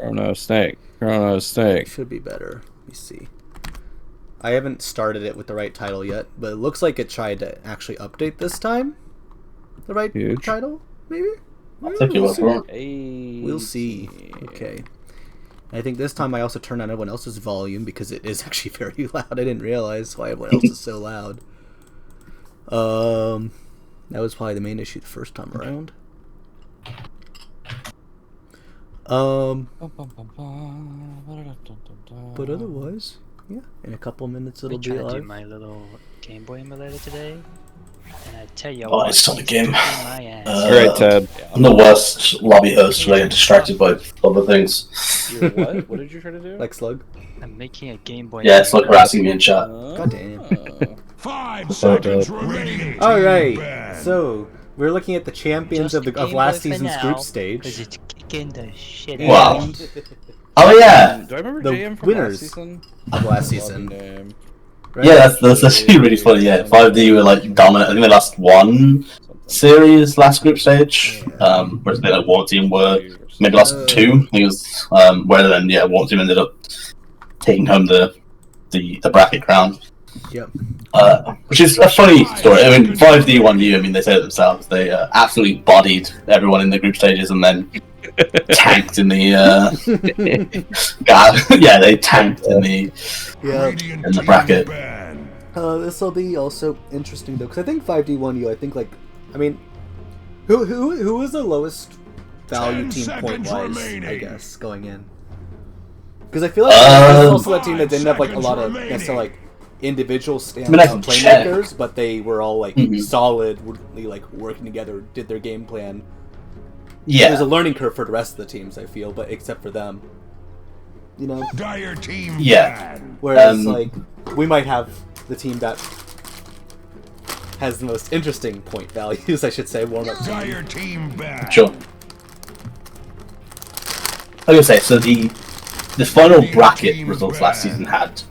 Chrono Snake. Chrono Snake. Should be better. Let me see. I haven't started it with the right title yet, but it looks like it tried to actually update this time. The right title, maybe? I'll take your word for it. We'll see. Okay. I think this time I also turned on everyone else's volume because it is actually very loud. I didn't realize why everyone else is so loud. That was probably the main issue the first time around. But otherwise, yeah, in a couple minutes it'll be live. I'm trying to do my little Game Boy emulator today, and I tell you what, it's not a game. Great, Ted. I'm the worst lobby host today. I'm distracted by other things. You're what? What did you try to do? Like Slug? I'm making a Game Boy. Yeah, it's like harassing me in chat. God damn. 5 seconds remaining. Alright, so we're looking at the champions of last season's group stage. It's kicking the shit Wow. out. Oh yeah. Do I remember The JM from winners last season? of last season. Name. Right? Yeah, that's actually really funny. Yeah, 5D were like dominant. I think they lost one series last group stage. Whereas the War Team were maybe lost two. I think it was where then War Team ended up taking home the bracket crown. Yep. Which is a funny story. I mean, 5D won you. I mean, they say it themselves. They absolutely bodied everyone in the group stages and then tanked in the. They tanked in the bracket. This will be also interesting though, because I think 5D won you. I think who was the lowest value team point wise? I guess going in, because I feel like this is also a team that didn't have like a lot of necessarily like individual standout playmakers, but they were all like solidly like working together, did their game plan. Yeah, there's a learning curve for the rest of the teams, I feel, but except for them, you know. Dire team. Yeah. Whereas like we might have the team that has the most interesting point values, I should say. Warm-up team. Dire team bad. Sure. I was gonna say, so the final bracket results last season had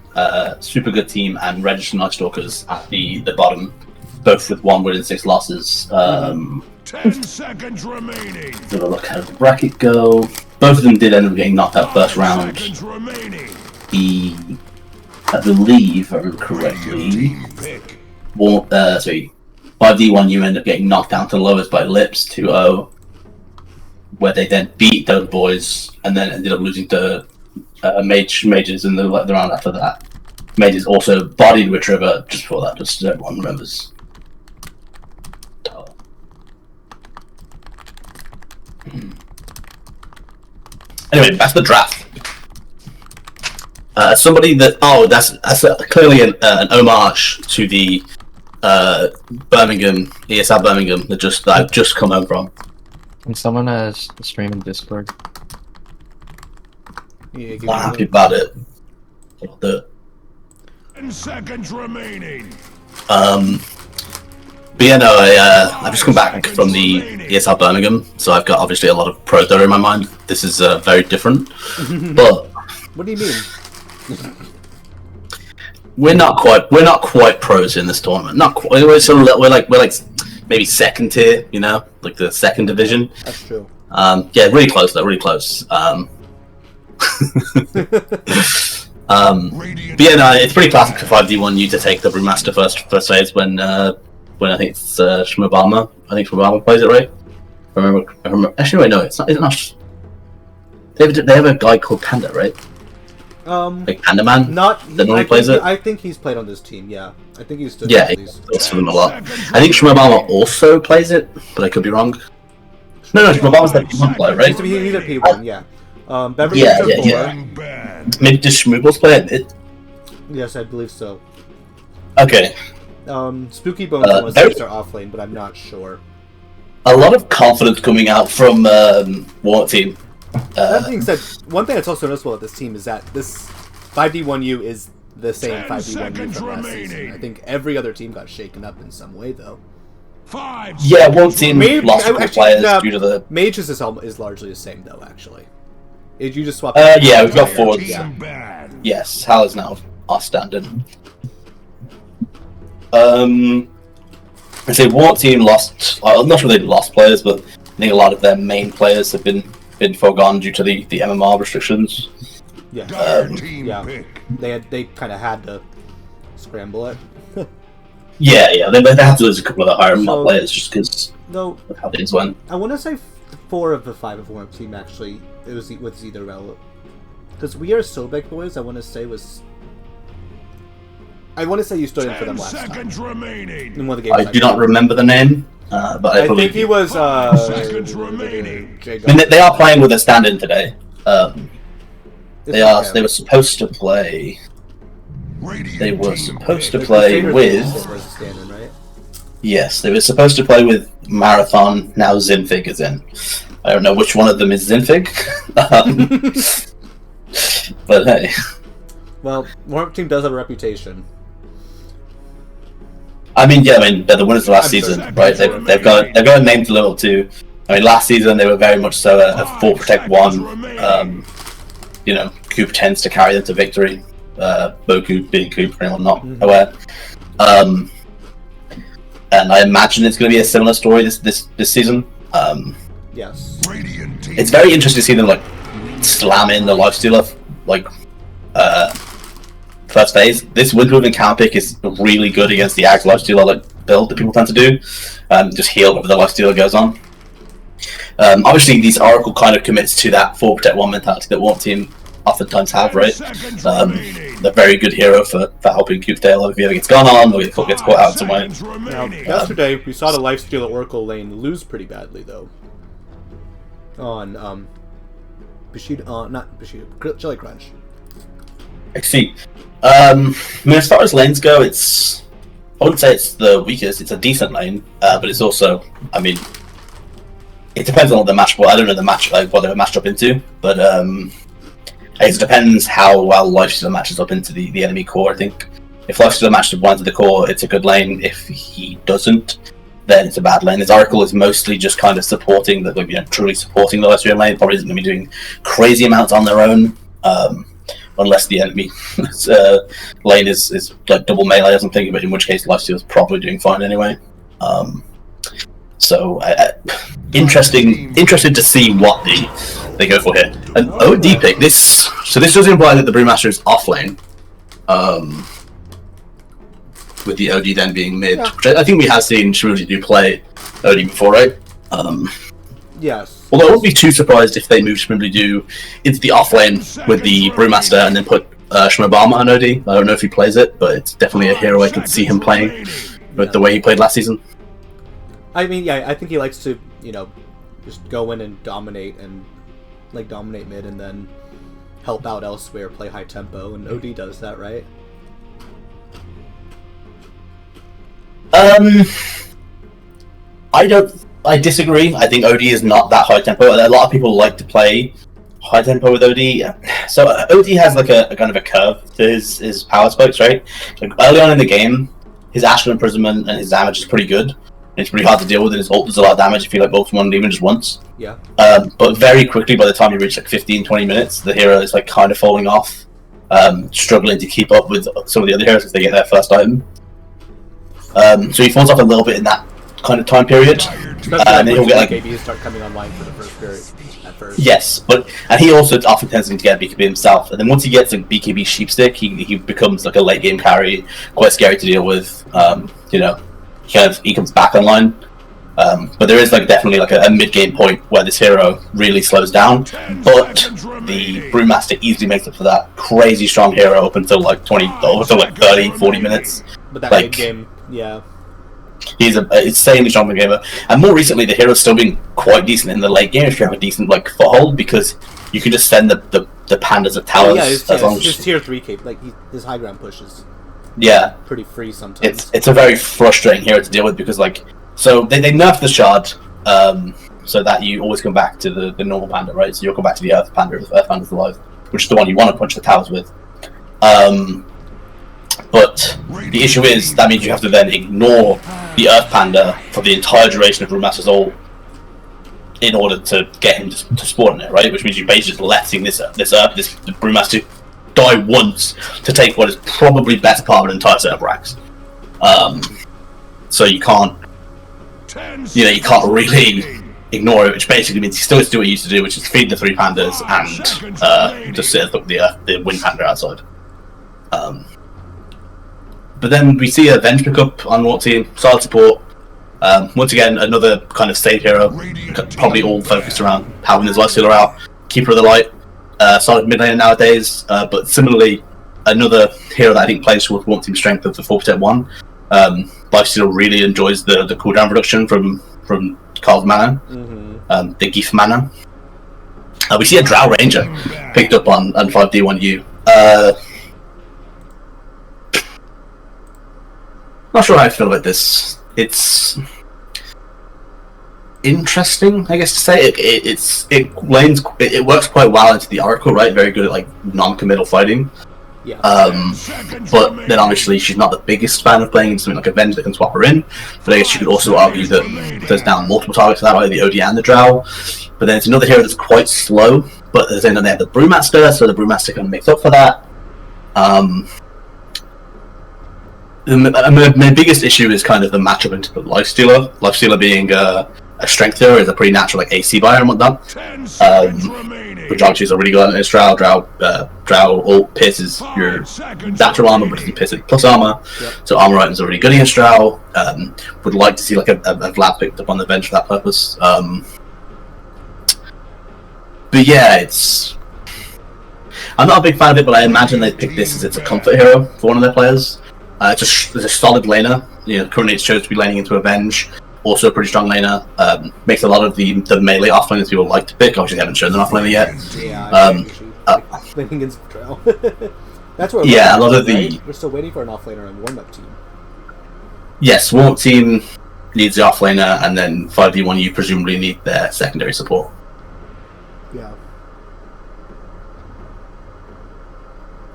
Super Good Team and Registered Night Stalkers at the bottom, both with 1 win and 6 losses. 10 seconds remaining. Have a look how the bracket go. Both of them did end up getting knocked out first round. I believe, if I remember correctly, 5D1U ended up getting knocked down to the lowest by Lips 2-0, where they then beat those boys and then ended up losing to Mages in the round after that. Mages also bodied Retriever just before that, just so everyone remembers. Anyway, that's the draft. Somebody that that's clearly an homage to the Birmingham ESL Birmingham that I've just come home from. And someone has a stream in Discord. Yeah, I'm not happy about it. I'll do it. 10 seconds remaining. But yeah, no, I've just come back from the ESL Birmingham, so I've got obviously a lot of pro there in my mind. This is very different, but what do you mean? we're not quite pros in this tournament. Not quite. We're like maybe second tier, you know, like the second division. That's true. Yeah, really close though, really close. But yeah, no, it's pretty classic for 5D1U to take the Brewmaster first phase when I think it's Shmobama. I think Shmobama plays it, right? I remember. Actually, wait, no, it's not. Is it not? They have a guy called Panda, right? Like Panda Man. That normally plays it. I think he's played on this team. Yeah, I think he's still. Yeah, he plays for them a lot. I think Shmobama also plays it, but I could be wrong. No, Shmobama's the P1 player, right? He's a P1, yeah. Beverly yeah. Maybe does Shmoobles play it? Yes, I believe so. Okay. Spooky Bones was their off lane, but I'm not sure. A lot of confidence coming out from War Team. That being said, one thing that's also noticeable at this team is that this 5D1U is the same 5D1U from last season. I think every other team got shaken up in some way, though. Yeah, War Team lost a couple players due to the... Mage's is largely the same, though, actually. You just swap... yeah, we've got forwards. Yes, Hal is now our standard. I say War Team lost. I'm not sure they lost players, but I think a lot of their main players have been been foregone due to the MMR restrictions. Yeah. Dire team Yeah. pick. They kind of had to scramble it. Yeah, they had to lose a couple of the higher MMR players just because No, of how things went. I want to say 4 of the 5 of Warm Team actually it was either relevant. Because We Are Sobek Boys, I want to say you stood in for them 10 last time. seconds remaining. In one of the games I do not remember the name, but I I believe think he was. 5 seconds remaining. I mean, they are playing with a stand-in today. They were supposed to play. They were supposed to play with. Right? Yes, they were supposed to play with Marathon. Now Zinfig is in. I don't know which one of them is Zinfig. But hey. Well, Warm Team does have a reputation. I mean, they're the winners of last season, right? They've got a name to live up to. I mean, last season they were very much so a 4 Protect 1. Coop tends to carry them to victory. Boku being Coop, for anyone not aware. And I imagine it's going to be a similar story this season. Yes. It's very interesting to see them slam in the Lifestealer first phase. This Windward and Counter pick is really good against the Axe Lifestealer build that people tend to do. Just heal whenever the Lifestealer goes on. Obviously, these Oracle kind of commits to that 4 Protect 1 mentality that Warp Team oftentimes have, right? They're very good hero for helping Coop tail if he ever gets gone on or gets caught out somewhere. Now, yesterday we saw the Lifestealer Oracle lane lose pretty badly though. On Bushido, not Bushido, Chili Crunch. I see. I mean, as far as lanes go, I wouldn't say it's the weakest. It's a decent lane, but it's also, I mean, it depends on the match. Well, I don't know what they're matched up into, but I guess it depends how well Lifestealer matches up into the enemy core. I think if Lifestealer matches up into the core, it's a good lane. If he doesn't, then it's a bad lane. His Oracle is mostly just kind of supporting truly supporting the Lifestealer lane. Probably isn't going to be doing crazy amounts on their own. Unless the enemy lane is double melee or something, but in which case Lifestealer's probably doing fine anyway. So interested to see what they go for here. An OD pick. This does imply that the Brewmaster is off lane. With the OD then being mid, which I think we have seen Shmuji do play OD before, right? Yes. Although I wouldn't be too surprised if they move Shmuji into the off lane with the Brewmaster and then put Shmobama on OD. I don't know if he plays it, but it's definitely a hero I can see him playing with the way he played last season. I mean, yeah, I think he likes to, just go in and dominate mid and then help out elsewhere, play high tempo, and OD does that, right? I disagree. I think OD is not that high tempo. A lot of people like to play high tempo with OD. So OD has a kind of a curve to his power spikes, right? Early on in the game, his Astral Imprisonment and his damage is pretty good. It's pretty hard to deal with, and his ult does a lot of damage if you both one even just once. Yeah. But very quickly, by the time you reach 15-20 minutes, the hero is kind of falling off, struggling to keep up with some of the other heroes as they get their first item. So he falls off a little bit in that kind of time period. And then he'll get BKB start coming online for the first period at first. Yes, and he also often tends to get BKB himself. And then once he gets a BKB sheepstick, he becomes a late game carry, quite scary to deal with. He comes back online. But there is definitely a mid game point where this hero really slows down. But the Brewmaster easily makes up for that crazy strong hero up until 30, 40 minutes. But that mid game, yeah. He's an insanely strong gamer, and more recently the hero's still been quite decent in the late game if you have a decent foothold, because you can just send the pandas at towers. His tier 3 cape, his high ground pushes. Yeah, pretty free sometimes. It's a very frustrating hero to deal with because so they nerfed the shard, so that you always come back to the normal panda, right? So you'll come back to the Earth Panda if Earth Panda's alive, which is the one you want to punch the towers with. But the issue is that means you have to then ignore the Earth Panda for the entire duration of Brewmaster's ult in order to get him to spawn in it, right? Which means you're basically just letting this Brewmaster die once to take what is probably best part of an entire set of racks. So you can't really ignore it, which basically means he still has to do what he used to do, which is feed the 3 pandas and just sit and the wind panda outside. But then we see a Venge pick up on Wart team, solid support. Once again, another kind of save hero, probably all focused around having his lifestealer out, Keeper of the Light, solid mid laner nowadays, but similarly, another hero that I think plays towards Wart team's strength of the 4% 1. Lifestealer really enjoys the cooldown reduction from Carl's mana, the Geef mana. We see a Drow Ranger picked up on 5D1U. Not sure how I feel about this. It's interesting, I guess to say. It works quite well into the Oracle, right? Very good at like non-committal fighting. Yeah. But then obviously she's not the biggest fan of playing something like a Venge that can swap her in. But I guess you could also argue that there's down multiple targets for that, like the OD and the Drow. But then it's another hero that's quite slow. But at the same time they have the Brewmaster, so the Brewmaster kind of makes up for that. My biggest issue is kind of the matchup into the Lifestealer. Lifestealer being a strength hero is a pretty natural like AC buyer and whatnot. Which obviously is a really good against Drow. Drow ult pierces your natural armor, but doesn't pierce any plus armor. Yep. So armor items are really good against Drow. Would like to see like a Vlad picked up on the bench for that purpose. But yeah, I'm not a big fan of it, but I imagine they'd pick this as it's a comfort hero for one of their players. It's a solid laner. Currently it's chose to be laning into a Venge. Also a pretty strong laner. Makes a lot of the melee offlaners people like to pick. Obviously they haven't shown an offlaner yet. Yeah, laning against Drow. That's what. Yeah, a lot of the. Right? We're still waiting for an offlaner and warm-up team. Yes, warm-up team needs the offlaner, and then 5D1U presumably need their secondary support. Yeah.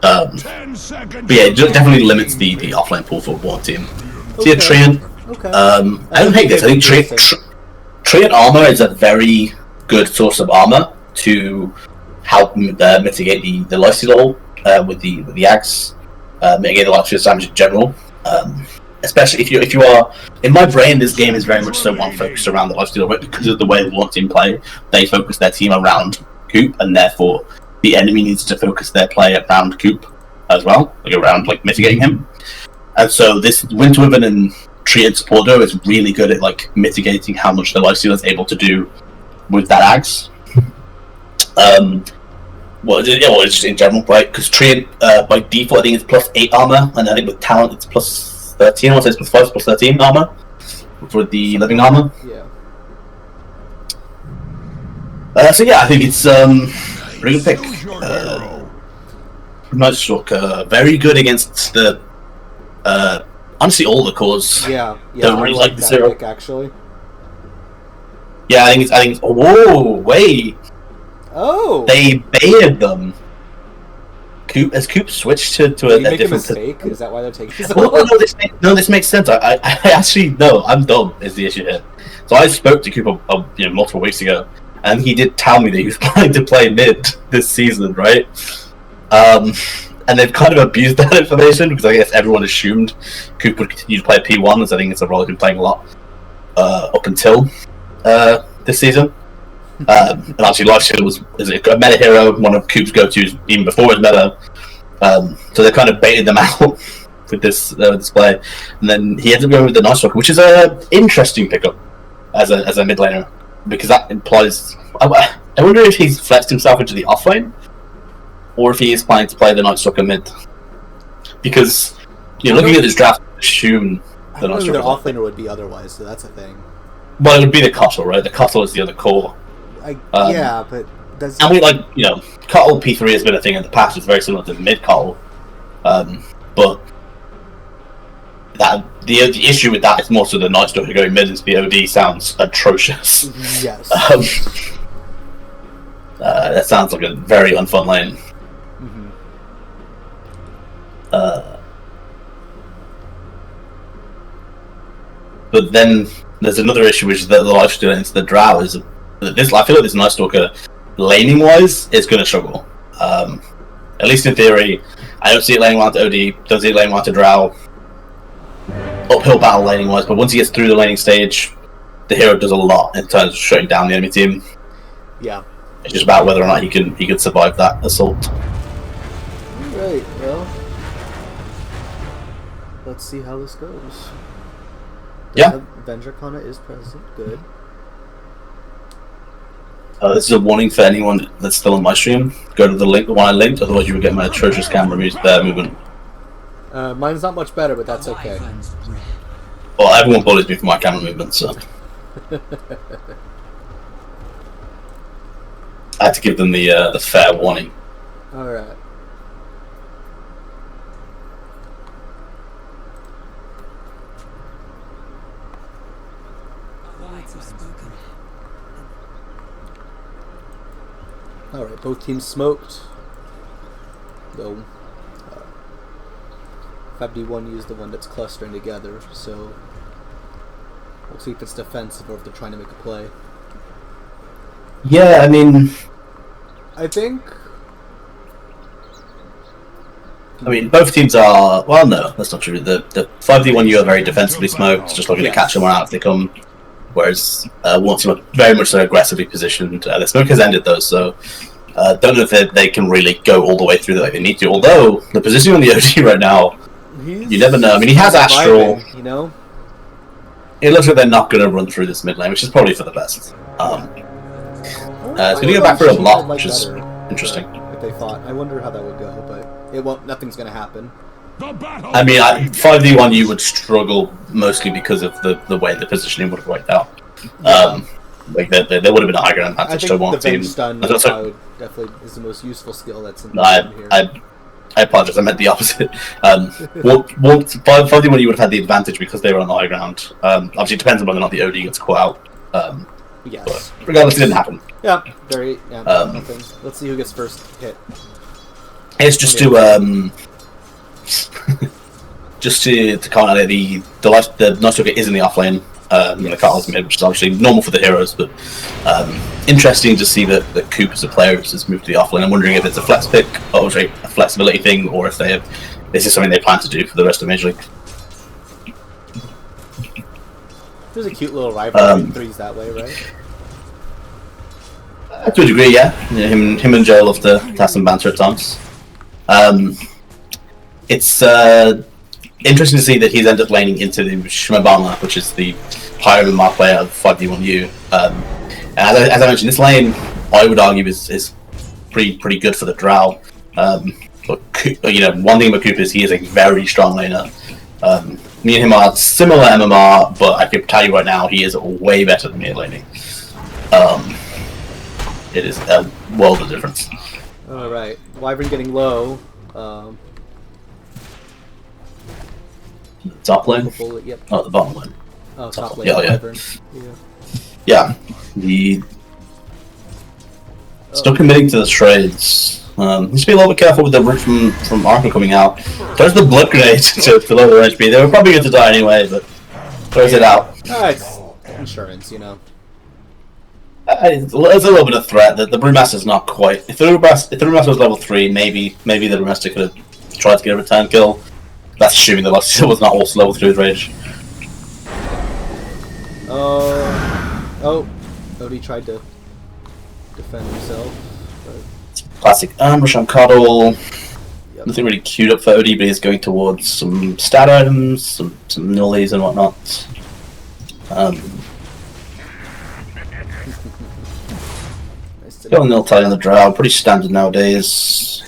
But yeah, it definitely limits the offline pool for one team. See a Treant. Okay. I don't hate this. I think Treant armor is a very good source of armor to help mitigate the lifesteal with the axe, mitigate the lifesteal damage in general. Especially if you are, in my brain, this game is very much so one focused around the lifesteal, but because of the way one team play, they focus their team around Coop, and therefore the enemy needs to focus their play around Coop as well, like around like mitigating him. And so this Winter Wyvern and Treant support duo is really good at like mitigating how much the lifesteal is able to do with that axe. Well, it's just in general, right? Because Treant by default I think it's plus 8 armor, and I think with talent it's plus 13. I want to say it's plus 5, plus 13 armor for the living armor. Yeah. So yeah, I think it's really good pick. Nice Stalker, very good against the honestly all the cores. Yeah, don't really like the zero pick, actually. Yeah, I think it's whoa, wait. Oh, They baited them. Has Coop switched to a make different a mistake? Is that why they're taking so well, long? this makes sense. I actually no, I'm dumb is the issue here. So I spoke to Coop multiple weeks ago, and he did tell me that he was planning to play mid this season, right? And they've kind of abused that information because I guess everyone assumed Coop would continue to play P1, as I think it's a role he's been playing a lot up until this season. And actually, Lifestealer is a meta hero, one of Coop's go-tos even before his meta. So they kind of baited them out with this display, and then he ends up going with the Night Stalker, which is a interesting pickup as a mid laner, because that implies. I wonder if he's flexed himself into the offlane, or if he is planning to play the Night Stalker mid. Because looking at this draft, assume the Night Stalker offlaner would be otherwise, so that's a thing. Well, it would be the Cottle, right? The Cottle is the other core. Yeah, but does. And we Cottle P3 has been a thing in the past. It's very similar to mid Cottle, but the issue with that is more so the Night Stalker going mid into the OD sounds atrocious. Yes. That sounds like a very unfun lane. Mm-hmm. But then there's another issue, which is that the lifesteal into the Drow is this. I feel like this Night Stalker, laning wise, is going to struggle. At least in theory, I don't see it laning well to OD. Don't see it laning well to Drow. Uphill battle laning wise, but once he gets through the laning stage, the hero does a lot in terms of shutting down the enemy team. Yeah. It's just about whether or not he could survive that assault. Right. Well, let's see how this goes. Yeah. Avenger Kana is present. Good. This is a warning for anyone that's still on my stream. Go to the link, the one I linked, otherwise you will get my atrocious camera movement. Mine's not much better, but that's okay. Well, everyone bullies me for my camera movement, so I had to give them the fair warning. All right. Alright, both teams smoked. Though 5D1 used the one that's clustering together, so we'll see if it's defensive or if they're trying to make a play. Yeah, I mean, both teams are. Well, no, that's not true. The 5D1U are very defensively smoked, just looking to catch them out if they come. Whereas Warts are very much so aggressively positioned. The smoke has ended though, so don't know if they can really go all the way through like they need to. Although the position on the OG right now, you never know. I mean, he has Astral. You know, it looks like they're not going to run through this mid lane, which is probably for the best. It's going to go back for a lot, which is interesting. If they fought, I wonder how that would go, but it won't. Nothing's going to happen. I mean, 5D1U would struggle mostly because of the way the positioning would have worked out. Like there would have been a high ground advantage to one team. Stun definitely is the most useful skill that's in the game here. I apologize. I meant the opposite. 5D1U would have had the advantage because they were on the high ground. Obviously, it depends on whether or not the OD gets caught out. Yes. But regardless, it didn't happen. Yeah. Nothing. Let's see who gets first hit. It's just to comment on the Nostoka is in the off lane. The Carl's mid, which is obviously normal for the heroes, but interesting to see that Coop as a player has moved to the off lane. I'm wondering if it's a flex pick or a flexibility thing, or if this is something they plan to do for the rest of Mage League. There's a cute little rivalry threes that way, right? To a degree, yeah. Him and Joe love to have some banter at times. It's interesting to see that he's ended up laning into the Shimabama, which is the higher MMR player of 5D1U. As I mentioned, this lane, I would argue, is pretty good for the Drow. But one thing about Coop is he is a very strong laner. Me and him are similar MMR, but I can tell you right now, he is way better than me at laning. It is a world of difference. Alright, Wyvern getting low. Top lane? Yep. Oh, the bottom lane. Oh, top lane. Yeah. Wyvern. Yeah. Still committing to the trades. Needs to be a little bit careful with the root from Arkham coming out. There's the blood grenade to lower their HP. They were probably going to die anyway, but throws it out. It's insurance, It's a little bit of threat. The Brewmaster's not quite. If the Brewmaster was level 3, maybe the Brewmaster could have tried to get a return kill. That's assuming the Luster was not also level 3 with Rage. Odie tried to defend himself. Classic ambush on Cuddle. Yep. Nothing really queued up for Odie, but he's going towards some stat items, some nullies and whatnot. Killing nil tally on the Drow, pretty standard nowadays.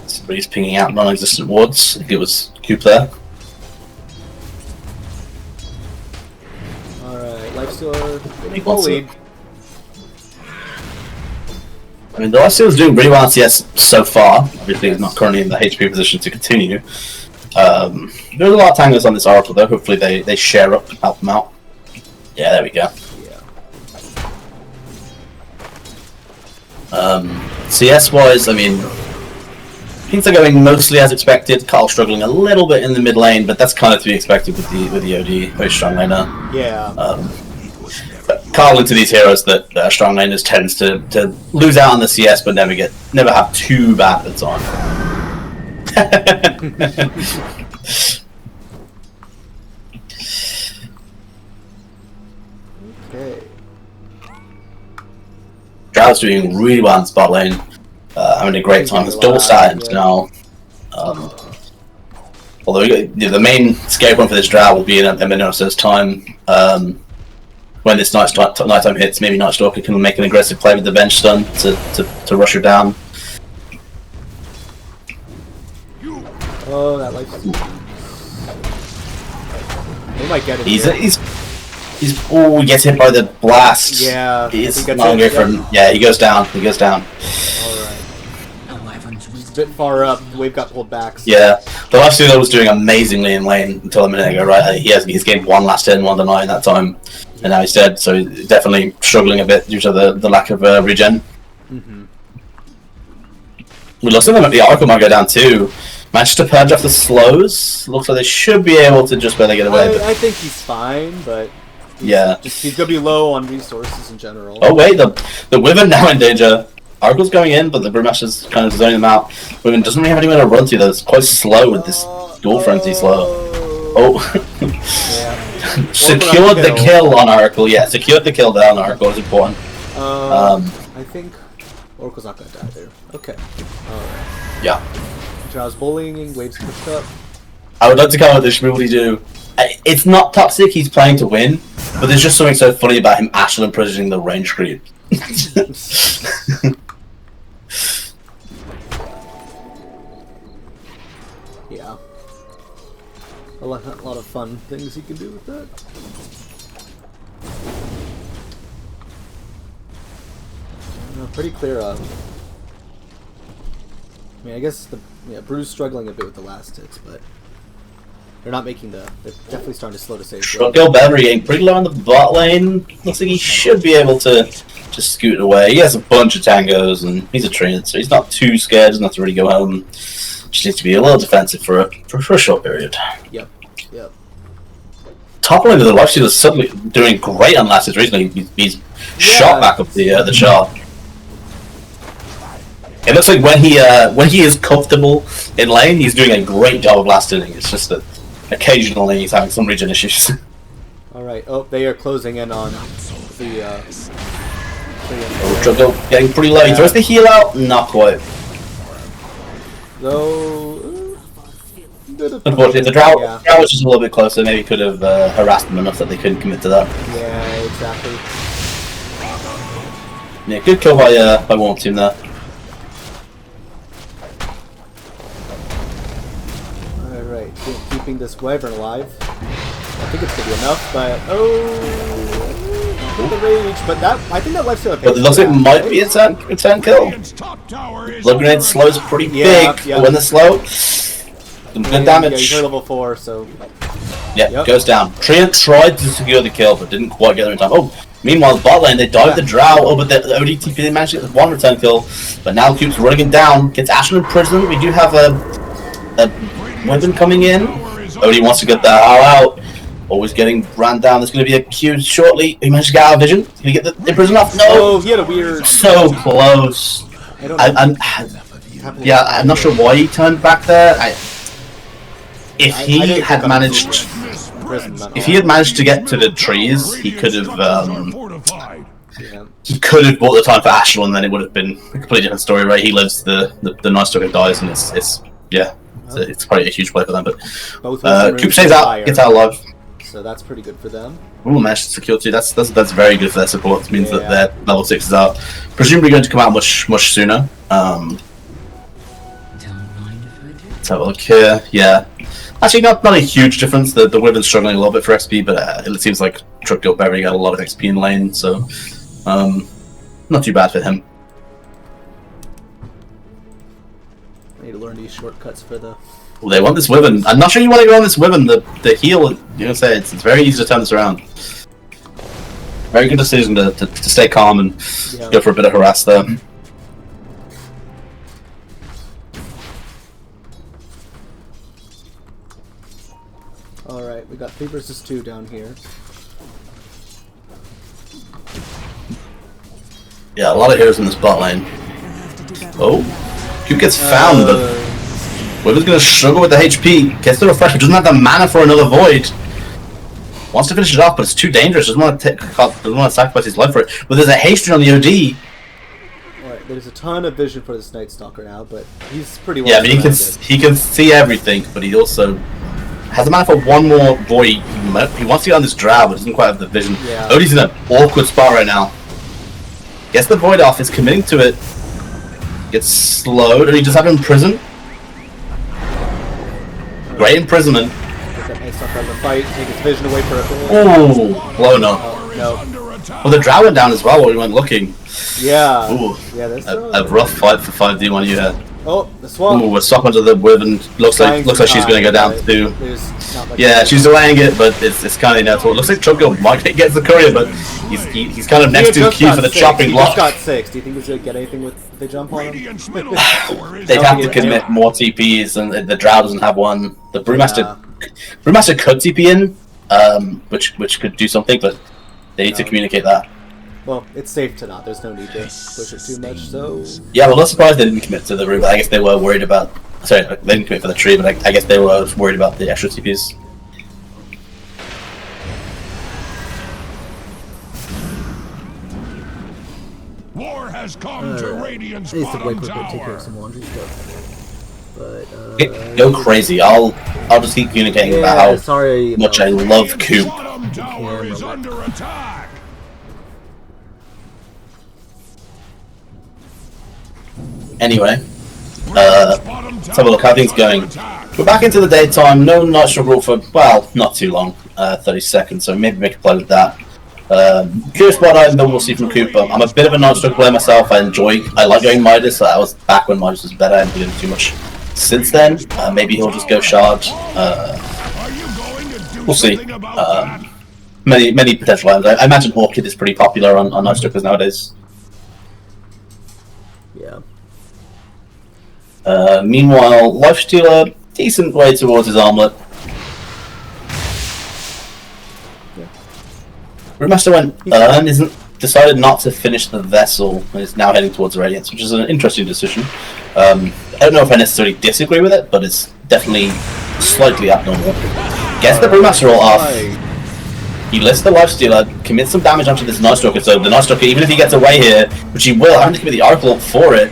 Somebody's pinging out non-existent wards. I think it was Coop there. Alright, Lifestealer getting full lead. I mean, the Lifestealer's doing really well on CS so far. Obviously, he's not currently in the HP position to continue. There's a lot of tanglers on this Oracle though. Hopefully they share up, help them out. Yeah, there we go. Yeah. CS wise, I mean, things are going mostly as expected. Carl struggling a little bit in the mid lane, but that's kind of to be expected with the OD, very strong laner. Yeah. But Carl into these heroes that are strong laners tends to lose out on the CS, but never have too bad at on. Okay. Drow's doing really well in spot lane. Having a great time. His double started now. Although the main scary point for this Drow will be in Aminosa's time. When this nighttime hits, maybe Nightstalker can make an aggressive play with the bench stun to rush her down. Oh, that like. They might get him. He gets hit by the blast. Yeah. He's not good for him. Yeah, he goes down. He goes down. Alright. He's a bit far up. The wave got pulled back. So. Yeah, the last two was doing amazingly in lane until a minute ago, right? He's gained one last hit and one deny in that time, and now he's dead. So he's definitely struggling a bit due to the lack of regen. We lost him. The Oracle might go down too. Managed to purge off the slows. Looks like they should be able to just barely get away. I think he's fine, but he's gonna be low on resources in general. Oh wait, the Wyvern now in danger. Oracle's going in, but the Brewmaster's kind of zoning them out. Wyvern doesn't really have anywhere to run to though. It's quite slow with this dual frenzy slow. Oh. Secured the kill on Oracle. Yeah, secured the kill down on Oracle is important. I think Oracle's not gonna die there. Okay. Alright. Yeah. Drow's bullying, waves pushed up. I would like to comment this Shmooley do. It's not toxic, he's playing to win, but there's just something so funny about him actually imprisoning the range creep. Yeah. A lot of fun things you can do with that. Pretty clear up. I mean, I guess Brew's struggling a bit with the last hits, but they're not making they're definitely starting to slow to save. Gil Beverly getting pretty low on the bot lane. Looks like he should be able to just scoot away. He has a bunch of tangos and he's a trainer, so he's not too scared, doesn't have to really go home. Just needs to be a little defensive for a short period. Yep. Top lane of the lifesteal is suddenly doing great on last hits recently. He's shot back up the chart. It looks like when he is comfortable in lane, he's doing a great job of last hitting. It's just that occasionally he's having some regen issues. Alright, oh, they are closing in on the Druggo getting pretty low. He throws the heal out? Not quite. Though... Unfortunately, the Drow was just a little bit closer. Maybe could have harassed them enough that they couldn't commit to that. Yeah, exactly. Yeah, good kill by Warm Team there. Alright, keeping this wyvern alive. I think it's gonna be enough, but the rage. But I think that lifesteal. But it looks like it might be a turn kill. Blood grenade slows pretty big. But when they're slow, some good damage. Yeah, he's level 4, so. Yeah, goes down. Treant tried to secure the kill, but didn't quite get there in time. Oh, meanwhile, bot lane, they dive the Drow. Oh, but the ODTP, they managed to get one return kill. But now Cube's running him down. Gets Ashen in prison. We do have a weapon coming in. OD wants to get the Owl out. Always getting ran down. There's going to be a Q shortly. He managed to get out of vision. Can he get the prison off? No! Oh, he had a weird... So close. I'm not sure why he turned back there. If he had managed to get to the trees, he could have bought the time for Ashel, and then it would have been a completely different story, right? He lives, the Night Stalker dies, and it's probably a huge play for them. But Coop stays out, gets out alive. So that's pretty good for them. Ooh, managed to secure 2. That's very good for their support. It means that their level 6 is out. Presumably going to come out much sooner. Let's have a look here. Yeah. Actually, not a huge difference. The Wyvern's struggling a little bit for XP, but it seems like Tripkill Berry got a lot of XP in lane, so not too bad for him. I need to learn these shortcuts for the... Well, they want this Wyvern. I'm not sure you want to go on this Wyvern. The heal, it's very easy to turn this around. Very good decision to stay calm and go for a bit of harass there. Alright, we got 3 versus 2 down here. Yeah, a lot of heroes in this bot lane. Oh, Cube gets found, but Wyvern's gonna struggle with the HP. Gets the refresh, but doesn't have the mana for another void. Wants to finish it off, but it's too dangerous. Doesn't want to sacrifice his life for it. But there's a haste on the OD. Alright, there's a ton of vision for this Night Stalker now, but he's pretty well. Yeah, I mean he can see everything, but he also has the mana for one more void. He wants to get on this drow, but doesn't quite have the vision. Yeah. OD's in an awkward spot right now. Gets the void off, is committing to it. Gets slowed, and he just have him in prison. Great imprisonment. Get that Night Stalker out of the fight, take his vision away for a bit. Oh, blown up. No. Well, the drow went down as well while we went looking. Yeah. Ooh, Yeah, that's a rough fight for 5D1 you had. Oh, the swamp. Ooh, we're stopping to the Wyvern. Looks like she's going to go down too. Yeah, she's delaying it, but it's kind of inevitable. It looks like Chuggill might get the courier, but he's kind of next to Q for the chopping block. He just got 6. Do you think he's going to get anything with the jump on him? They'd have to commit more TPs, and the Drow doesn't have one. The Brewmaster could TP in, which could do something, but they need to communicate that. Well, it's safe to not. There's no need to push it too much, so... Yeah, well, not surprised they didn't commit to the room. I guess they were worried about... Sorry, they didn't commit for the tree, but I guess they were worried about the extra TPs. War has come to Radiant's I need to wait bottom for a bit to take care tower. of some laundry stuff. But, Go crazy. I'll just keep communicating about how much I love Coop. Bottom tower is under attack. Anyway, let's have a look how things going. We're back into the daytime. No night struggle for, well, not too long. 30 seconds, so maybe make a play with that. Curious what item we'll see from Coop. I'm a bit of a night struggle player myself. I like going Midas. I was back when Midas was better. I haven't done too much since then. Maybe he'll just go Shard. We'll see. Many potential items. I imagine Orchid is pretty popular on night strugglers nowadays. yeah. Meanwhile, Lifestealer, decent way towards his armlet. Brewmaster went decided not to finish the vessel and is now heading towards Radiance, which is an interesting decision. I don't know if I necessarily disagree with it, but it's definitely slightly abnormal. Gets the Brewmaster all off. He lifts the Lifestealer, commits some damage onto this Night Stalker, so the Night Stalker, even if he gets away here, which he will, having to commit the Oracle up for it,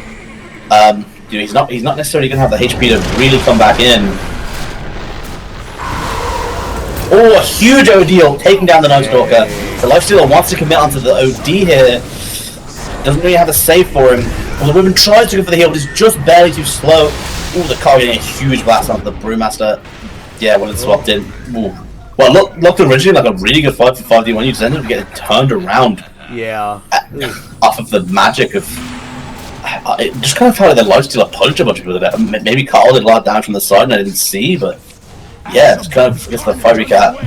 he's not necessarily going to have the HP to really come back in. Oh, a huge OD taking down the Night Stalker. The Lifestealer wants to commit onto the OD here. Doesn't really have a save for him. Well, the Wyvern tries to go for the heal, but he's just barely too slow. Ooh, the car getting a huge blast onto the Brewmaster. Yeah, when it's swapped in. Ooh. Well, looked originally like a really good fight for 5D1. You just ended up getting turned around. Yeah. Off of the magic of... It just kind of felt like the Lifestealer punched a bunch of people to death. Maybe Carl did a lot of damage from the side and I didn't see, but... Yeah, it's kind of against the Fiery Cat.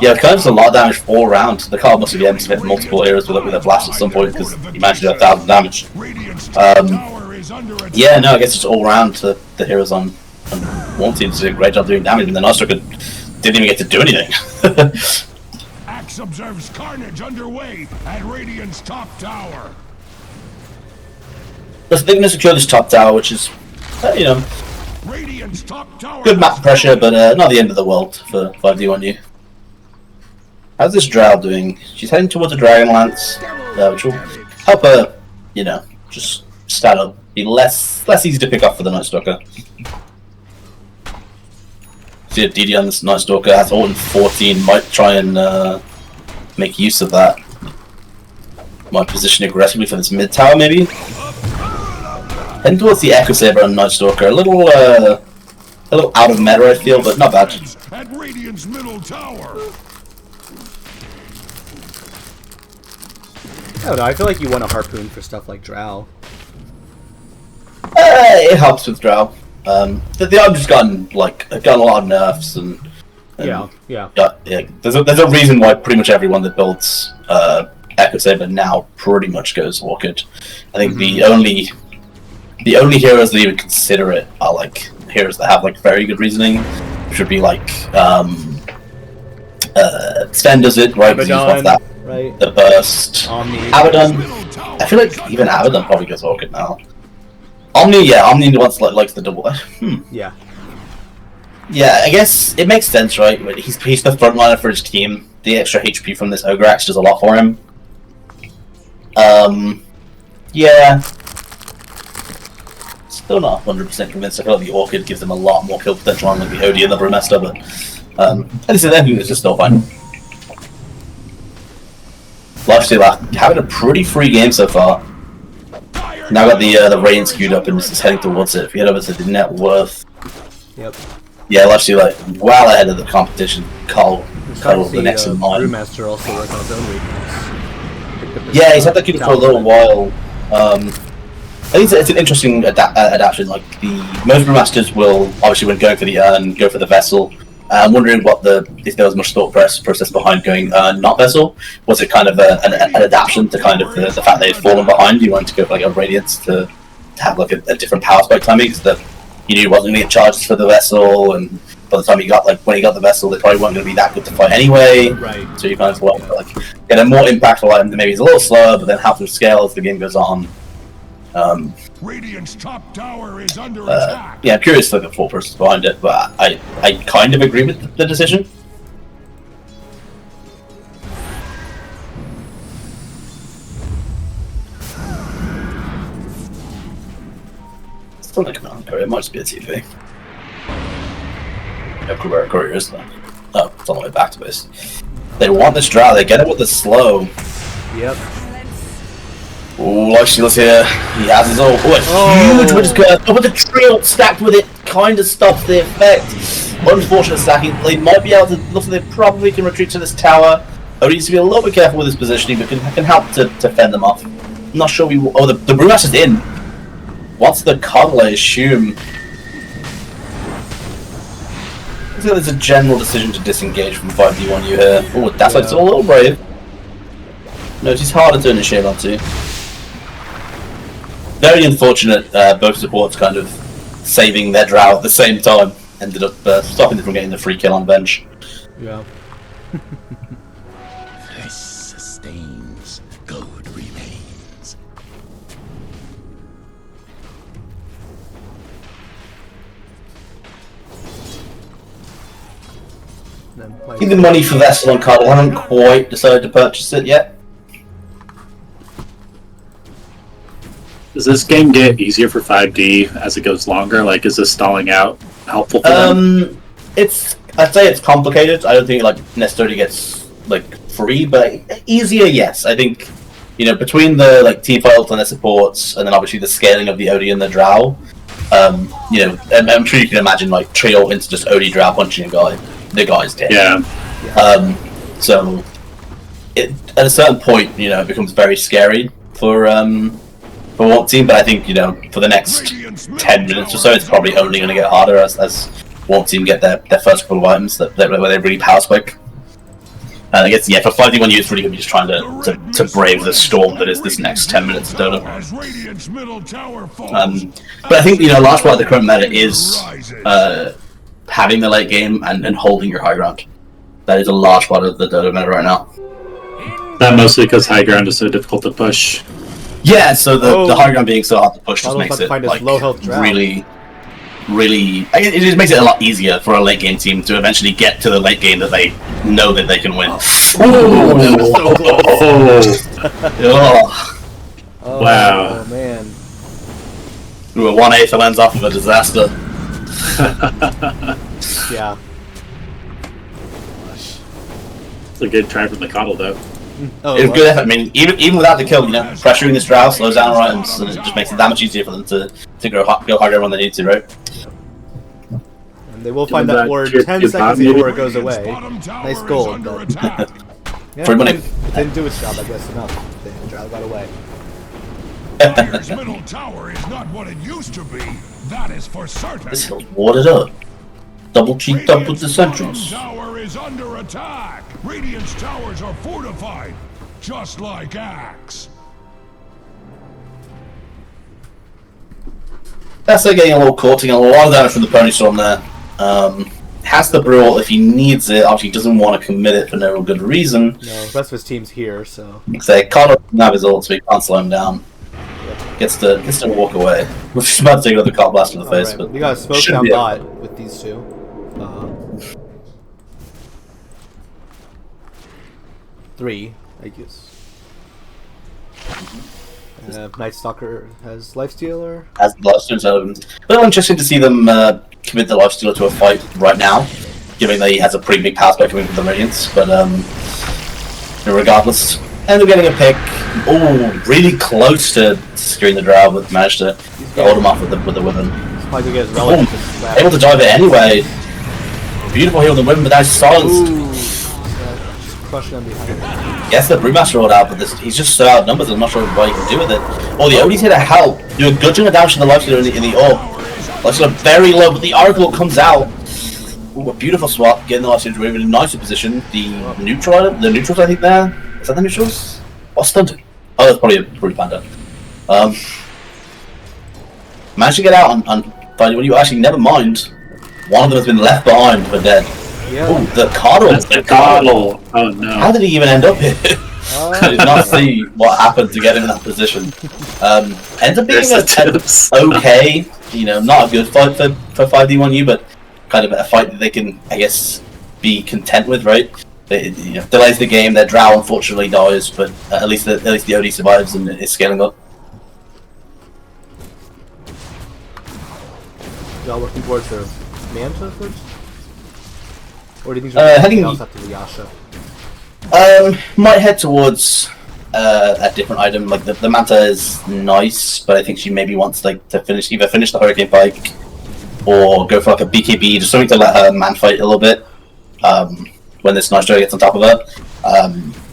Yeah, kind of just a lot of damage all around. The Carl must have been able to hit multiple areas with a blast at some point because he managed to do 1,000 damage. Yeah, no, I guess it's all around the heroes on one team did a great job doing damage, and the Night Stalker didn't even get to do anything. Axe observes carnage underway at Radiant's top tower. They're going to secure this top tower, which is, Radiant's top tower. good map pressure, but not the end of the world for 5D1U. How's this Drow doing? She's heading towards a Dragonlance, which will help her, just stat up, be less easy to pick up for the Night Stalker. See a DD on this Night Stalker, has all in 14, might try and make use of that. Might position aggressively for this mid tower, maybe? Heading towards the Echo Saber on Night Stalker, a little out of meta I feel, but not bad. At Radiant's middle tower. I don't know, I feel like you want a Harpoon for stuff like Drow. It helps with Drow. The item just gotten a lot of nerfs and yeah. There's a reason why pretty much everyone that builds Echo Saber now pretty much goes Orchid. I think the only heroes that even consider it are heroes that have very good reasoning, which would be Sven does it, right? Because he wants that. Right. The burst. Omni. Abaddon. I feel like even Abaddon probably goes Orchid now. Omni wants likes the double. Yeah. Yeah, I guess it makes sense, right? He's the frontliner for his team. The extra HP from this Ogre actually does a lot for him. Yeah. Still not 100% convinced. I feel like the Orchid gives him a lot more kill potential on like the OD and the Brewmaster, but at least then it's just still fine. Lifesteal having a pretty free game so far. Now got the rain skewed up and is heading towards it. If you head over to the net worth. Yep. Yeah, Lifesteal well ahead of the competition. Cuddle the next in line. Brewmaster also worked on his own weakness. Yeah, he's had that good for a little while. I think it's an interesting adaptation. Like most Brewmasters will obviously when going for the urn, go for the vessel. I'm wondering if there was much thought process behind going not vessel. Was it kind of an adaptation to kind of the fact that he'd fallen behind? You wanted to go for like a radiance to have like a different power spike timing because that you knew he wasn't going to get charges for the vessel, and by the time he got when he got the vessel, they probably weren't going to be that good to fight anyway. Right. So you kind of thought like get a more impactful item that maybe is a little slower, but then have to scale as the game goes on. Radiant's top tower is under attack. Yeah, I'm curious to look at the thought process behind it, but I kind of agree with the decision. Still not coming on courier, it might just be a TV. Yeah, courier is though. Oh, it's on the way back to base. They want this draw, they get it with the slow. Yep. Ooh, Lifesteal's here. He has his own. Huge Witch Curve. But with the trio stacked with it, kind of stops the effect. Unfortunate stacking. They might be able to. Looks like they probably can retreat to this tower. He needs to be a little bit careful with his positioning, but can help to fend them off. I'm not sure we. Oh, the Brewmaster's in. What's the cuddle, I assume? I think there's a general decision to disengage from 5v1 you here. Oh, that's like still a little brave. No, it's harder to initiate onto. Very unfortunate, both supports kind of saving their drow at the same time. Ended up stopping them from getting the free kill on bench. Yeah. This sustains, good remains. I think the money for Vessel and Cuddle haven't quite decided to purchase it yet. Does this game get easier for 5D as it goes longer? Like, is this stalling out helpful for them? I'd say it's complicated. I don't think it necessarily gets free, but easier, yes. I think between the team files and their supports, and then obviously the scaling of the OD and the Drow. I'm sure you can imagine trio into just OD Drow punching a guy. The guy's dead. Yeah. So at a certain point, it becomes very scary for one team, but I think for the next 10 minutes or so, it's probably only going to get harder as one team get their first couple of items where they really power spike. I guess for 5v1 it's really going to be just trying to brave the storm that is this next 10 minutes of Dota. But I think a large part of the current meta is having the late game and holding your high ground. That is a large part of the Dota meta right now. That mostly because high ground is so difficult to push. Yeah, so the high ground being so hard to push just makes it really, it just makes it a lot easier for a late game team to eventually get to the late game that they know that they can win. Wow. Oh man. We were 1/8 of ends off of a disaster. Yeah. It's a good try from the Coddle though. It was good effort. I mean, even without the kill, pressuring this Drow slows down our items, and it just makes it that much easier for them to go harder when they need to, right? And they will find that ward 10 seconds before it goes away. Nice gold, but free money. It didn't do its job, I guess, enough. The Drow got away. Dire's middle tower is not what it used to be. That is for certain. This hill's warded up. Double cheeked up with the sentries. Tower is under attack. Radiant's towers are fortified, just like Axe. That's getting a little caught, taking a lot of damage from the Pony Storm there. Has the Brawl if he needs it. Obviously, he doesn't want to commit it for no good reason. No, the rest of his team's here, so. They can't have his ult, so he can't slow him down. Yep. gets to walk away. We're just about to take another card blast in the face, but you got a smoke down bot with these two. 3, I guess. Night Stalker has Lifestealer. Has Lifestealer, so a little interesting to see them commit the Lifestealer to a fight right now, given that he has a pretty big power spike coming from the Radiance. But regardless, end up getting a pick. Oh, really close to securing the Drow, but managed to hold him off with the Women. Probably get his relative able to dive it anyway. Beautiful heal on the Women, but now he's silenced. Crushing him behind. Yes, the Brewmaster rolled out, but he's just so outnumbered. I'm not sure what he can do with it. Oh, the Odie's here to help. Do a good chunk of damage to the Lifestealer in the orb. Lifestealer very low, but the Oracle comes out. Ooh, a beautiful swap, getting the Lifestealer in a nicer position. The neutrals, I think there. Is that the neutrals? What's stunted? Oh, that's probably a Brood Panda. Managed to get out on when you actually never mind. One of them has been left behind for dead. Yeah. Oh, the Cardinal. That's the Cardinal. Oh no. How did he even end up here? I did not see what happened to get him in that position. Ends up being okay, not a good fight for 5D1U, but kind of a fight that they can, I guess, be content with, right? It delays the game. Their Drow unfortunately dies, but at least the OD survives and is scaling up. Y'all looking towards the Manta first? Or do you think there's anything else after the Yasha? Might head towards a different item. Like the Manta is nice, but I think she maybe wants to either finish the Hurricane Pike or go for like a BKB, just something to let her man fight a little bit. When this Night Stalker gets on top of her.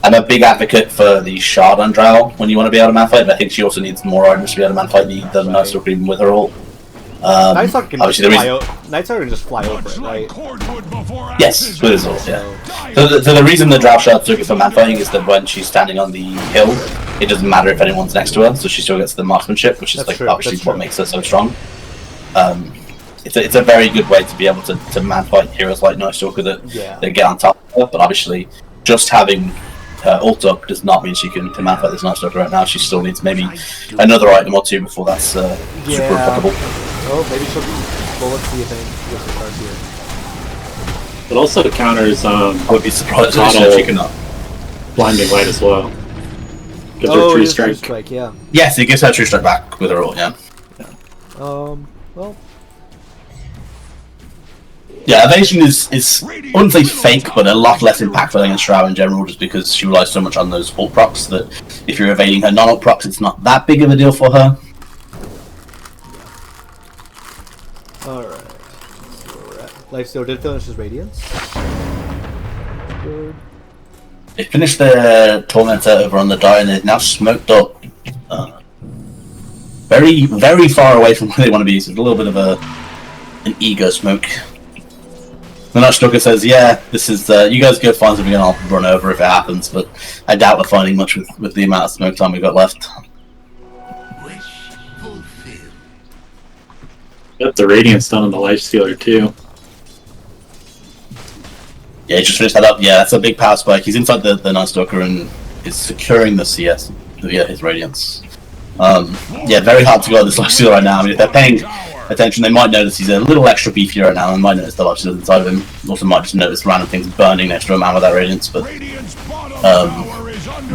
I'm a big advocate for the Shard on Drow when you want to be able to man fight, but I think she also needs more items to be able to man fight the Night Stalker even with her ult. Night Stalker can just fly over it, right? Yes, with his ult, yeah. So the reason the Drow Shard took it for man fighting is that when she's standing on the hill, it doesn't matter if anyone's next to her, so she still gets the marksmanship, which is obviously what makes her so strong. It's a very good way to be able to man fight heroes like Night Stalker that get on top of her, but obviously just having her ult up does not mean she can man fight this Night Stalker right now. She still needs maybe another item or two before that's super applicable. Oh, maybe she'll be... Well, let's see if anything gets the card here. It also counters, I would be surprised if she cannot. Blinding Light as well. Gives her True Strike. Yeah. Yes, it gives her True Strike back with her ult, yeah. Well... Yeah, evasion is I wouldn't say fake, but a lot less impactful against Shroud in general, just because she relies so much on those ult procs that if you're evading her non-ult procs, it's not that big of a deal for her. Alright. Lifesteal did finish his Radiance. Good. They finished the Tormentor over on the die and they're now smoked up. Very, very far away from where they want to be, so it's a little bit of an ego smoke. The Night Stalker says, yeah, this is, you guys go find something and I'll run over if it happens, but I doubt we're finding much with the amount of smoke time we've got left. Got the Radiance done on the Lifestealer too. Yeah, he just finished that up. Yeah, that's a big power spike. He's inside the Night Stalker and is securing the CS via his Radiance. Yeah, very hard to go on this Lifestealer right now. I mean, if they're paying attention, they might notice he's a little extra beefier right now, and might notice the Lifestealer inside of him. Also might just notice random things burning next to a man with that Radiance, but it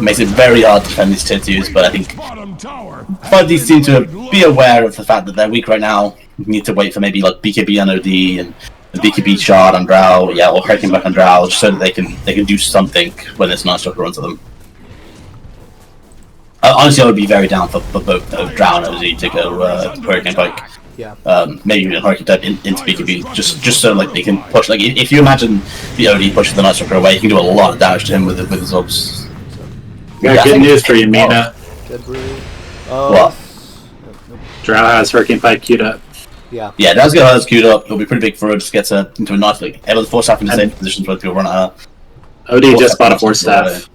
makes it very hard to defend these tier 2s, but I think 5D seem to be aware of the fact that they're weak right now. We need to wait for maybe like BKB on OD and BKB Shard on Drow, yeah, or Hurricane back on Drow, just so that they can do something when this Night Stalker runs at them. Honestly, I would be very down for both Drow and OD to go Hurricane Pike. Yeah. Maybe even Hurricane Type into BKB, just so like they can push. Like if you imagine the OD pushes the Night Stalker away, you can do a lot of damage to him with his orbs. Got good news for you, Mina. What? Drow has Hurricane Pike queued up. Yeah. Yeah, Draw's got hers queued up. It'll be pretty big for her. Just gets her into a nice like able to force staff in the same positions where people run at her. OD just bought a force staff.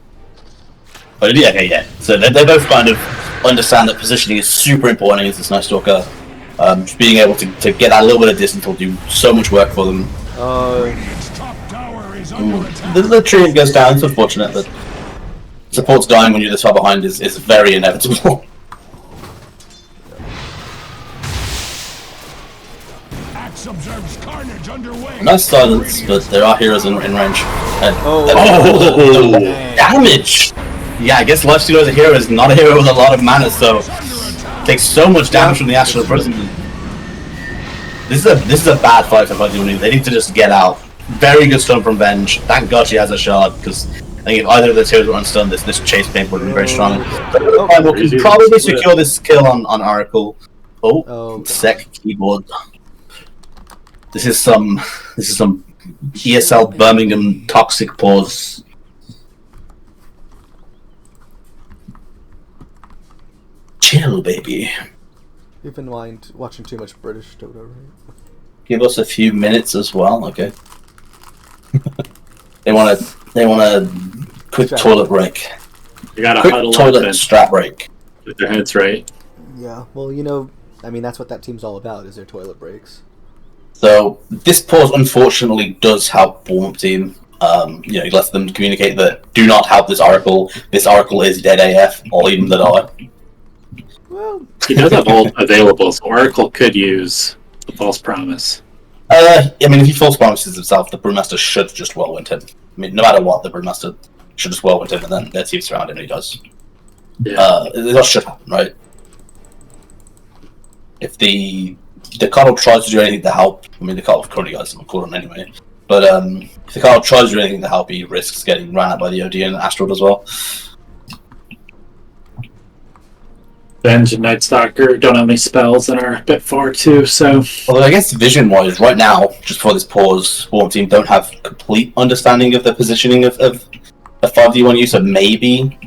But yeah, okay, yeah. So they both kind of understand that positioning is super important against this Night Stalker. Just being able to get that little bit of distance will do so much work for them. The tree goes down. It's unfortunate that support's dying when you're this far behind is very inevitable. There's carnage underway. Nice silence, but there are heroes in range. Oh. Damage! Yeah, I guess Lifesteal as a hero is not a hero with a lot of mana, so takes so much damage from the Astral Prison. This is a bad fight for Fudgy. They need to just get out. Very good stun from Venge. Thank God she has a shard, because I think if either of the heroes were unstunned, this chase paint would have been very strong. But we can probably secure this kill on Oracle. Oh, sec keyboard. This is some ESL Birmingham toxic pause. Chill, baby. You've been watching too much British Dota, right? Give us a few minutes as well, okay? They want a quick toilet break. You got a quick huddle toilet strap break. With their heads right. Yeah, well, you know, I mean, that's what that team's all about, is their toilet breaks. So this pause unfortunately does help Warm Team. You know, he lets them communicate that do not help this Oracle. This Oracle is dead AF, or even the die. Well, He does have ult available, so Oracle could use the false promise. I mean, if he false promises himself, the Brewmaster should just whirlwind him. I mean, no matter what, the Brewmaster should just whirlwind him, and then their team surround him, and he does. Yeah. That should happen, right? If the Cardinal tries to do anything to help, I mean, the Cardinal currently got some cooldown anyway, but if the Cardinal tries to do anything to help, he risks getting ran out by the OD and Astral as well. Venge and Night Stalker don't have any spells and are a bit far too, so... Although I guess vision-wise, right now, just for this pause, Warm Team don't have complete understanding of the positioning of a 5d1 use, so maybe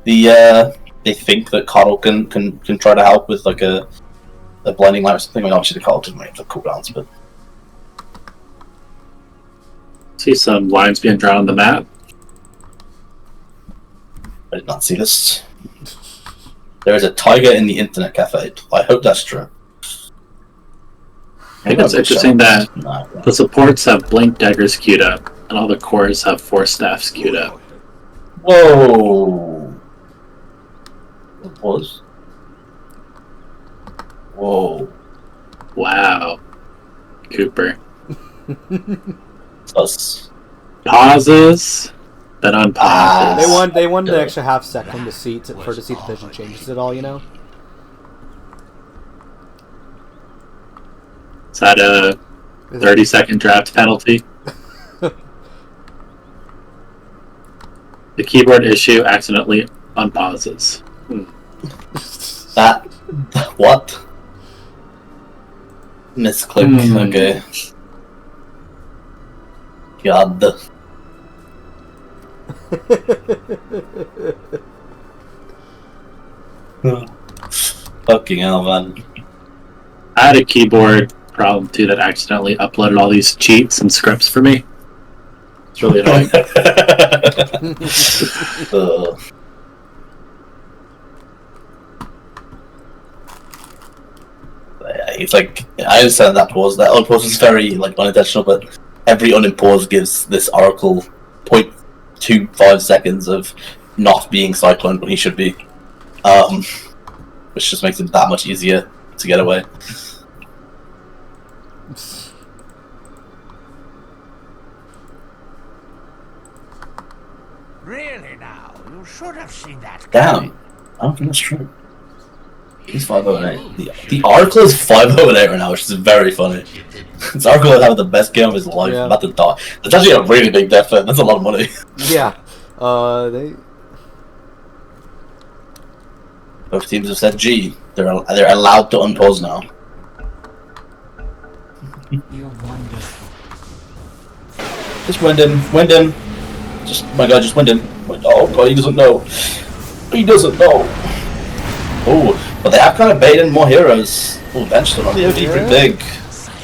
they think that Cardinal can try to help with like a blinding light or something. I mean, obviously the Cardinal doesn't really have the cooldowns, but... See some lines being drawn on the map. I did not see this. There is a tiger in the internet cafe. I hope that's true. I think it's interesting that the supports have Blink Daggers queued up, and all the cores have Force Staffs queued up. Whoa! What was? Whoa! Wow. Cooper. Us. Pauses, then unpauses. they won the extra half second to see the vision changes at all, you know? Is that a 30-second draft penalty? The keyboard issue accidentally unpauses. That... what? Misclick, okay. God. Fucking hell, man. I had a keyboard problem too that accidentally uploaded all these cheats and scripts for me. It's really annoying. It's like, I understand that pause. That unpause is very like unintentional, but every unimpause gives this Oracle 0.25 seconds of not being cycloned when he should be, which just makes it that much easier to get away. Really now, you should have seen that. Damn, I don't think that's true. He's 5-0-8. The Oracle is 5-0-8 right now, which is very funny. This Oracle is having the best game of his life. Yeah. About to die. That's actually a really big death fit. That's a lot of money. Yeah. Both teams have said G. They're allowed to unpause now. You're wonderful. Just wind him. Just, my God, just wind him. Oh God, he doesn't know. He doesn't know. Oh, but they have kind of baited more heroes. Oh, benched them on the OD pretty big.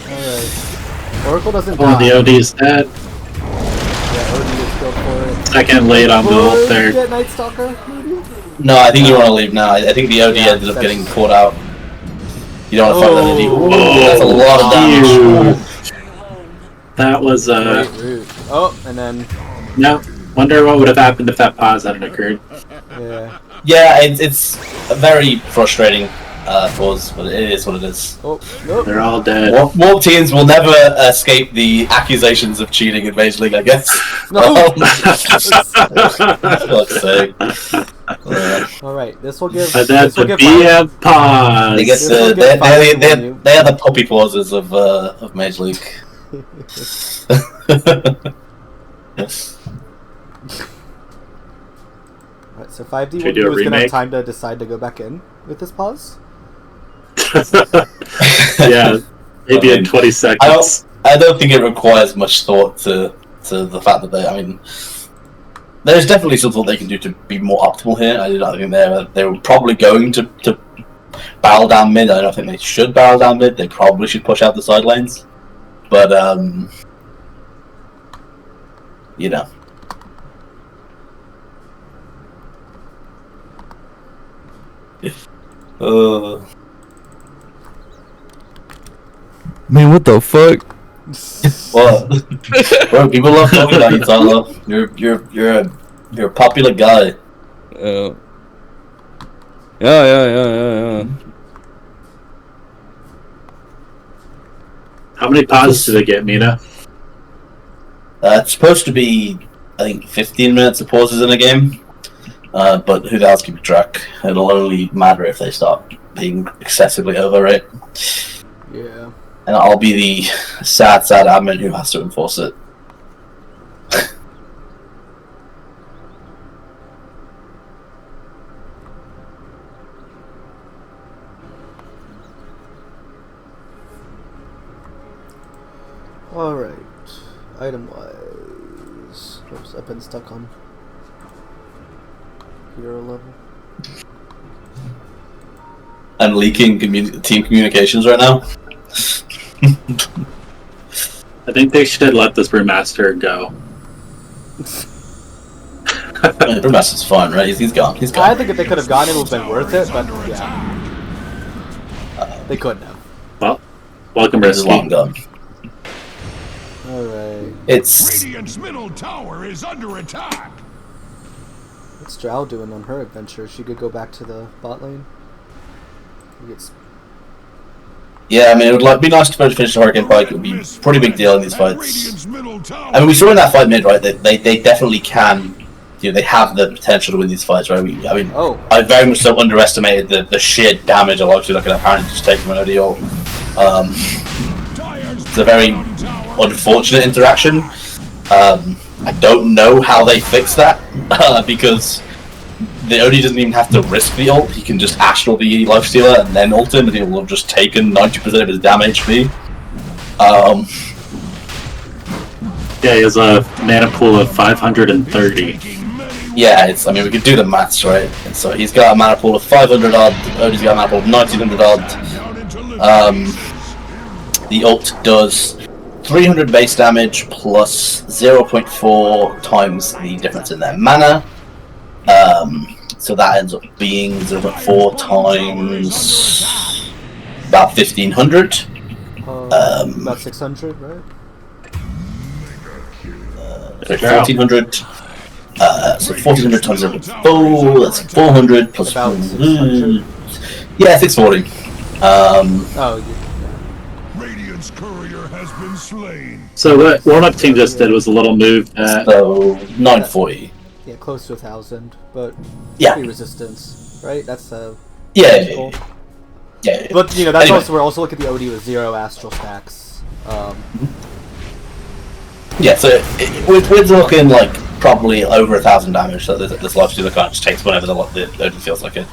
Alright. Oracle doesn't Oh, die. the OD is dead. Yeah, OD is still for it. Second late on the ult there. Get Night Stalker? No, I think you want to leave now. I think the OD ended up getting caught out. You don't want to fight that OD. Ooh, that's a lot of damage. That was Rude. Oh, and then... no. Wonder what would have happened if that pause hadn't occurred. Yeah. Yeah, it's very frustrating cause, but it is what it is. Oh, nope. They're all dead. Warp teams will never escape the accusations of cheating in Mage League, I guess. No. Fuck's sake. All right, this will give. And This that's will the give BM pause. They get This will the, get they are the puppy pauses of Mage League. Alright, so 5D Should we do a is gonna have remake? time to decide to go back in with this pause. Yeah, maybe in 20 seconds. I don't think it requires much thought to the fact that there's definitely some thought they can do to be more optimal here. I don't think they were probably going to barrel down mid. I don't think they should barrel down mid. They probably should push out the side lanes. But you know. Man, what the fuck? What? Bro, people love talking about you, Tyler. You're a popular guy. Yeah. How many pauses do they get, Mina? It's supposed to be, I think, 15 minutes of pauses in a game. But who the hell's keeping track? It'll only matter if they start being excessively over, right? Yeah. And I'll be the sad admin who has to enforce it. Alright. Item wise. Oops, I've been stuck on hero level. I'm leaking team communications right now. I think they should let this remaster go. Brewmaster's fine, right? He's gone. He's gone. I think if they could have gone, it would have been worth it, but yeah. They couldn't have. Well, welcome, He's long Risky. gone. Alright. It's Radiant's middle tower is under attack. What's Drow doing on her adventure? She could go back to the bot lane. yeah. I mean, it would be nice to finish the Hurricane Pike. It would be a pretty big deal in these fights. I mean, we saw in that fight mid, right? They definitely can. You know, they have the potential to win these fights, right? I very much so underestimated the sheer damage a lot of people can apparently just take from an OD. It's a very unfortunate interaction. I don't know how they fix that because the OD doesn't even have to risk the ult. He can just astral the lifestealer and then ult him, and he'll have just taken 90% of his damage HP. Yeah, he has a mana pool of 530. Yeah, I mean, we could do the maths, right? And so he's got a mana pool of 500 odd, OD's got a mana pool of 1900 odd. The ult does 300 base damage plus 0.4 times the difference in their mana. So that ends up being 0.4 times about 1500. About 600, right? 1400. So 1400 times 0.4, that's 400 plus. About 600. Yeah, 640. Oh, yeah. Radiant's courier has been slain. So what warm-up team just did was a little move So 940. Yeah, close to 1,000, but Yeah. free resistance, right? That's Yeah. goal. Yeah. But you know, that's Anyway. also we're also looking at the OD with 0 astral stacks. Yeah, so we're looking like probably over 1,000 damage. So this lifestealer kind of just takes whenever the OD feels like it.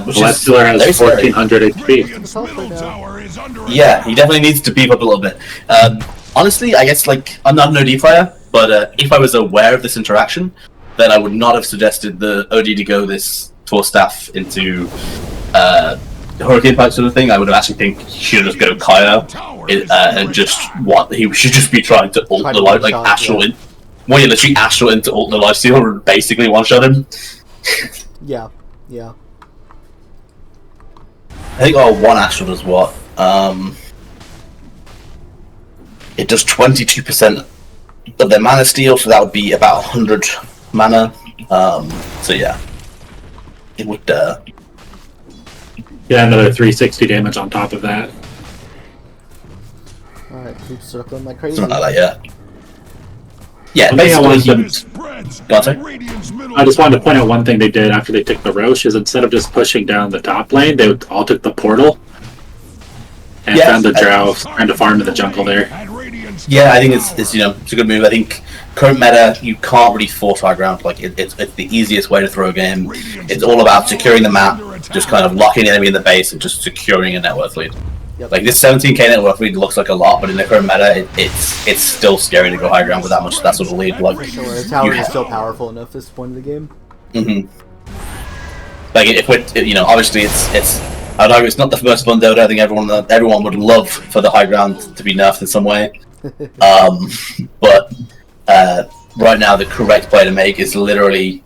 Which is Lifestealer very has scary. 1400 HP. Radiant's middle tower is under Yeah, he definitely needs to beef up a little bit. Honestly, I guess like I'm not an OD player, but if I was aware of this interaction, then I would not have suggested the OD to go this Tor staff into Hurricane Pike sort of thing. I would have actually think he should just go Kaya and just he should just be trying to ult Trying the to life like one-shot, astral yeah. in. Well, you literally astral into ult the lifestealer and basically one shot him. Yeah. I think one astral does what? It does 22% of their mana steal, so that would be about 100 mana. So yeah, it would Yeah, another 360 damage on top of that. Alright, keep circling like crazy. Something like that, yeah. Yeah, One thing I wanted basically, I just wanted to point out one thing they did after they took the Roche is instead of just pushing down the top lane, they all took the portal and found the Drow trying to farm in the jungle there. Yeah, I think it's it's a good move. I think current meta, you can't really force high ground. Like it's the easiest way to throw a game. It's all about securing the map, just kind of locking the enemy in the base and just securing a net worth lead. Yep. Like this 17k net worth lead looks like a lot, but in the current meta, it's still scary to go high ground with that sort of lead. Like For sure, the tower is still powerful enough at this point of the game. Like if we're, obviously it's. I'd argue it's not the most fun Dota. I think everyone would love for the high ground to be nerfed in some way. But right now, the correct play to make is literally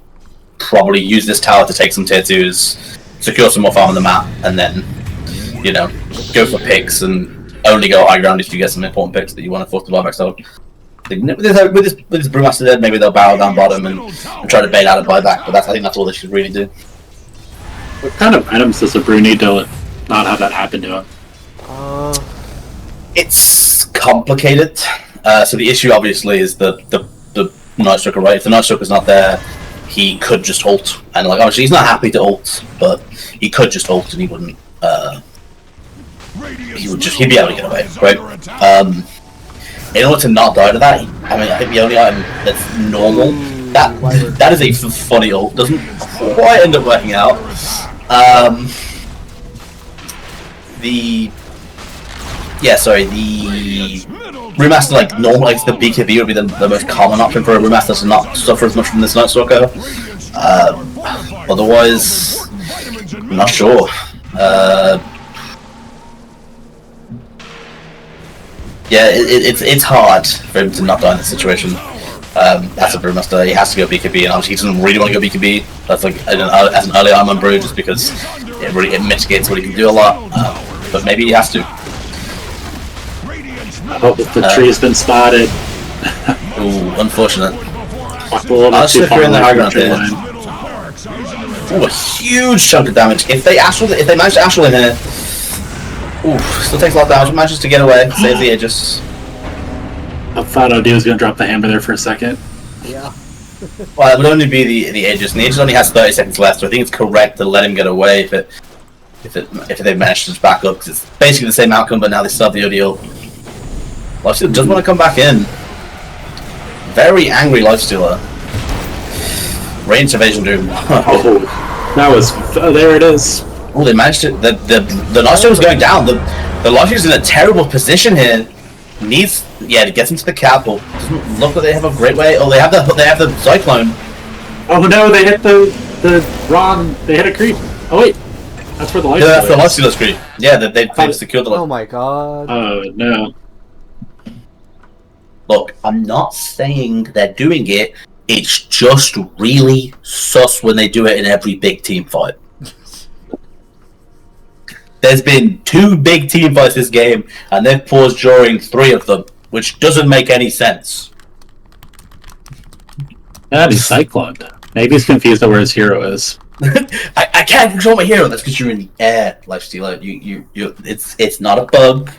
probably use this tower to take some tier 2s, secure some more farm on the map, and then go for picks and only go high ground if you get some important picks that you want to force the buyback. So with this Brewmaster dead, maybe they'll barrel down bottom and try to bait out a buyback. But I think that's all they should really do. What kind of items does the Brew need to not have that happen to him? It's complicated. So the issue obviously is the Night Stalker, right? If the Night Stalker's not there, he could just ult, and like obviously he's not happy to ult, but he could just ult and he wouldn't. He'd be able to get away, right? In order to not die to that, I think the only item that's normal that is a funny ult, doesn't quite end up working out. The Remaster, like normal, like the BKB would be the most common option for a Remaster to not suffer as much from this Night Stalker. Otherwise, I'm not sure. Yeah, it's hard for him to not die in this situation. That's a Brewmaster. He has to go BKB, and obviously he doesn't really want to go BKB. That's like as an early Iron Brew, just because it mitigates what he can do a lot. But maybe he has to. I hope that the tree has been spotted. Ooh, unfortunate. I'll see if we're in the high ground here. Ooh, a huge chunk of damage. If they manage to astral in here, ooh, still takes a lot of damage. Manages to get away, save the Aegis. I thought OD was going to drop the hammer there for a second. Yeah. Well, it would only be the Aegis, and the Aegis only has 30 seconds left, so I think it's correct to let him get away if they manage to just back up, because it's basically the same outcome, but now they still have the ODL. Lifestealer does want to come back in. Very angry Lifestealer. Range evasion doom. Oh, that was... there it is. Oh, they managed to... The Lifestealer's going down. The Lifestealer's in a terrible position here. Needs... Yeah, to get into the cap, but doesn't look like they have a great way. Oh, they have the Cyclone. Oh no, they hit the wrong... They hit a creep. Oh wait. That's for the Lifestealer. Yeah, that's the Lifestealer's creep. Yeah, they've secured the... Oh my god. Oh no. Look, I'm not saying they're doing it, it's just really sus when they do it in every big team fight. There's been 2 big team fights this game, and they've paused during 3 of them, which doesn't make any sense. Yeah, he's cycloned. Maybe he's confused at where his hero is. I can't control my hero, that's because you're in the air, Lifestealer. It's not a bug.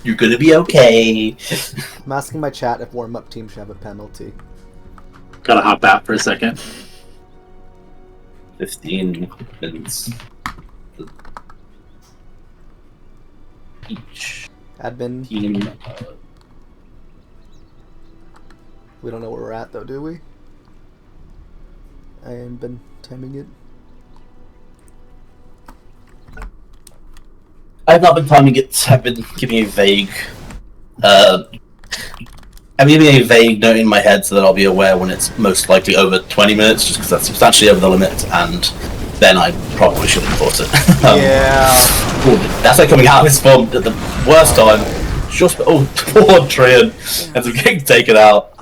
You're gonna be okay. I'm asking my chat if warm-up team should have a penalty. Gotta hop out for a second. 15 minutes each Admin. team. We don't know where we're at though, do we? I haven't been timing it. I've not been timing it. I've been giving a vague. I'm giving a vague note in my head so that I'll be aware when it's most likely over 20 minutes, just because that's substantially over the limit, and then I probably shouldn't report it. Yeah. That's like coming out of his form at the worst time. Just poor Trian ends up getting taken out.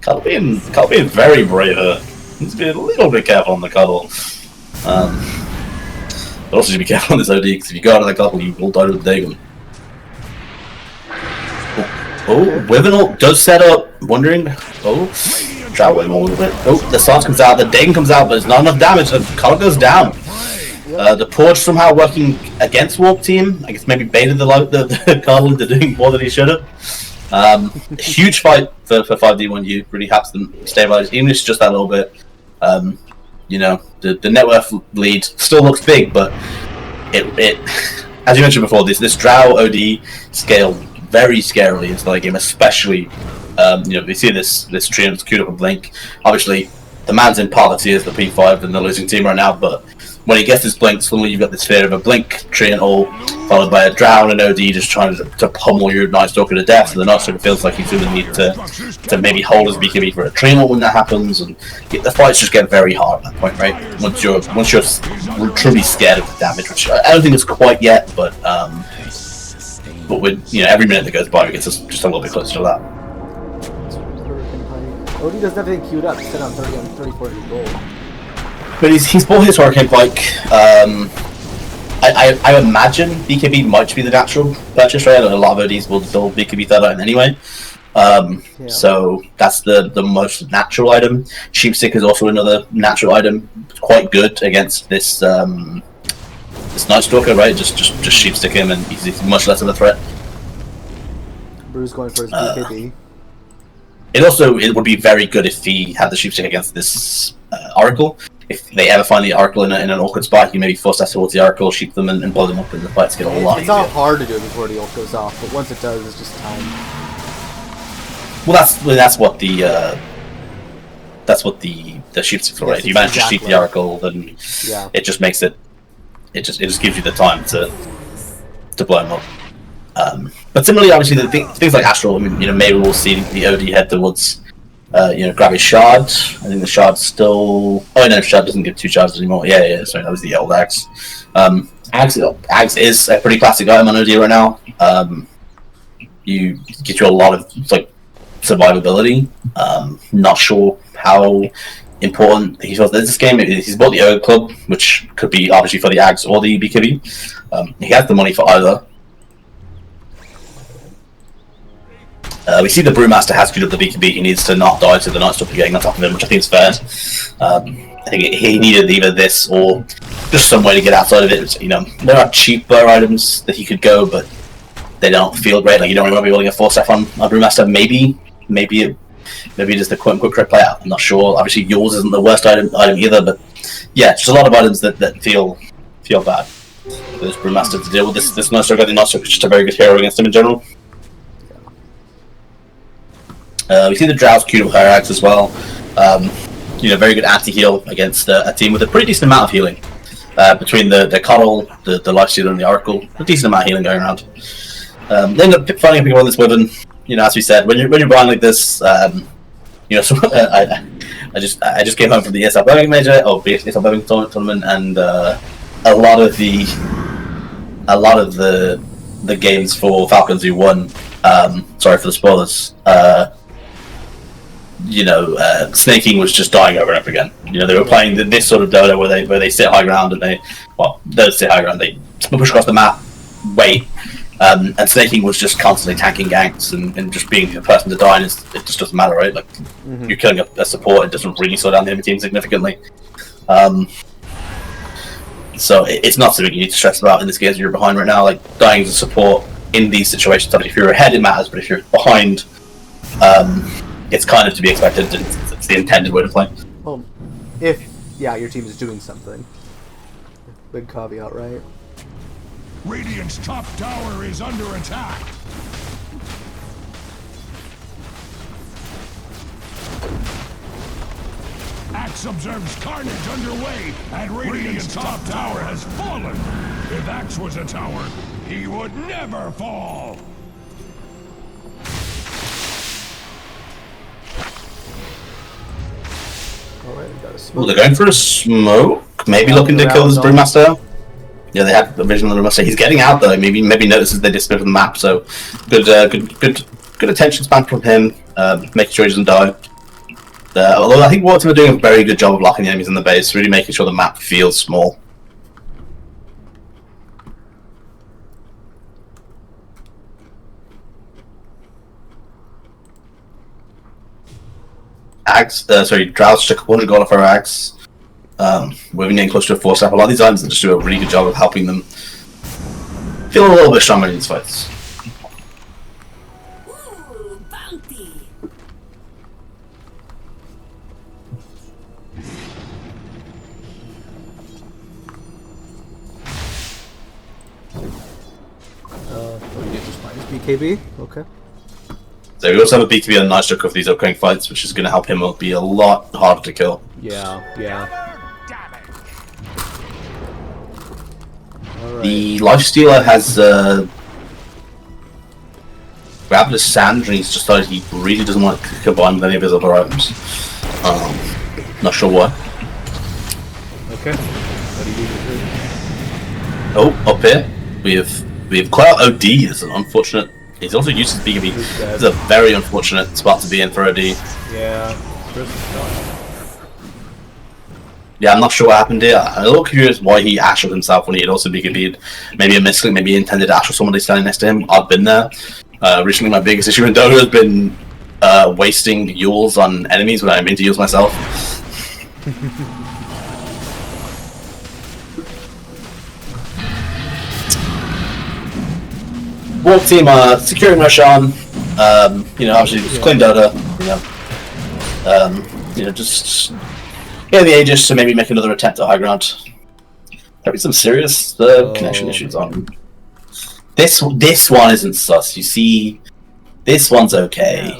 Cuddle being very brave here. Needs to be a little bit careful on the Cuddle. But also just be careful on this OD, because if you go out of the Cuddle, you will die with the Dagon. Oh, Wyvern does set up, wondering. Oh, traveling a little bit. Oh, the Sarge comes out, the Dagon comes out, but it's not enough damage, the Cuddle goes down. Yep. The Porch somehow working against Warp Team. I guess maybe baited the Cardinal into doing more than he should have. Huge fight for 5D1U. Really helps them stabilize, even if it's just that little bit. The net worth lead still looks big, but it as you mentioned before, this Drow OD scaled very scarily into the game, especially we see this Treant queued up with Blink. Obviously, the man's in party as the P5 and the losing team right now, but when he gets his Blink, suddenly you've got this fear of a Blink Treant all followed by a Drow and an OD just trying to pummel your Night Stalker to death. So the Night Stalker feels like he's going to need to maybe hold his BKB for a Treant when that happens, and the fights just get very hard at that point, right? Once you're truly scared of the damage, which I don't think it's quite yet, but with every minute that goes by, it gets us just a little bit closer to that. OD doesn't have anything queued up. He's set on 34 gold. But he's bought his Hurricane Pike. I imagine BKB might be the natural purchase, right? A lot of ODs will build BKB third item anyway. So that's the most natural item. Sheepstick is also another natural item, quite good against this Night Stalker, right? Just Sheepstick him, and he's much less of a threat. Brew's going for his BKB. It would be very good if he had the Sheepstick against this Oracle. If they ever find the Oracle in an awkward spot, you maybe force that towards the Oracle, shoot them, and blow them up, and the fights get a lot easier. It's not hard to do it before the ult goes off, but once it does, it's just time. Well, that's what the Sheepstick's for, right? If you manage to shoot the Oracle, then it just makes it. It just gives you the time to blow them up. But similarly, obviously, things like Astral. I mean, maybe we'll see the OD head towards. Grab his shard. I think the shard's still. Oh no, shard doesn't give 2 shards anymore. Yeah. Sorry, that was the old axe. Axe is a pretty classic item on OD right now. You get you a lot of survivability. Not sure how important he feels in this game. He's bought the Ogre Club, which could be obviously for the Axe or the BKB. He has the money for either. We see the Brewmaster has queued up the BKB. He needs to not die to the Night Stalker getting on top of him, which I think is fair. I think he needed either this or just some way to get outside of it. There are cheaper items that he could go, but they don't feel great. You don't really want to be rolling a 4-step on a Brewmaster. Maybe just the quote-unquote correct play out. I'm not sure. Obviously, yours isn't the worst item either, but yeah, just a lot of items that feel bad for this Brewmaster to deal with. This Night Stalker, the Night Stalker is just a very good hero against him in general. We see the Drow's queued up her axe as well. Very good anti-heal against a team with a pretty decent amount of healing. Between the Coddle, the Lifestealer, and the Oracle, a decent amount of healing going around. They end up finding people on this weapon. As we said, when you're buying like this, I just came home from the ESL Birmingham major, ESL Birmingham tournament, and a lot of the games for Falcons who won. Sorry for the spoilers. Snaking was just dying over and over again. They were playing this sort of Dota where they sit high ground and they don't sit high ground. They push across the map, wait, and Snaking was just constantly tanking ganks and just being the person to die. And it just doesn't matter, right? You're killing a support. It doesn't really slow down the enemy team significantly. So it's not something you need to stress about in this game. You're behind right now. Dying as a support in these situations. If you're ahead, it matters, but if you're behind, it's kind of to be expected. It's the intended way to play. Well, if your team is doing something. Big caveat, right? Radiant's top tower is under attack. Axe observes carnage underway, and Radiant's top tower has fallen. If Axe was a tower, he would never fall. They're going for a smoke. Maybe looking to kill this Brewmaster. Yeah, they have the vision of the Brewmaster. He's getting out though. Maybe notices they disappear from the map. So good attention span from him. Making sure he doesn't die. Although I think Warp Team are doing a very good job of locking the enemies in the base, really making sure the map feels small. Drow's took 100 gold off her axe. We've been getting close to a 4-step a lot of these items and just do a really good job of helping them feel a little bit stronger in these fights. Ooh, bounty. BKB. Okay. So we also have a BKB on Night Stalker for these upcoming fights, which is going to help him be a lot harder to kill. Yeah. Alright. The Lifestealer has grabbed a sand and he's decided he really doesn't want to combine with any of his other items. Not sure why. Okay. What do you do? Oh, up here we have Cloud OD is an unfortunate. He's also used his BKB. It's a very unfortunate spot to be in for OD. Yeah. Yeah, I'm not sure what happened here. I'm a little curious why he ashled himself when he had also BKB'd. Maybe a misclick, maybe he intended to ashle somebody standing next to him. I've been there. Recently, my biggest issue in Dota has been wasting Yules on enemies when I mean to use myself. Wolf team securing Roshan. Obviously just clean Dota. Just getting the Aegis to maybe make another attempt at high ground. There be some serious connection issues on. This one isn't sus. You see, this one's okay.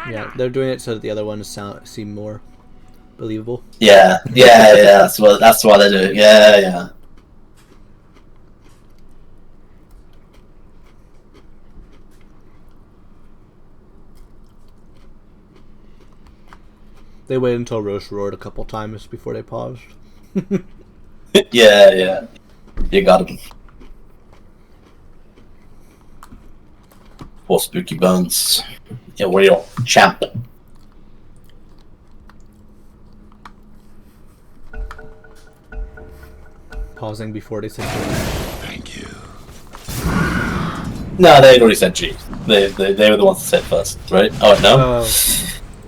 Yeah, they're doing it so that the other ones seem more believable. Yeah. That's why they do it. Yeah. They waited until Roche roared a couple times before they paused. Yeah. You got him. Poor Spooky Bones. Yeah, we're your champ. Pausing before they said G. Thank you. No, they had already said G. They were the ones that said first, right? Oh no.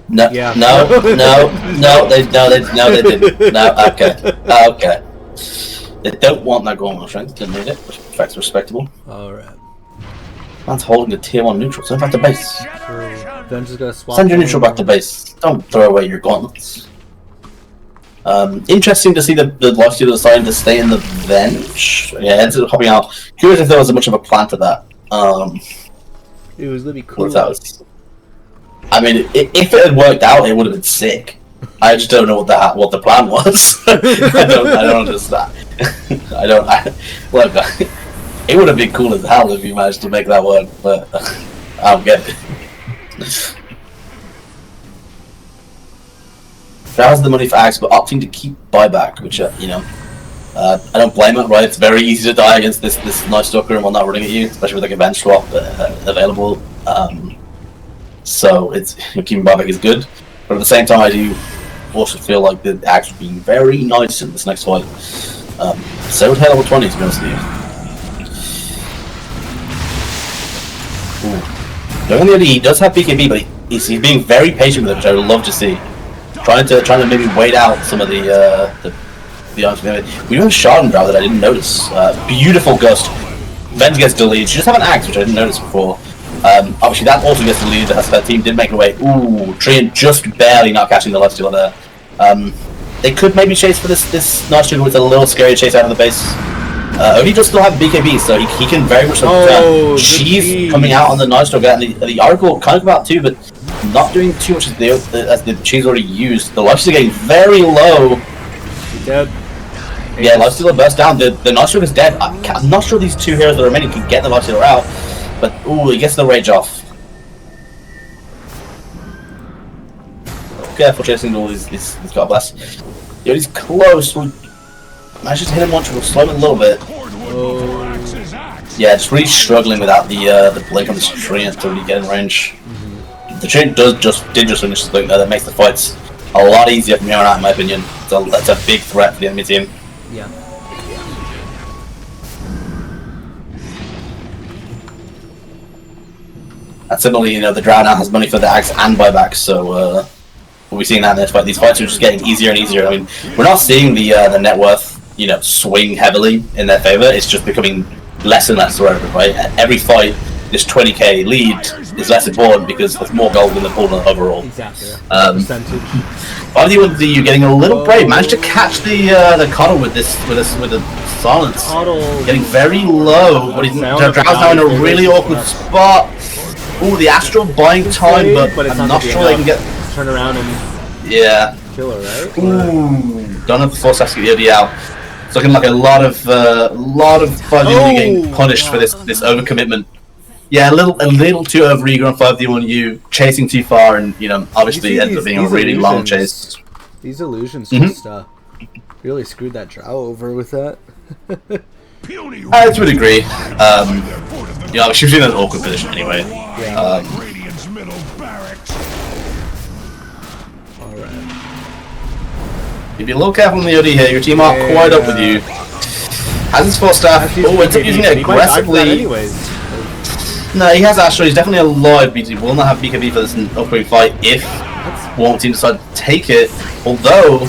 No, yeah. no, they didn't. No, okay. They don't want that going on strength. Didn't need it. That's respectable. Alright. Man's holding a tier 1 neutral. Send back to base. Ben's just gonna swap. Send your neutral back to base. Don't throw away your gauntlets. Interesting to see the Lifestealer deciding to stay in the bench. Yeah, ended up hopping out. Curious if there was much of a plan for that. It was literally cool. That was. I mean, if it had worked out, it would have been sick. I just don't know what the plan was. I don't understand. Look, it would have been cool as hell if you managed to make that work, but I don't get it. That has the money for Axe, but opting to keep buyback, which I don't blame it. Right, it's very easy to die against this Night Stalker and one not running at you, especially with like a bench swap available. So it's keeping buyback is good, but at the same time, I do also feel like the Axe would be very nice in this next fight. So would level 20, to be honest with you. Not only he does have BKB, but he's being very patient with it, which I would love to see. Trying to maybe wait out some of the items. We do have Sharding Drow that I didn't notice. Beautiful Gust. Venge gets deleted. She does have an Axe, which I didn't notice before. Obviously that also gets deleted as her team did make it away. Ooh, Treant just barely not catching the Lifestealer there. They could maybe chase for this Night Stalker with a little scary chase out of the base. Odie does still have BKB, so he can very much return. She's coming out on the Night Stalker, and the Oracle kind of come out too, but not doing too much as the she's already used. The Lifestealer getting very low. He's dead. Yeah, Lifestealer burst down. The Night Stalker is dead. I'm not sure these two heroes that are remaining can get the Lifestealer out, but ooh, he gets the rage off. Careful chasing all these got blast. Yeah, he's close. We managed to hit him once. We'll slow him a little bit. Yeah, just really struggling without the blink on this Treant to really get in range. The Treant did just finish the blink there. That makes the fights a lot easier from here on out, in my opinion. So that's a big threat for the enemy team. Yeah. And similarly, the Drow now has money for the Axe and buyback, so we're seeing that in this fight. These fights are just getting easier and easier. I mean, we're not seeing the net worth, swing heavily in their favor. It's just becoming less and less relevant, right? At every fight, this 20k lead is less important because there's more gold in the pool overall. Exactly. Percentage. 5D1, you're getting a little brave. Managed to catch the Coddle with the silence. Getting very low, but he's Drow's now in a really awkward spot. Ooh, the Astral buying time, but I'm not sure they can get turn around and kill her, right? Ooh, don't have the force to get the OD out. It's looking like a lot of 5D1 getting punished for this overcommitment. Yeah, a little too over eager on 5D1U, chasing too far, and obviously ends up being a really long chase. These illusions just really screwed that Drow over with that. To a degree. She was in an awkward position anyway. If you're a little careful on the OD here, your team aren't quite up with you. Has his force staff. Ends up using it aggressively. No, he has Astral. He's definitely alive, but he will not have BKB for this upcoming fight if Warm Team decide to take it. Although,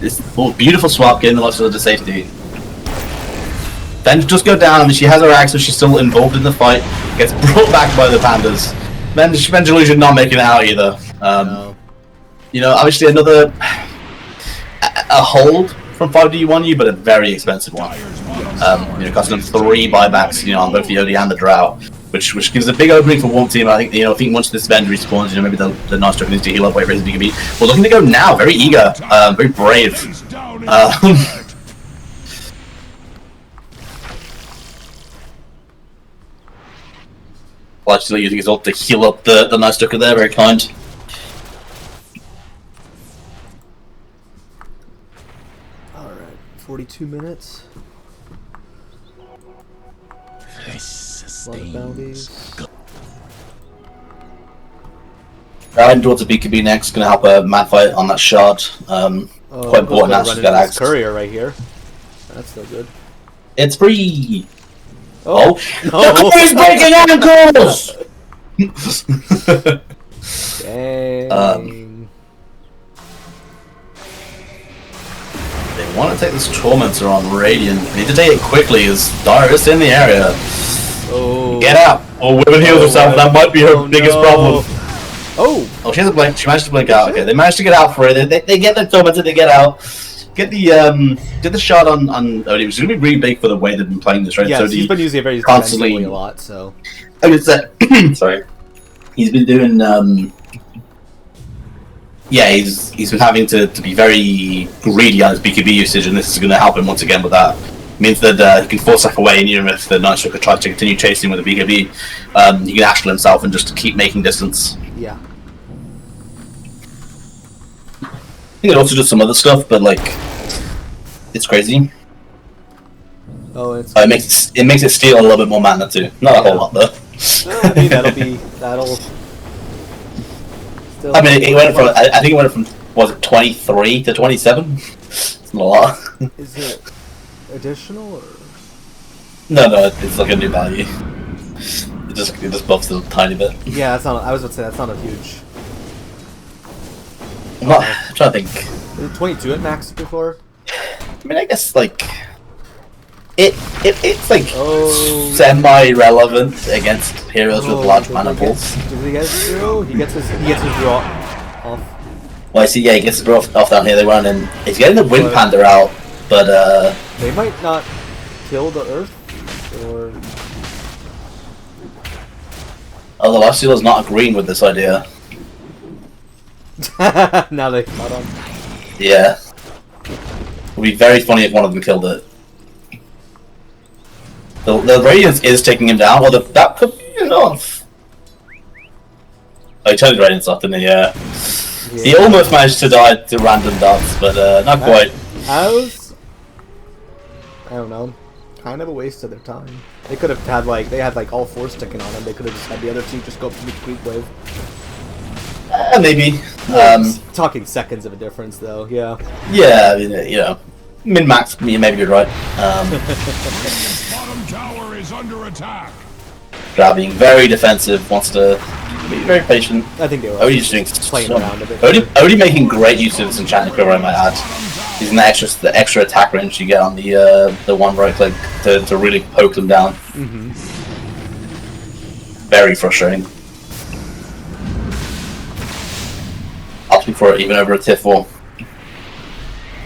this beautiful swap getting the loss of the safety. Then just go down. I mean, she has her axe, so she's still involved in the fight. Gets brought back by the pandas. Then Delusion not making it out either. Obviously another a hold from 5D1U, but a very expensive one. Costing them 3 buybacks, on both the OD and the Drow. Which gives a big opening for Warm Team. I think once this event respawns, maybe the nice token needs to heal up by raising BKB. We're looking to go now, very eager, very brave. Actually using his ult to heal up the nice token there, very kind. Alright, 42 minutes. Rallying towards the BKB next, gonna help a mad fight on that shard. Quite important now, she's got axe. Courier right here. That's so good. It's free! Oh! He's breaking ankles! Dang. They want to take this Tormentor on Radiant. They need to take it quickly as Darius in the area. Oh. Get out! Or Women heals herself, that might be her biggest problem. Oh! She has a blink. She managed to blink out. Okay, they managed to get out for it. They get the Tormentor, they get out. Get the shot on Odie, which is going to be really big for the way they've been playing this, right? Yeah, so he's been using it very constantly a lot, so... sorry. He's been doing, he's been having to be very greedy on his BKB usage, and this is going to help him once again with that. It means that he can force stuff away, and even if the Night Stalker tries to continue chasing with the BKB, he can Astral himself and just keep making distance. Yeah. I think it also does some other stuff, but it's crazy. Oh, it's. It makes it steal a little bit more mana too. Not a whole lot though. I mean, that'll. Still I mean, it went from. I think it went from 23 to 27. It's a lot. Is it additional or? No, it's like a new value. It just buffs it a tiny bit. Yeah, that's not. I was about to say that's not a huge. I'm trying to think. Was it 22 at max before? I mean, I guess it's semi-relevant against heroes with large mana pools. Does he get his draw? He gets his draw off. Well, I see. Yeah, he gets his draw off down here. They run and he's getting the Wind Panda out, but they might not kill the Earth, or. Although Arceola's not agreeing with this idea. Now they caught on. Yeah. It would be very funny if one of them killed it. The Radiance is taking him down, although that could be enough. Oh, he turned Radiance off, didn't he? Yeah. He almost managed to die to random dots, but not quite. I don't know. Kind of a waste of their time. They could have had they had all 4 sticking on them. They could have just had the other 2 just go up to the creep wave. Maybe. Talking seconds of a difference, though. Yeah. Yeah, I mean, min-max. Maybe you're right. Bottom tower is under attack. Drow being very defensive, wants to Very patient. I think they were Odie's doing playing around a bit. Odie making great use of this enchanted quiver, I might add. Using the extra attack range you get on the one right click to really poke them down. Mm-hmm. Very frustrating. Opting for it even over a tier 4. And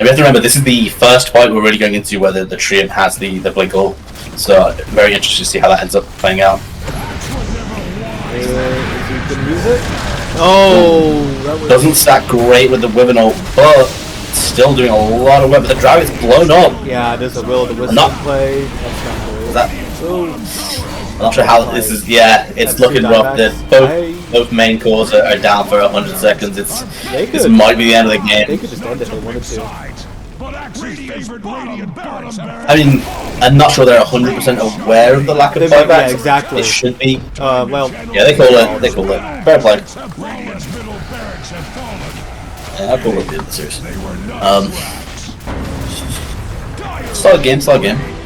we have to remember, this is the first fight we're really going into where the Treant has the Blink ult. So, very interested to see how that ends up playing out. Is he gonna use it? Oh! That was... Doesn't stack great with the Wyvern ult, but still doing a lot of work. But the Dragon is blown up. Yeah, there's a Will of the Wisp play. That's not good. Is that... I'm not sure how this is. Yeah, it's That's looking rough. dieback. Both main cores are down for 100 seconds. This could- might be the end of the They game. could just end it if they wanted to. I mean, I'm not sure they're 100% aware of the lack of buybacks. Yeah, exactly. It should be. Well... Yeah, they call it. They call it. Fair play. Yeah, I'll call it the series. Solid game.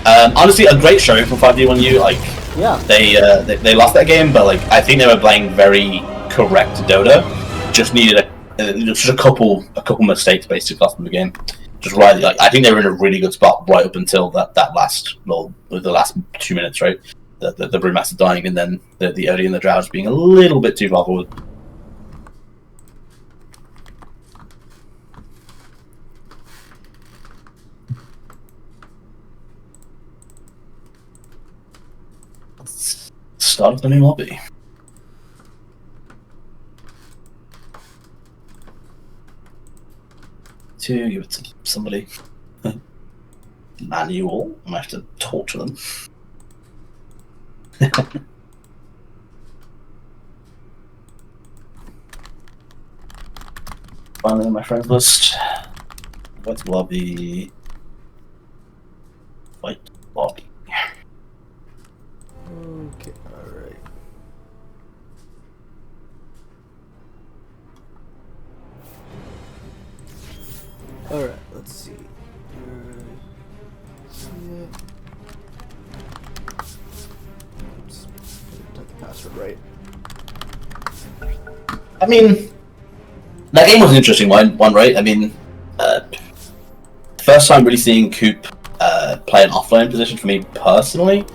Honestly, a great showing from 5D1U. Like, Yeah. they lost that game, but like I think they were playing very correct Dota. Just needed just a couple mistakes basically cost them the game. Just right, like I think they were in a really good spot right up until the last 2 minutes, right? The Brewmaster dying and then the Odie and the Drowse being a little bit too far forward. Start of the new lobby. To give it to somebody. Manual. I might have to talk to them. Finally on my friends list. What's lobby? Fight lobby. Okay, alright. Alright, let's see. Oops. Type the password right. I mean, that game was an interesting one, right? I mean, first time really seeing Coop play an offlane position for me personally.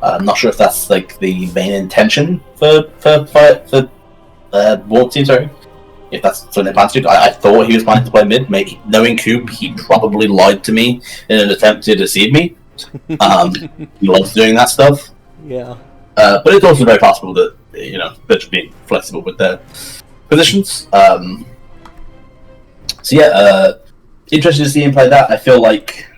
I'm not sure if that's like the main intention for Warp Team, sorry. If that's something they plan to do. I thought he was planning to play mid. Maybe, knowing Coop, he probably lied to me in an attempt to deceive me. He loves doing that stuff. Yeah. But it's also very possible that, you know, they're just being flexible with their positions. So yeah, interested to see him play that. I feel like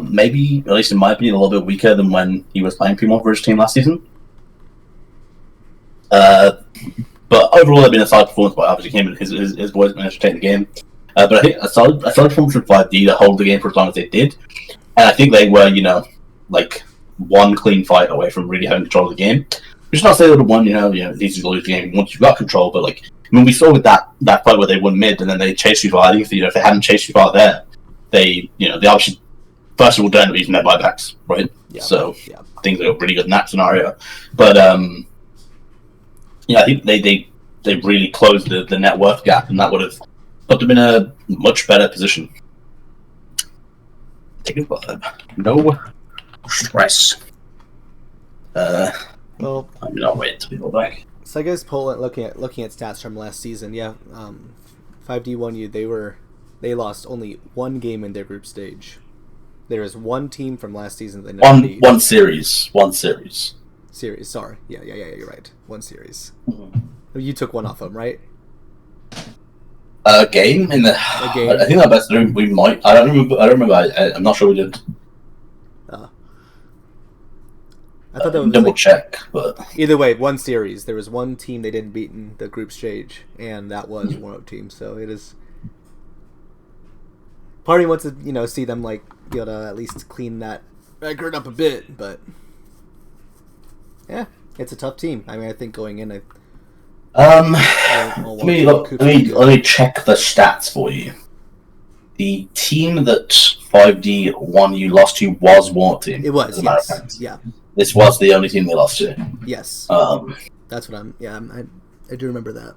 maybe, at least in my opinion, a little bit weaker than when he was playing Primo for his team last season. But overall, they've been a solid performance by obviously him and his boys managed to take the game. But I think a solid performance from 5D to hold the game for as long as they did. And I think they were, you know, like one clean fight away from really having control of the game. Which is not to say they would have won, you know, it's easy to lose the game once you've got control, but like, I mean, we saw with that fight where they won mid and then they chased too far. I think if they hadn't chased too far there, they obviously first of all don't using their buybacks, right? Yeah. So things are really good in that scenario. But yeah, I think they really closed the net worth gap, and that would have put them in a much better position. Take a vibe. No stress. Well, I'm not waiting till people back. so I guess Poland, looking at stats from last season, 5D1U, they lost only one game in their group stage. There is one team from last season that one series. Series, sorry. Yeah, you're right. One series. Mm-hmm. You took one off them, right? A game in the. A game. I think that best we might. I don't remember. I'm not sure we did. I thought that was double check, but either way, one series. There was one team they didn't beat in the group stage, and that was one of team. So it is. Part of me wants to, see them like be able to at least clean that record up a bit, but yeah, it's a tough team. I mean, I think going in, let me check the stats for you. The team that 5D1U lost to was Warp Team. It was, yes. Yeah. This was the only team they lost to. Yes. That's what I do remember that.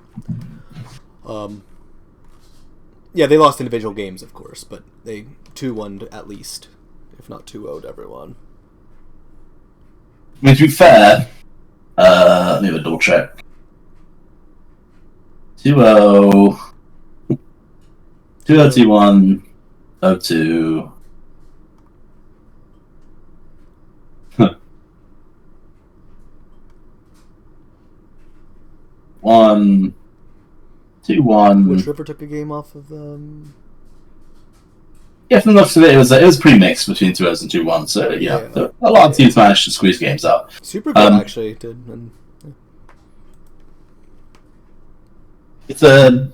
Yeah, they lost individual games, of course, but they 2-1 at least, if not 2-0'd everyone. I mean, to be fair, let me have a double check. 2-0, 2-0, 2-1, 0-2. Huh. 1, 2-1. Which River took a game off of Yeah, from the looks of it, it was pretty mixed between 2-0s and 2-1. So yeah, a lot of teams managed to squeeze games out. Super good actually did. And, It's an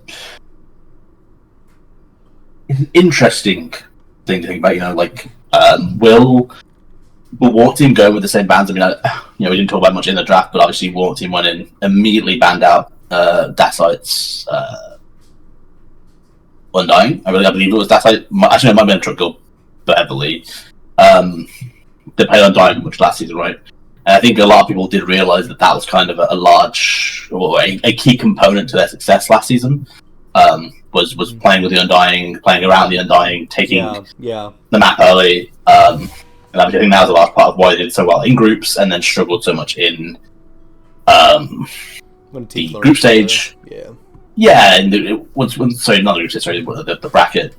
interesting thing to think about. You know, like will Warp Team go with the same bans? I mean, we didn't talk about much in the draft, but obviously Warp Team went in, immediately banned out Dasite's Undying. I believe it was Dasite. Actually, it might have been Truckle, but heavily. They played Undying much last season, right? And I think a lot of people did realize that was kind of a large, or a key component to their success last season. Was playing with the Undying, playing around the Undying, taking the map early. And I think that was a large part of why they did so well in groups, and then struggled so much in the group stage. Yeah, and sorry, not the group stage, sorry, the bracket.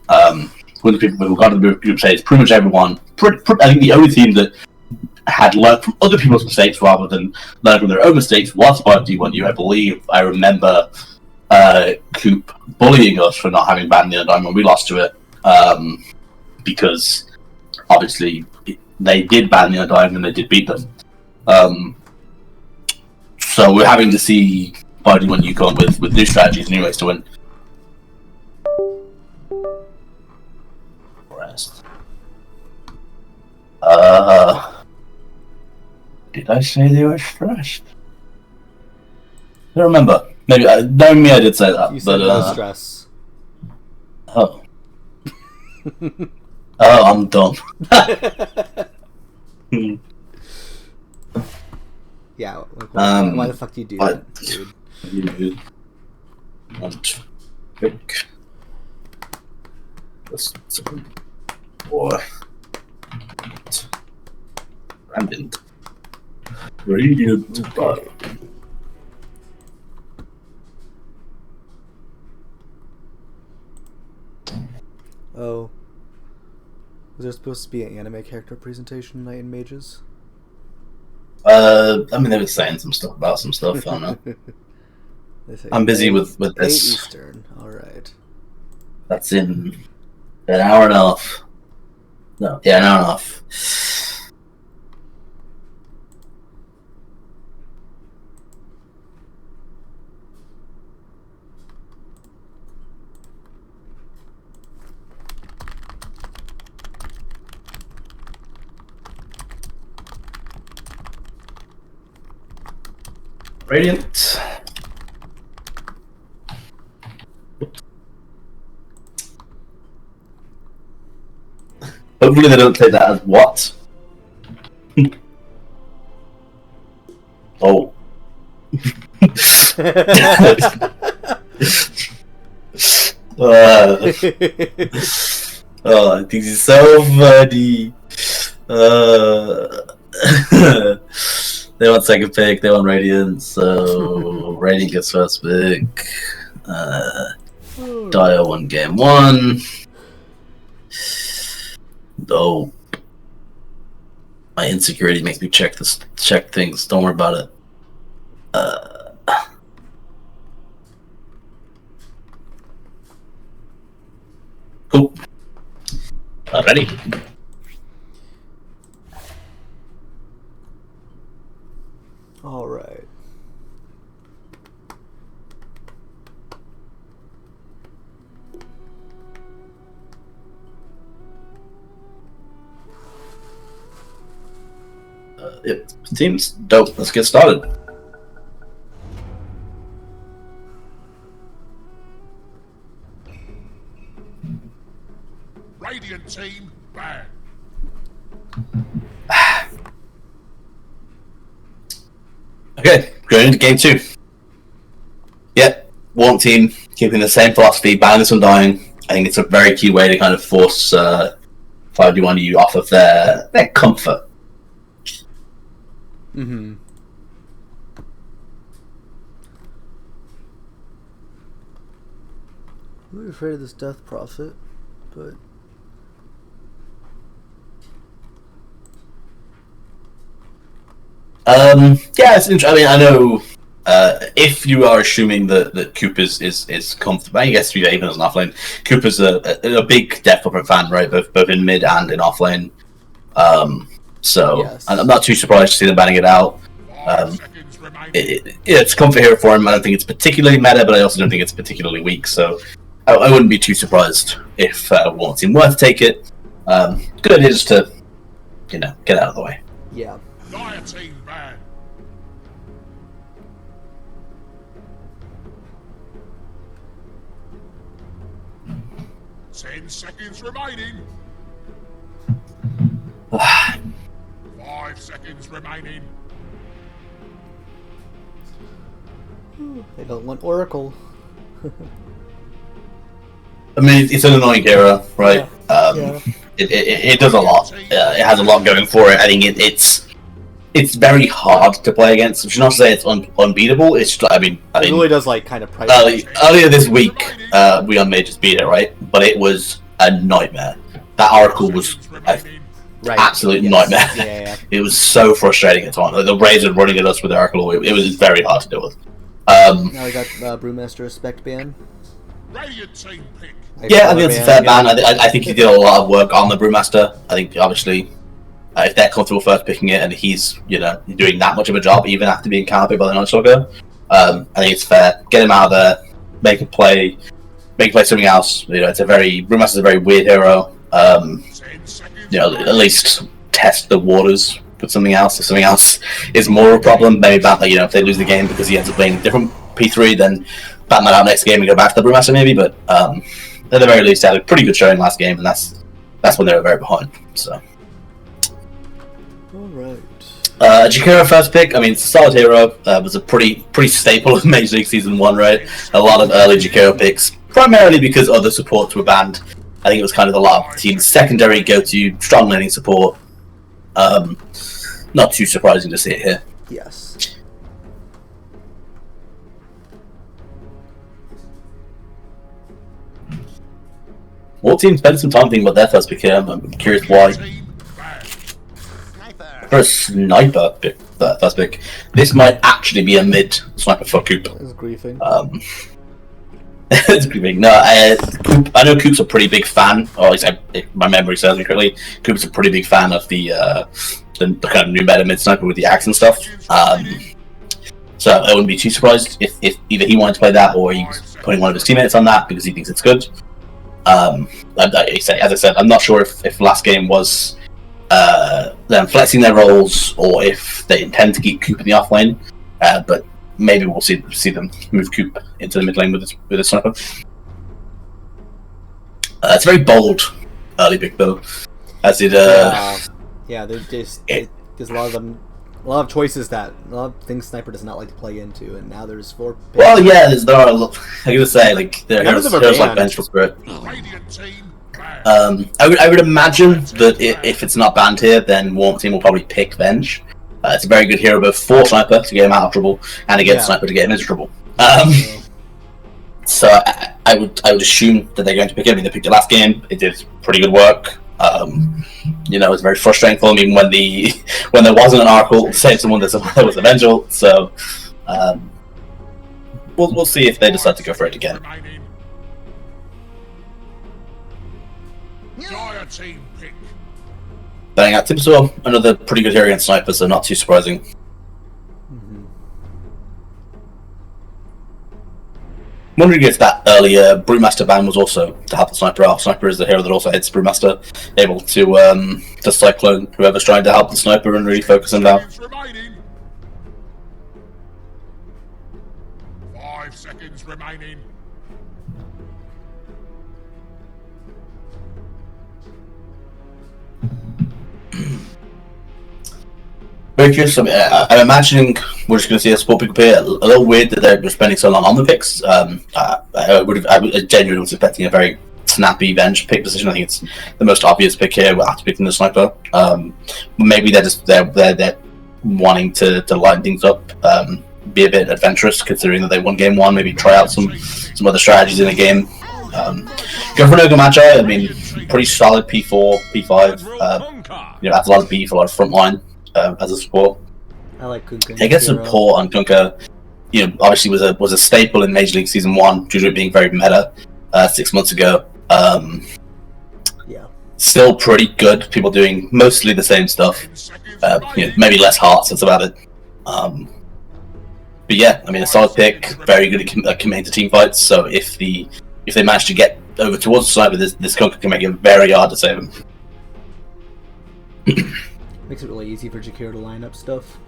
When the people who got to the group stage, pretty much everyone. I think the only team that had learned from other people's mistakes rather than learn from their own mistakes was D1U. I believe I remember Coop bullying us for not having banned the Undying when we lost to it, because obviously they did ban the Undying and they did beat them. So we're having to see D1U come up with new strategies and new ways to win. Rest. Did I say they were stressed? I don't remember. Maybe, knowing me, I did say that. You said no stress. Oh. Oh, I'm dumb. Yeah, like, why the fuck do you do that, dude? Don't think. Boy. Brandon. Radiant. Oh. Was there supposed to be an anime character presentation tonight in Mages? I mean, they were saying some stuff about some stuff. I don't know. I'm busy with this. 8 Eastern. Alright. That's in an hour and a half. No, yeah, an hour and a half. Radiant. Hopefully they don't take that as what? Oh. Oh, I think it's so funny. They want second pick, they want Radiant, so Radiant gets first pick. Dio won game 1. Dope. My insecurity makes me check things. Don't worry about it. Cool. Ready? All right. It seems dope. Let's get started. Radiant team, bang. Okay. going into game 2. Yep, Warm Team keeping the same philosophy, banning this Undying. I think it's a very key way to kind of force 5d1U off of their comfort. Mm-hmm. We're afraid of this Death Prophet, but yeah, it's interesting. I mean, I know if you are assuming that Coop is comfortable, I guess even as an offlane, Coop is a big Death Prophet fan, right? Both in mid and in offlane. So yes. I'm not too surprised to see them banning it out. It's a comfort hero for him. I don't think it's particularly meta, but I also don't think it's particularly weak. So I wouldn't be too surprised if Warm Team were to take it. Good idea just to, get out of the way. Yeah. Dire team ban. Ten seconds remaining. 5 seconds remaining. They don't want Oracle. I mean, it's an annoying hero, right? Yeah. It does a lot. It has a lot going for it. I think it's very hard to play against. I should not say it's unbeatable. It's just, I mean, It really does kind of price. earlier this week, we on Mage beat it, right? But it was a nightmare. That Oracle was Right. absolute Yes. nightmare. Yeah. It was so frustrating at times. Like, the Razor running at us with the Oracle, it was very hard to deal with. Now we got Brewmaster Respect ban. Radiant team pick. Yeah, I think it's a fair ban. I think he did a lot of work on the Brewmaster. I think, obviously, if they're comfortable first picking it and he's, doing that much of a job, even after being counterpicked by the Nightstalker, I think it's fair. Get him out of there, make him play something else. Brewmaster's a very weird hero. 10 seconds. At least test the waters with something else. If something else is more of a problem, maybe if they lose the game because he ends up playing a different P3, then ban that out next game and go back to the Brewmaster maybe. But at the very least, they had a pretty good showing last game, and that's when they were very behind. So. Alright. Jakiro first pick. I mean, it's a solid hero. Was a pretty staple of Mage League Season 1, right? A lot of early Jakiro picks, primarily because other supports were banned. I think it was kind of a lot of the team's secondary go-to, strong laning support. Not too surprising to see it here. Yes. All teams spent some time thinking about their first pick here. I'm curious why. Team ban. For a sniper pick, first pick, this might actually be a mid sniper for Coop. It's griefing. It's pretty big. No, Coop, I know Coop's a pretty big fan, or at least if my memory serves me correctly. Coop's a pretty big fan of the kind of new meta mid sniper with the axe and stuff. So I wouldn't be too surprised if either he wanted to play that or he's putting one of his teammates on that because he thinks it's good. As I said, I'm not sure if last game was them flexing their roles or if they intend to keep Coop in the off lane, but maybe we'll see them move Coop into the mid lane with a sniper. It's a very bold early pick though, as it yeah, there's a lot of choices a lot of things Sniper does not like to play into, and now there's 4 picks. Well, yeah, there are a lot. I gotta say, there's like bench for Spirit. Radiant team ban. I would imagine that if it's not banned here, then Warm Team will probably pick bench. It's a very good hero both for Sniper to get him out of trouble and against Sniper to get him into trouble. So I would assume that they're going to pick him. I mean, they picked it last game. It did pretty good work. It was very frustrating for me when there wasn't an Oracle to save someone that was Evangel. So we'll see if they decide to go for it again. Dire team pick. Banning out Timsaw, another pretty good hero against Sniper, so not too surprising. Wondering if that earlier Brewmaster ban was also to help the Sniper out. Sniper is the hero that also hits Brewmaster, able to cyclone whoever's trying to help the Sniper and really focus him down. Remaining. 5 seconds remaining. Very curious. I'm imagining we're just going to see a support pick appear. A little weird that they're spending so long on the picks. I genuinely was expecting a very snappy bench pick decision. I think it's the most obvious pick here after picking the sniper. Maybe they're wanting to lighten things up, be a bit adventurous, considering that they won game one. Maybe try out some other strategies in the game. Go for an Ogre Magi. I mean, pretty solid P4, P5. Adds a lot of beef, a lot of frontline as a support. I like Kunkka. Taking support on Kunkka, obviously was a staple in Mage League Season 1, due to it being very meta 6 months ago. Yeah. Still pretty good. People doing mostly the same stuff. Maybe less hearts, that's about it. But yeah, I mean, a solid pick, very good at committing to team fights, so if they manage to get over towards the sniper, this Kunkka can make it very hard to save him. Makes it really easy for Jakiro to line up stuff.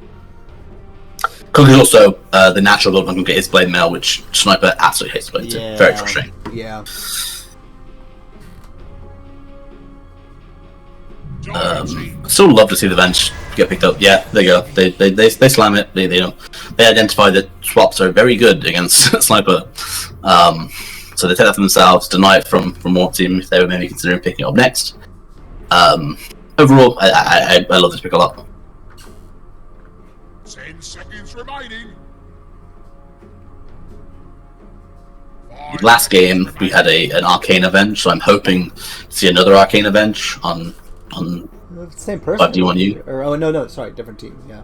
Kunkka is also the natural build on Kunkka is Blade Mail, which Sniper absolutely hates Blade. Yeah. Very frustrating. Yeah. Still love to see the bench get picked up. Yeah, there you go. They slam it. They identify that swaps are very good against Sniper. So they take that for themselves, deny it from Warp Team if they were maybe considering picking it up next. Overall, I love this pick a lot. 10 seconds remaining. Last game we had an Arcana bench, so I'm hoping to see another Arcana bench on same person. 5D1U. Or no, sorry, different team. Yeah.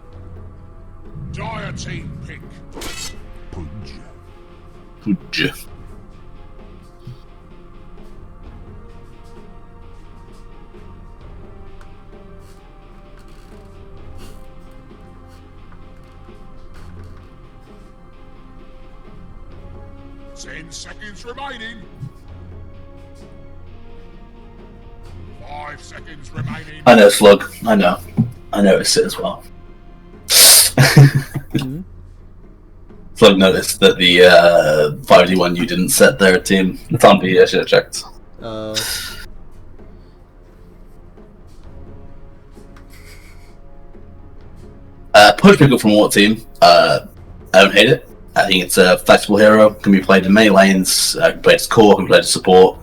Dire team pick. Pudge. Ten seconds remaining. 5 seconds remaining. I know, Slug. I noticed it as well. Slug noticed that the 5D1U didn't set their team. It's on B, I should have checked. Push pick up from Warp Team. I don't hate it. I think it's a flexible hero. Can be played in many lanes. Can be played as core. Can be played as support.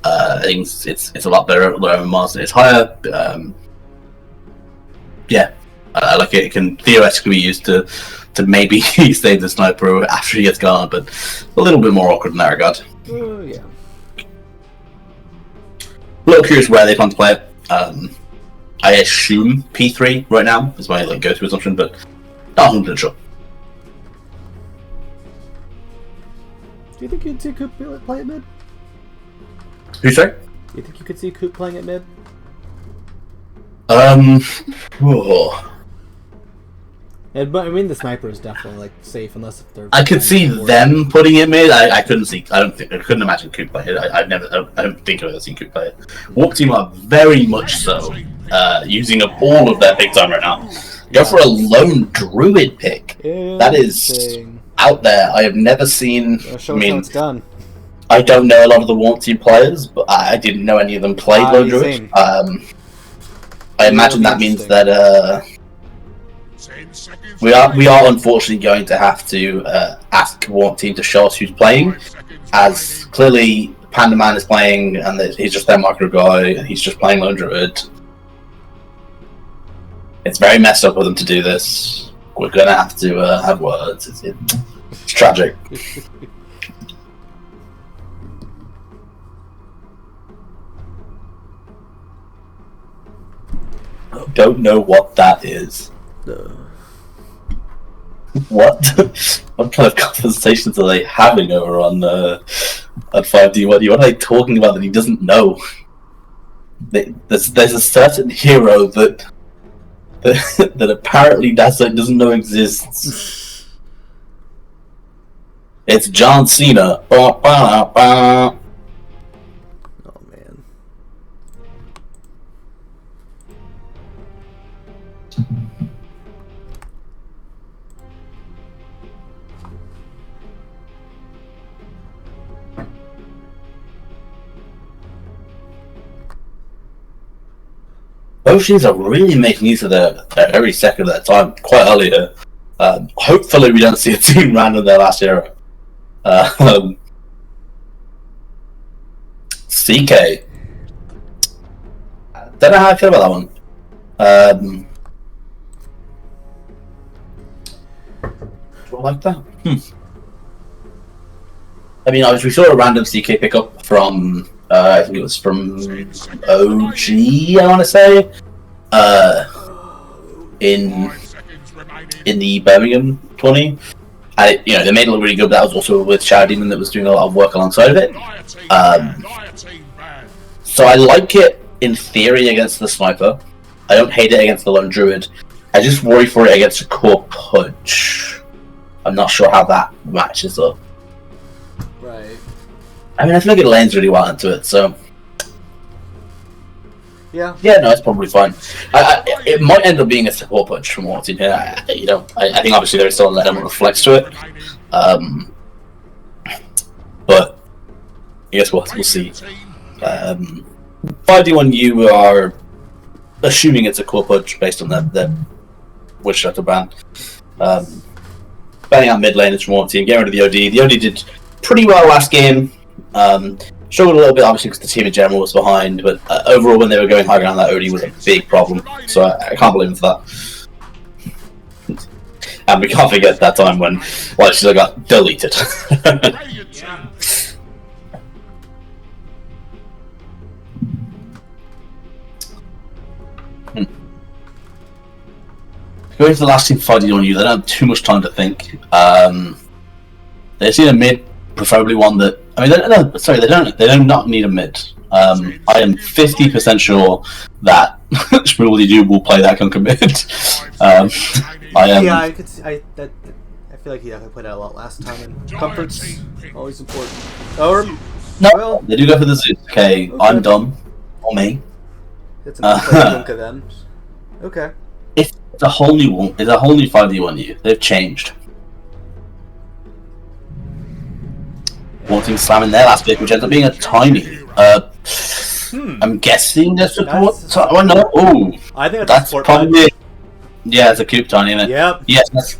I think it's a lot better at lower Mars than it's higher. Yeah, I like it. It can theoretically be used to maybe save the sniper after he gets gone, but a little bit more awkward in that regard. Yeah. A little curious where they plan to play it. I assume P3 right now is my go-to assumption, but not 100% sure. Do you think you'd see Coop play at mid? Who's sorry? Do you think you could see Coop playing at mid? But I mean, the sniper is definitely safe unless if they're. I could see them putting it mid. I couldn't see. I couldn't imagine Coop play it. I don't think I've ever seen Coop play it. Warp Team are very much so using up all of their big time right now. Go for a lone druid pick. That is out there. I have never seen. Show us how it's done. I don't know a lot of the Warp Team players, but I didn't know any of them played lone druid. I imagine that means that we are unfortunately going to have to ask Warp Team to show us who's playing, as clearly Panda Man is playing and he's just their micro guy and he's just playing lone druid. It's very messed up for them to do this. We're gonna have to have words. It's tragic. Don't know what that is. What? What kind of conversations are they having over on 5D1? What are they talking about that he doesn't know? There's a certain hero that apparently doesn't know exists. It's John Cena. Oh man. Both teams are really making use of their every second of their time quite early here. Hopefully we don't see a team random their last era. CK. Don't know how I feel about that one. Do I like that? I mean, we saw a random CK pickup from, I think it was from OG, I want to say, in the Birmingham 20. And they made it look really good, but that was also with Shadow Demon that was doing a lot of work alongside of it. So I like it in theory against the Sniper. I don't hate it against the Lone Druid. I just worry for it against a Core Punch. I'm not sure how that matches up. Right. I mean, I feel like it lands really well into it, so... Yeah. Yeah, no, it's probably fine. It might end up being a support punch from what's in here. I think obviously there is still an element of flex to it. But I guess we'll see. 5D1 you are assuming it's a core punch based on the Witch Shutter ban. Banning out mid lane is from one team, getting rid of the OD. The OD did pretty well last game. Struggled a little bit, obviously, because the team in general was behind, but overall, when they were going high ground, that OD was a big problem. So I can't blame them for that. And we can't forget that time when she got deleted. Going to the last team fighting on you, they don't have too much time to think. They see a mid, preferably one that. I mean, they do not need a mid. I am 50% sure that Shmuel will play that Conquer mid. I am. Yeah, I feel like he definitely played out a lot last time, and comfort's always important. Or no, well, they do go for the Zeus. Okay, I'm done. Or me. It's an Conquer then. Okay. It's a whole new one. It's a whole new 5D1U. They've changed. Wanting Slam in their last pick, which ends up being a tiny. I'm guessing the support. No. Oh, I think that's probably. Yeah, it's a Coop Tiny, isn't it? Yep. Yes.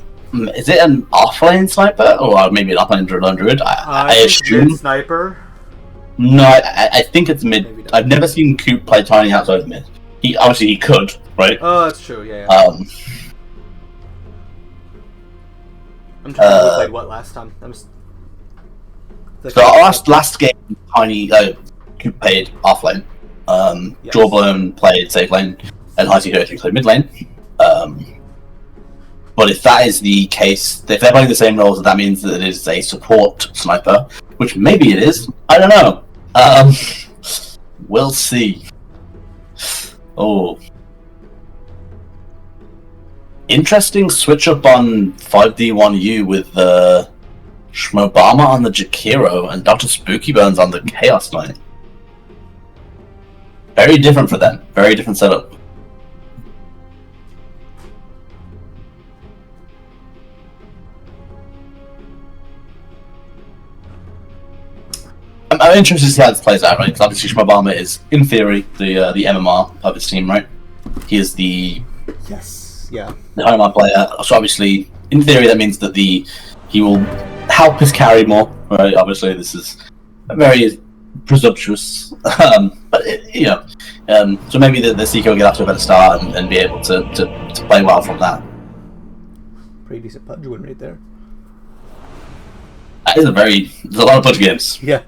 Is it an offlane sniper, or maybe an offlane druid? I assume sniper. No, I think it's mid. I've never seen Coop play Tiny outside of mid. He could, right? Oh, that's true. Yeah. I'm trying to who played what last time. So last game, Tiny Coop played offlane. Yes. Jawbone played safe lane, and Icy Hurting played mid lane. But if that is the case, if they're playing the same roles, that means that it is a support sniper, which maybe it is. I don't know. We'll see. Oh. Interesting switch up on 5D1U with Shmobama on the Jakiro and Dr. Spooky Bones on the Chaos Knight. Very different for them. Very different setup. I'm interested to see how this plays out, right? Because obviously Shmobama is, in theory, the MMR of his team, right? He is the MMR player. So obviously, in theory, that means that he will help his carry more, right? Obviously, this is very presumptuous, but so maybe the Seeker will get off to a better start and be able to play well from that. Pretty decent PUBG win right there. That is there's a lot of PUBG games. Yeah.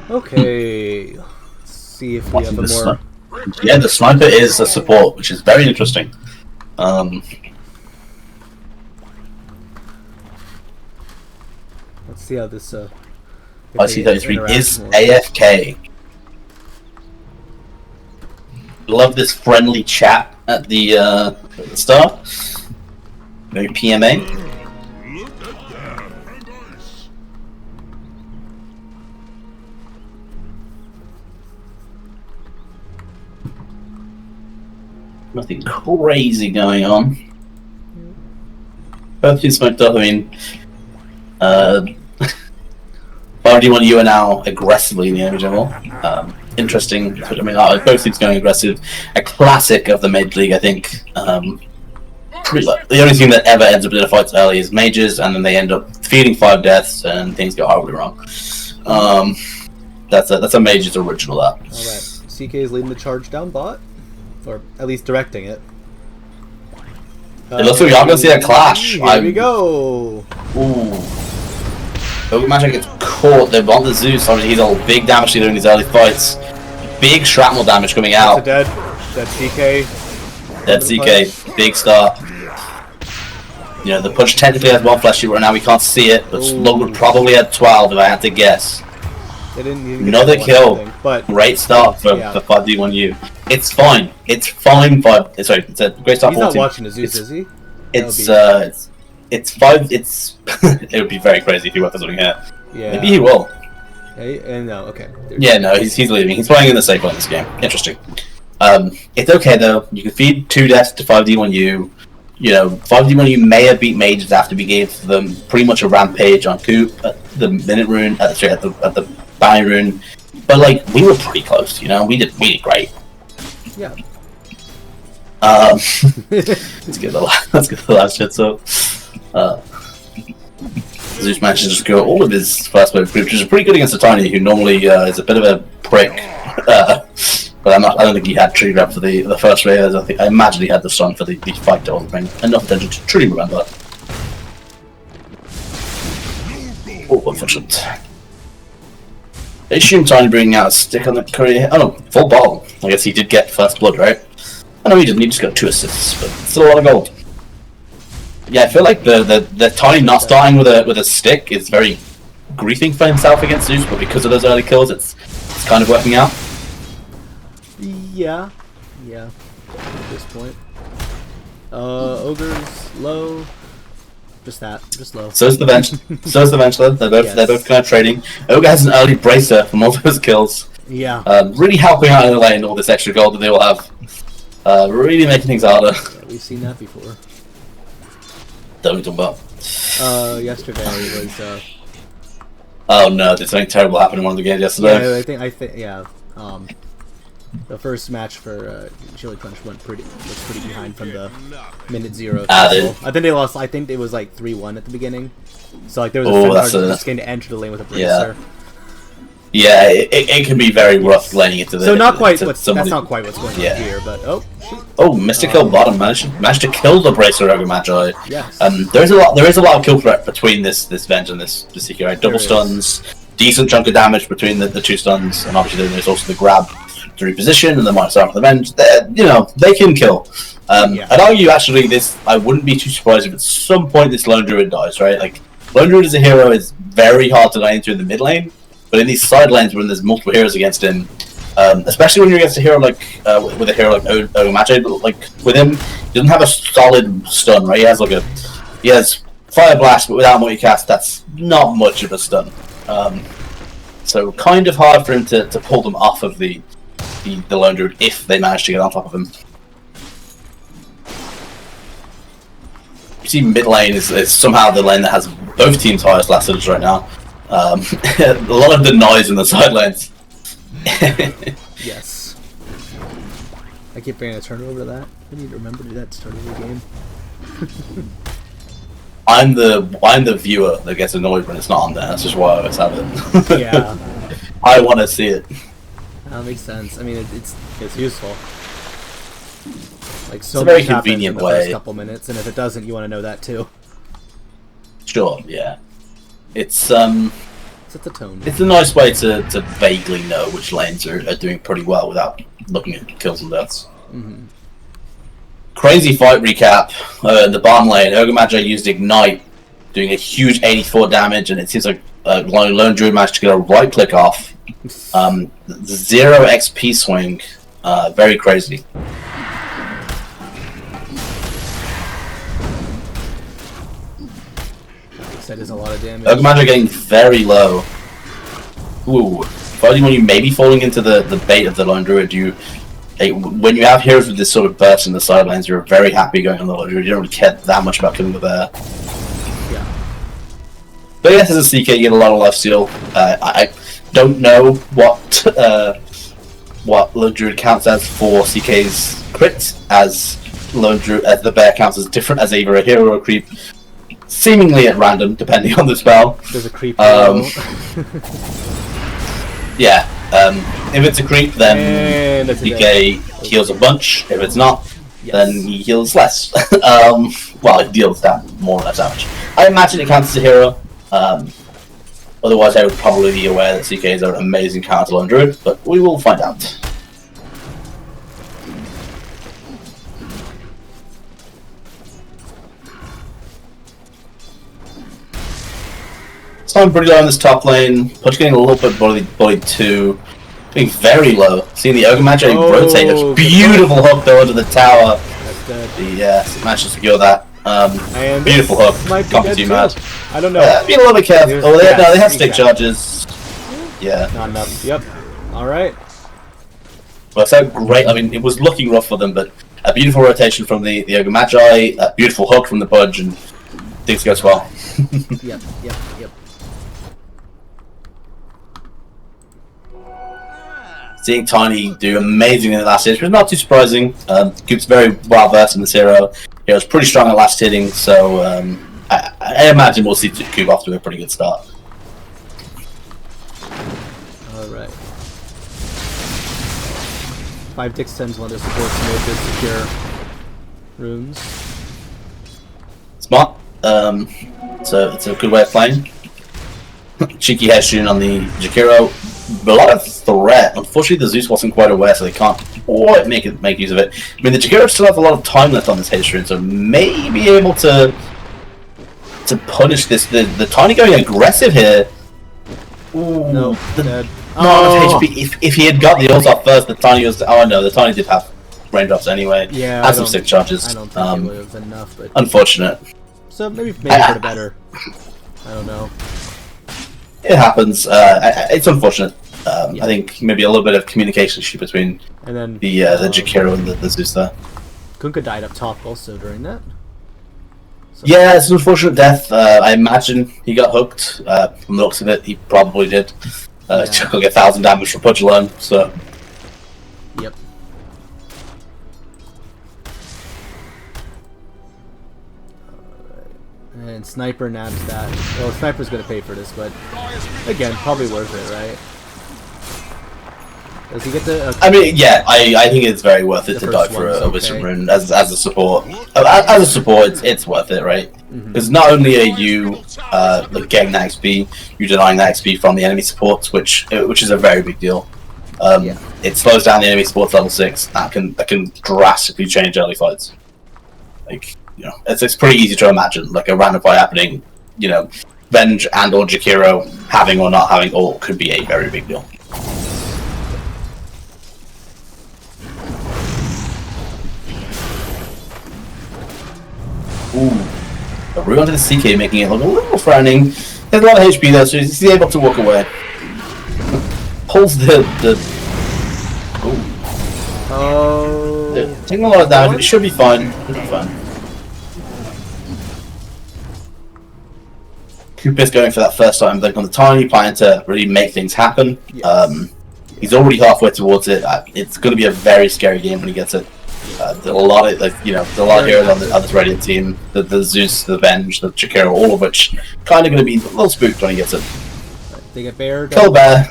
Okay, let's see if we have a more... Yeah, the sniper is a support, which is very interesting. Let's see how this... IC33 is AFK. Love this friendly chat at the start. Very PMA. Nothing crazy going on. Both teams smoked up. I mean, 5D1U are now aggressively in the enemy jungle. interesting. I mean, both teams going aggressive. A classic of the Mage League, I think. The only team that ever ends up in a fight early is Mages, and then they end up feeding 5 deaths, and things go horribly wrong. That's a Mage's original. That. All right, CK is leading the charge down bot, or at least directing it. It looks like we are going to see a clash. Here we go. Ooh. Magic gets caught. They're on the Zeus. Obviously, he's all big damage during these early fights. Big shrapnel damage coming out. Dead CK. Dead CK. Big start. You know, the punch technically has 1 flesh shoot right now. We can't see it, but Slug would probably have 12 if I had to guess. They didn't Another kill. But great start for 5D1U. It's fine. It's fine. Sorry, it's a great start. He's not watching the Zeus, is he? It's 5. It's it would be very crazy if he went for something here. Yeah. Maybe he will. No. Okay. Yeah, no, he's leaving. He's playing in the safe lane this game. Interesting. It's okay though. You can feed 2 deaths to 5D1U. You know, 5D1U may have beat Mages after we gave them pretty much a rampage on Coop at the minute rune, at the bounty rune. But like, we were pretty close. You know, we did great. Yeah. Let's get the last shit. So, Zeus managed to just go all of his first wave, which is pretty good against a Tiny, who normally is a bit of a prick. But I don't think he had trigger up for the first wave. I imagine he had the stun for the fight to ring. Enough to truly remember. Oh, unfortunate. I assume Tiny bringing out a stick on the career. Oh no, full ball. I guess he did get first blood, right? I know he didn't. He just got 2 assists, but still a lot of gold. Yeah, I feel like the Tiny not starting with a stick is very griefing for himself against Zeus, but because of those early kills, it's kind of working out. Yeah. At this point, Ogre's low. Just low. So's the Vengeful. They're both kind of trading. Ogre has an early bracer from all those kills. Yeah. Really helping out in the lane, all this extra gold that they will have. Really making things harder. Yeah, we've seen that before. Don't we talk about? Yesterday was. Oh no! Did something terrible happen in one of the games yesterday? Yeah, I think. Yeah. The first match for Chili Punch was pretty behind from the minute 0. I think they lost. I think it was like 3-1 at the beginning. So like there was a just going to enter the lane with a bracer. Yeah, it can be very rough laning into the. So not quite. That's not quite what's going on here, but Mr. Kill bottom managed to kill the bracer over Magi. Yes. There is a lot of kill threat between this Venge and this CK. Right? Double stuns, decent chunk of damage between the 2 stuns, and obviously then there's also the grab to reposition and the minus arm for the Venge. You know, they can kill. I'd argue actually I wouldn't be too surprised if at some point this Lone Druid dies. Right, like Lone Druid as a hero is very hard to die into in the mid lane. But in these side lanes, when there's multiple heroes against him, especially when you're against a hero like with a hero like Mage, like with him, he doesn't have a solid stun, right? He has Fire Blast, but without multicast, that's not much of a stun. So kind of hard for him to pull them off of the Lone Druid if they manage to get on top of him. You see, mid lane is somehow the lane that has both teams' highest last hitters right now. A lot of the noise in the side lanes. Yes. I keep bringing a turnover to that. I need to remember to do that at the start of the game. I'm the viewer that gets annoyed when it's not on there. That's just why I always have it. Yeah. I want to see it. That makes sense. I mean, it's useful. Like so it's a very much happens convenient in the way. first couple minutes, and if it doesn't, you want to know that too. Sure. Yeah. It's Set the tone. It's a nice way to vaguely know which lanes are doing pretty well without looking at kills and deaths. Mm-hmm. Crazy fight recap. The bottom lane, Mage used Ignite, doing a huge 84 damage, and it seems like Lone Druid managed to get a right click off. 0 XP swing. Very crazy. That is a lot of damage. Mage are getting very low. Ooh. When you may be falling into the bait of the Lone Druid, when you have heroes with this sort of burst in the sidelines, you're very happy going on the Lone Druid. You don't really care that much about killing the bear. Yeah. But yes, as a CK, you get a lot of lifesteal. I don't know what what Lone Druid counts as for CK's crit, as the bear counts as different as either a hero or a creep, seemingly at random depending on the spell. There's a creep. Yeah. If it's a creep, then CK heals a bunch. If it's not, then he heals less. Well, he deals more or less damage. I imagine it counts as a hero. Otherwise, I would probably be aware that CK is an amazing counter Lone Druid, but we will find out. So I'm pretty low in this top lane. Push getting a little bit bullied too. Being very low. Seeing the Ogre Magi rotate a beautiful hook though under the tower. Yes, managed to secure that. Beautiful hook. Can't be too mad. I don't know. Be a little bit careful. Oh, they have stick charges. Yeah. Not enough. Yep. Alright. Well, so great. I mean, it was looking rough for them, but a beautiful rotation from the Ogre Magi, a beautiful hook from the Budge, and things go well. Yep. Seeing Tiny do amazing in the last hit was not too surprising. Coop's very well versed in this hero. He was pretty strong at last hitting, so I imagine we'll see Coop off to a pretty good start. Alright. 5 ticks 10's one to support some of the secure runes. Smart. So it's a good way of playing. Cheeky headshooting on the Jakiro. A lot of threat. Unfortunately, the Zeus wasn't quite aware, so they can't quite make use of it. I mean, the Jakiro still have a lot of time left on this headshooting, so may be able to punish this. The Tiny going aggressive here. Ooh, No, not enough HP. If he had got the ult off first, the Tiny was. Oh no, the Tiny did have raindrops anyway. Yeah, and some stick charges. I don't think it would have been enough, but unfortunate. so maybe for the better. I don't know. It happens. It's unfortunate. I think maybe a little bit of communication issue between And then the Jakiro and the Zeus there. Kunkka died up top also during that. So, Yeah, it's an unfortunate death. I imagine he got hooked. From the looks of it, he probably did. Took like 1,000 damage from Pudge alone, so... Yep. And Sniper nabs that. Well, Sniper's gonna pay for this, but again, probably worth it, right? Does he get the? I mean, yeah, I think it's very worth it The to die first for one's a Wisdom okay. Rune as a support. As a support, it's worth it, right? Because not only are you like getting that XP, you're denying that XP from the enemy supports, which is a very big deal. It slows down the enemy supports level 6. That can drastically change early fights. Like, you know, it's pretty easy to imagine like a random fight happening. You know, Venge and or Jakiro having or not having ult could be a very big deal. Ooh. A rune onto the CK, making it look a little frowning. There's a lot of HP though, so he's able to walk away. Pulls the ooh. Oh. Taking a lot of damage, but it should be fine. Should be fine. Cooper's going for that first time blink on the Tiny, planning to really make things happen. Yes. He's already halfway towards it. It's going to be a very scary game when he gets it. There's a lot of there's a lot of heroes on this Radiant team. The Zeus, the Venge, the Jakiro, all of which kind of going to be a little spooked when he gets it. They get bear. Kill bear.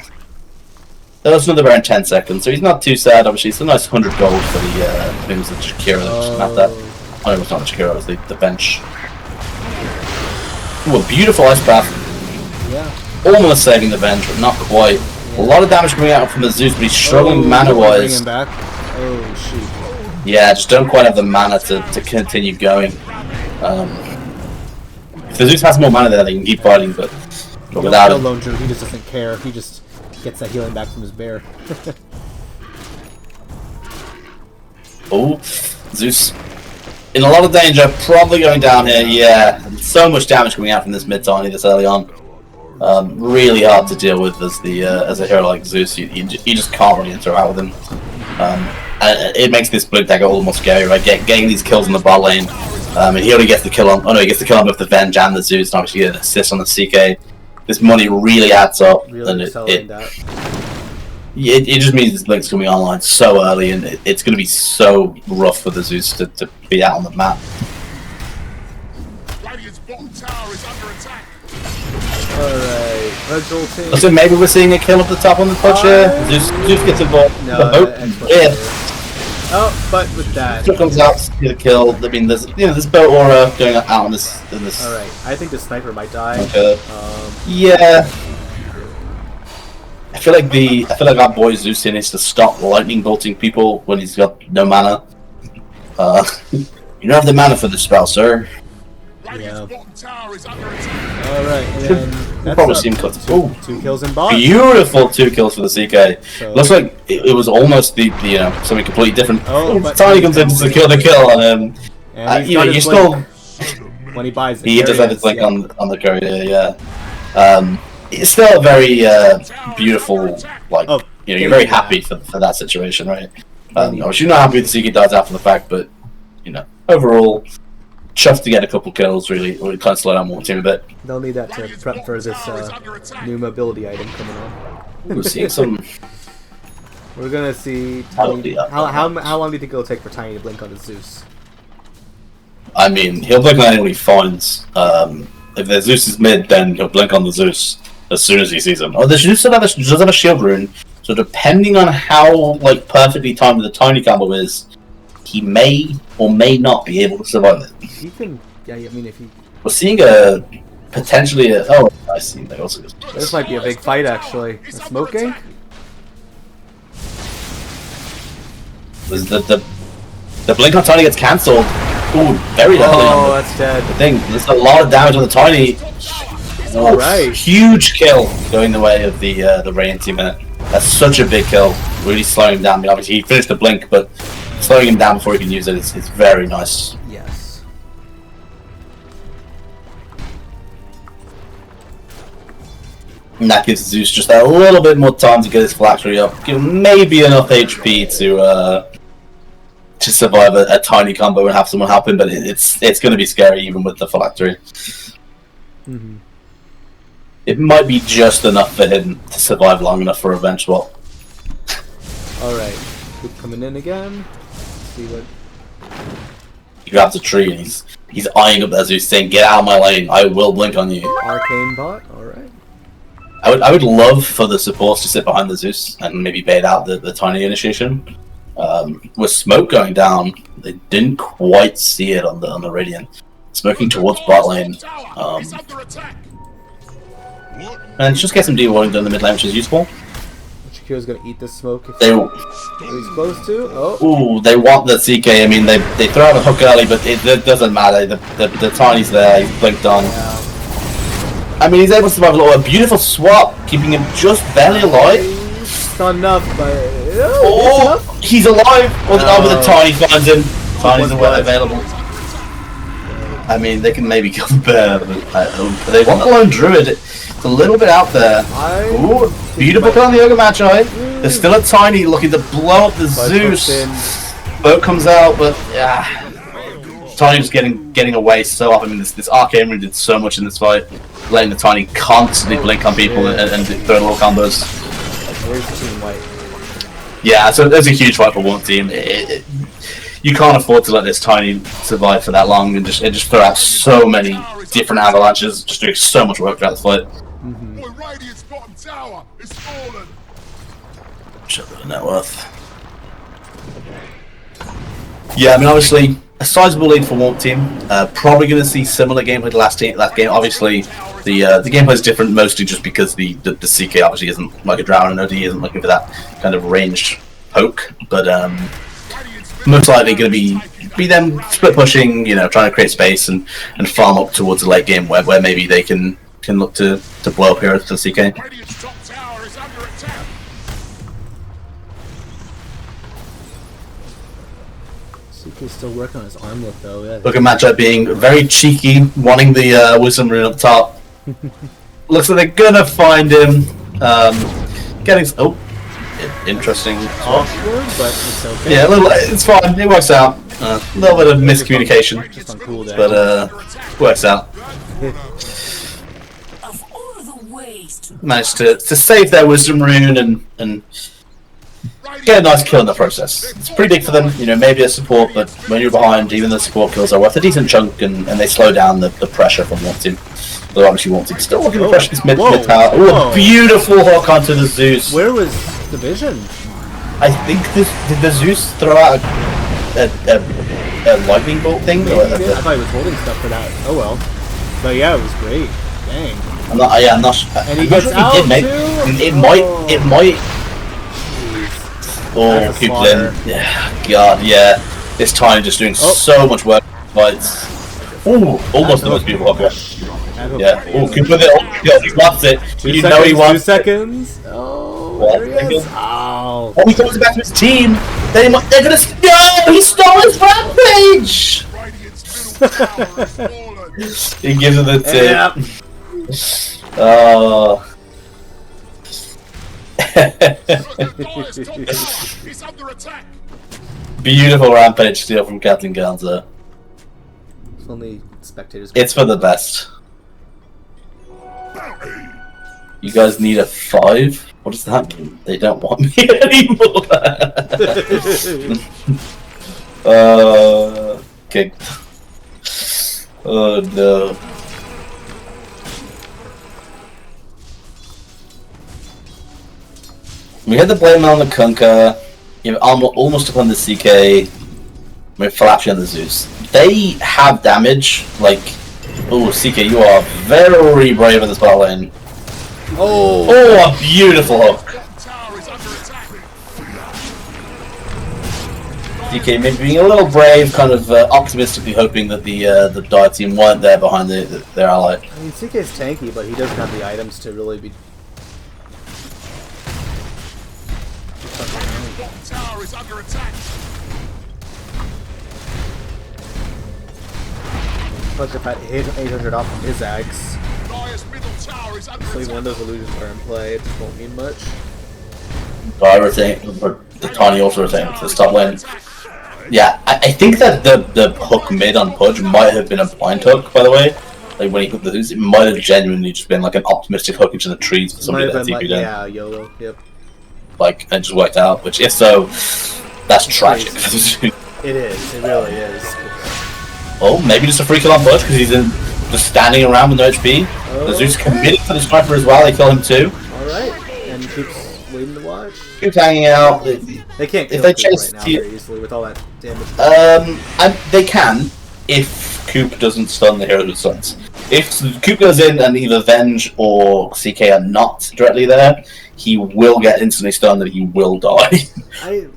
There was another bear in 10 seconds, so he's not too sad. Obviously, it's a nice 100 gold for the things the Jakiro that just snapped that. Oh, no, it's not the Jakiro, it's the Venge. Ooh, a beautiful ice bath. Yeah. Almost saving the Venge, but not quite. A lot of damage coming out from the Zeus, but he's struggling Bring mana-wise. him back. Oh shoot. Yeah, just don't quite have the mana to continue going. If the Zeus has more mana there, they can keep fighting, but without him... Lone Druid, he just doesn't care. He just gets that healing back from his bear. Oh, Zeus in a lot of danger, probably going down here. Yeah, so much damage coming out from this mid-Tiny this early on. Really hard to deal with as a hero like Zeus. You just can't really interact with him. And it makes this blue dagger almost scary, right? Getting these kills in the bot lane. And he only gets the kill on. Oh no, he gets the kill on with the Venge and the Zeus, and obviously get an assist on the CK. This money really adds up. Really and accelerate that. it just means this Blink's going to be online so early, and it's going to be so rough for the Zeus to be out on the map. Radiant's bottom tower is under attack. Alright, Virtual team. So maybe we're seeing a kill up the top on the push here. Zeus gets involved. No, Yeah. Oh, but with that. Still comes out to get a kill. I mean, there's boat aura going out on this. Alright, I think the sniper might die. Yeah. I feel like our boy Zeus here needs to stop lightning bolting people when he's got no mana. You don't have the mana for this spell, sir. Yeah. Bottom tower is under attack. Alright, and then We'll probably see him cut. two kills in bot. Beautiful 2 kills for the CK. So- Looks like it was almost the something completely different. Oh, but- Tiny comes in to secure the kill, and And he's you know, got his you blink still when he buys it. he There does have his is, link yeah. on the courier, yeah. It's still a very beautiful, like Oh, you're very happy for that situation, right? Obviously you're not happy with the CK dies after the fact, but overall, chuffed to get a couple kills. Really kind of slow down more team a bit. They'll need that to prep for this new mobility item coming on. We're seeing some. We're gonna see Mobility Tiny. up. How long do you think it'll take for Tiny to blink on the Zeus? I mean, he'll blink on anyone he finds. If the Zeus is mid, then he'll blink on the Zeus as soon as he sees him. Oh, the Zeus does have a shield rune, so depending on how perfectly timed the Tiny combo is, he may or may not be able to survive it. He can. Yeah, I mean, if he. We're seeing a potentially a. Oh, I see. They also. This might be a big fight, actually. A smoke gank? The blink on Tiny gets cancelled. Ooh, very early. Oh, that's dead. The thing. There's a lot of damage on the Tiny. All right. Huge kill going the way of the Radiant team. That's such a big kill. Really slowing him down. I mean, obviously he finished the blink, but slowing him down before he can use it is very nice. Yes. And that gives Zeus just a little bit more time to get his phylactery up. Give him maybe enough HP to survive a tiny combo and have someone help him, but it's going to be scary even with the phylactery. Mm-hmm. It might be just enough for him to survive long enough for a bench swap. Alright. Luke coming in again. Let's see what. He grabs a tree and he's eyeing up that Zeus, saying, "Get out of my lane! I will blink on you." Arcane bot. Alright. I would love for the supports to sit behind the Zeus and maybe bait out the tiny initiation. With smoke going down, they didn't quite see it on the Radiant. Smoking towards bot lane. And just get some D-warning done in the mid lane, which is useful. Shakira's gonna eat this smoke if They he's close to. Oh. ooh, they want the CK. I mean, they throw out a hook early, but it doesn't matter. The tiny's there. He's blinked on. Yeah. I mean, he's able to survive a beautiful swap, keeping him just barely alive. It's not enough, but Oh, he's alive! But the Tiny finds him. Tiny's available. I mean, they can maybe kill the bear, but they want the lone druid. It's a little bit out there. Ooh, beautiful kill on the Ogre Magi. There's still a Tiny looking to blow up the Zeus. Boat comes out, but yeah. Tiny's getting away so often. I mean, this Arcane Rune did so much in this fight, letting the Tiny constantly blink on people and throw little combos. Where's Team White? Yeah, so there's a huge fight for one team. You can't afford to let this Tiny survive for that long and just throw out so many different avalanches, just doing so much work throughout the fight. Boy, Radiant's bottom tower is fallen. Shut the net worth. Yeah, I mean, obviously, a sizable lead for one team. Probably going to see similar gameplay to last game. Obviously, the gameplay is different, mostly just because the CK obviously isn't like a Drown, and OD isn't looking for that kind of ranged poke. But most likely going to be them split pushing, trying to create space and farm up towards the late game where maybe they can look to blow up here to the CK. Radiant's top tower is under attack. CK's still working on his armlet though. Yeah. Look at matchup being very cheeky, wanting the Wisdom Rune up top. Looks like they're gonna find him. Getting interesting. Awkward, but it's okay. Yeah, it's fine. It works out. A little bit of miscommunication, Just on cooldown. but works out. Managed to save their Wisdom Rune and get a nice kill in the process. It's pretty big for them, you know, maybe a support, but when you're behind, even the support kills are worth a decent chunk, and they slow down the pressure from wanting. Though obviously wanting still looking at pressure this mid tower. Ooh, a beautiful hook onto the Zeus. Where was the vision? I think did the Zeus throw out a lightning bolt thing? Maybe he did. I thought he was holding stuff for that. Oh well. But yeah, it was great. Dang. I'm not sure. And he gets out too? It might. Oh, people in. Yeah, God, yeah. This Tiny just doing so much work. Fights. Ooh, almost the most beautiful hook. Yeah. Oh, Cooper with it. He wants it. You know he wants 2 seconds. Oh, there he is. Oh. Oh, he comes back to his team. They're gonna. No, he stole his rampage. He gives him the tip. Yeah. Oh. He's under attack. Beautiful rampage steal from Captain Ganza. Only spectators. It's for the best. You guys need a 5? What does that mean? They don't want me anymore. Okay. Oh no. We had the blame on the Kunkka, you know, almost upon the CK, we're flashing on the Zeus. They have damage, like, oh CK, you are very brave in this battle lane. Oh, a beautiful hook. CK maybe being a little brave, kind of optimistically hoping that the Dire team weren't there behind their ally. I mean, CK's tanky, but he doesn't have the items to really be. Tower is under attack. Plus, if I hit 800 off from his axe, Dire's middle tower is under so attack. when of those illusions are in play, it just won't mean much. Dire retain, or the Tiny also retain to the top lane. Yeah, I think that the hook mid on Pudge might have been a blind hook, by the way. Like when he hooked the Zeus, it might have genuinely just been like an optimistic hook into the trees for somebody that TP'd in. Yeah, YOLO, yep. Like, and it just worked out, which if so, that's tragic. It is, it really is. Oh, maybe just a free kill on Pudge because he's just standing around with no HP. The Zeus committed to the sniper as well, they kill him too. Alright, and keeps waiting to watch. Keeps hanging out. They can't kill if they Coop chase right now very easily with all that damage. And they can if Coop doesn't stun the hero with stuns. If Coop goes in and either Venge or CK are not directly there, he will get instantly stunned and he will die.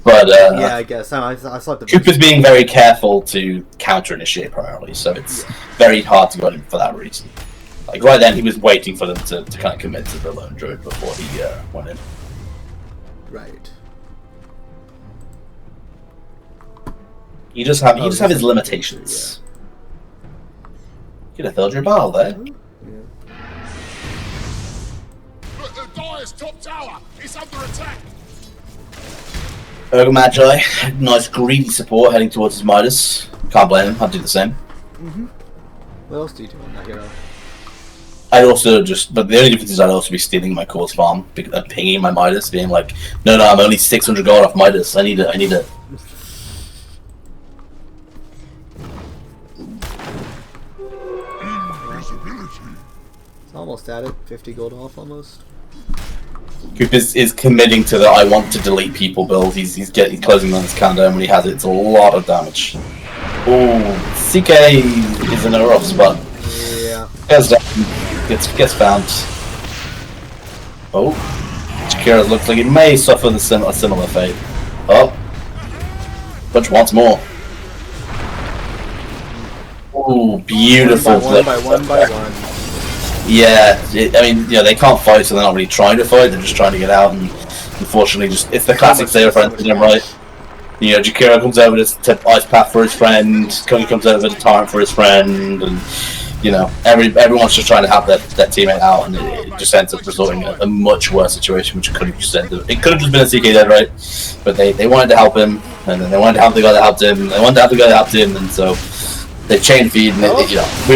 But yeah, I guess I saw the Coop is being very careful to counter initiate primarily, so it's very hard to go in for that reason. Like right then, he was waiting for them to kind of commit to the lone druid before he went in. Right. You just have his limitations. Could have filled your battle there. Dire's top tower is under attack. Ogre Magi, nice greedy support heading towards his Midas. Can't blame him, I'd do the same. What else do you do on that hero? I'd also but the only difference is I'd also be stealing my Core's farm, and pinging my Midas, being like, no, I'm only 600 gold off Midas, I need it. It's almost at it, 50 gold off almost. Coop is committing to the I want to delete people build. He's closing on his countdown when he has it. It's a lot of damage. Oh, CK is in a rough spot. Yeah. Gets found. Oh, Shakira looks like it may suffer a similar fate. Oh, Butch wants more. Oh, beautiful. One by one. Yeah, I mean, they can't fight, so they're not really trying to fight. They're just trying to get out, and unfortunately, it's the classic Sailor friends to them, right? You know, Jakiro comes over to Ice Path for his friend, Kogi comes over to Torrent for his friend, and everyone's just trying to help their teammate out, and it just ends up resulting in a much worse situation, which could have just ended. It could have just been a CK dead, right? But they wanted to help him, and then they wanted to help the guy that helped him, and they wanted to help the guy that helped him, and so they chain feed, and we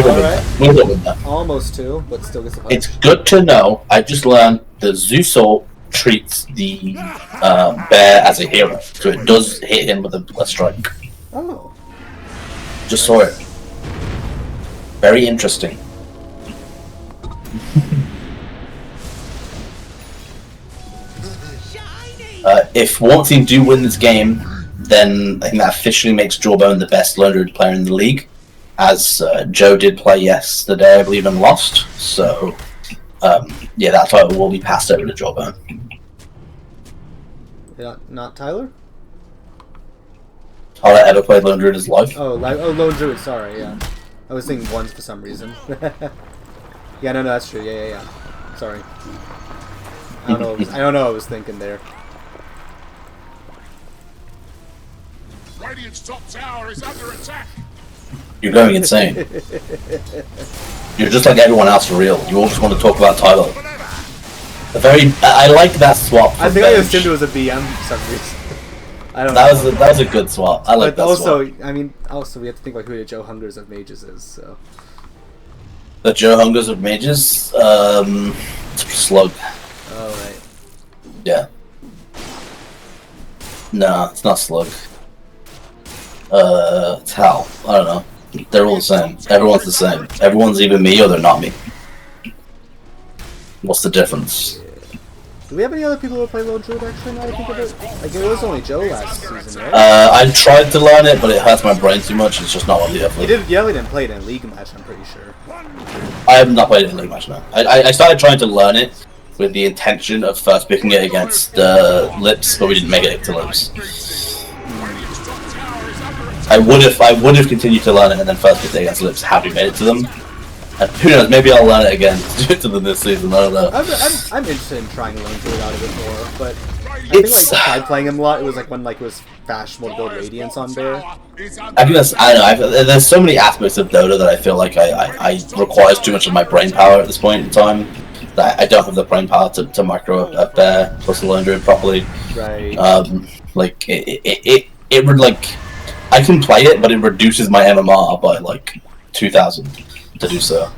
were with that. Almost two, but still gets a fight. It's good to know. I just learned the Zeus ult treats the bear as a hero, so it does hit him with a strike. Oh. Just saw it. Very interesting. If one team do win this game, then I think that officially makes Jawbone the best lone druid player in the league, as Joe did play yesterday, I believe, and lost. So, yeah, that title will be passed over to Jawbone. Not Tyler? Tyler ever played lone druid in his life? Oh, Lone Druid, sorry, yeah. I was thinking ones for some reason. Yeah, no, that's true, yeah. Sorry. I don't know what I was thinking there. Radiant's top tower is under attack. You're going insane. You're just like everyone else for real. You all just want to talk about Tyler. I like that swap. I think I assumed it was a BM for some reason. I don't know. That was a good swap. I like that also, swap. I mean, also we have to think about who the Joe Hungers of Mages is. So The Joe Hungers of Mages, Slug. Oh right. Yeah. No, it's not Slug. It's Hal. I don't know. They're all the same. Everyone's the same. Everyone's either me or they're not me. What's the difference? Do we have any other people who play Lone Druid actually, now that I think of it? Like, it was only Joe last season, right? I tried to learn it, but it hurts my brain too much. It's just not what the effort. You only didn't play it in a league match, I'm pretty sure. I have not played it in League Match now. I started trying to learn it with the intention of first picking it against Lips, but we didn't make it to Lips. I would have continued to learn it and then first picked it against Lips had we made it to them. And who knows, maybe I'll learn it again to them this season, I don't know. I'm interested in trying to learn Druid out a bit more, but I think I tried playing him a lot. It was like when it was fashionable to build Radiance on Bear. I don't know, there's so many aspects of Dota that I feel like I requires too much of my brain power at this point in time. That I don't have the brain power to micro a Bear plus a Lone Druid properly. Right. Like, it would, like, I can play it, but it reduces my MMR by, like, 2,000 to do so.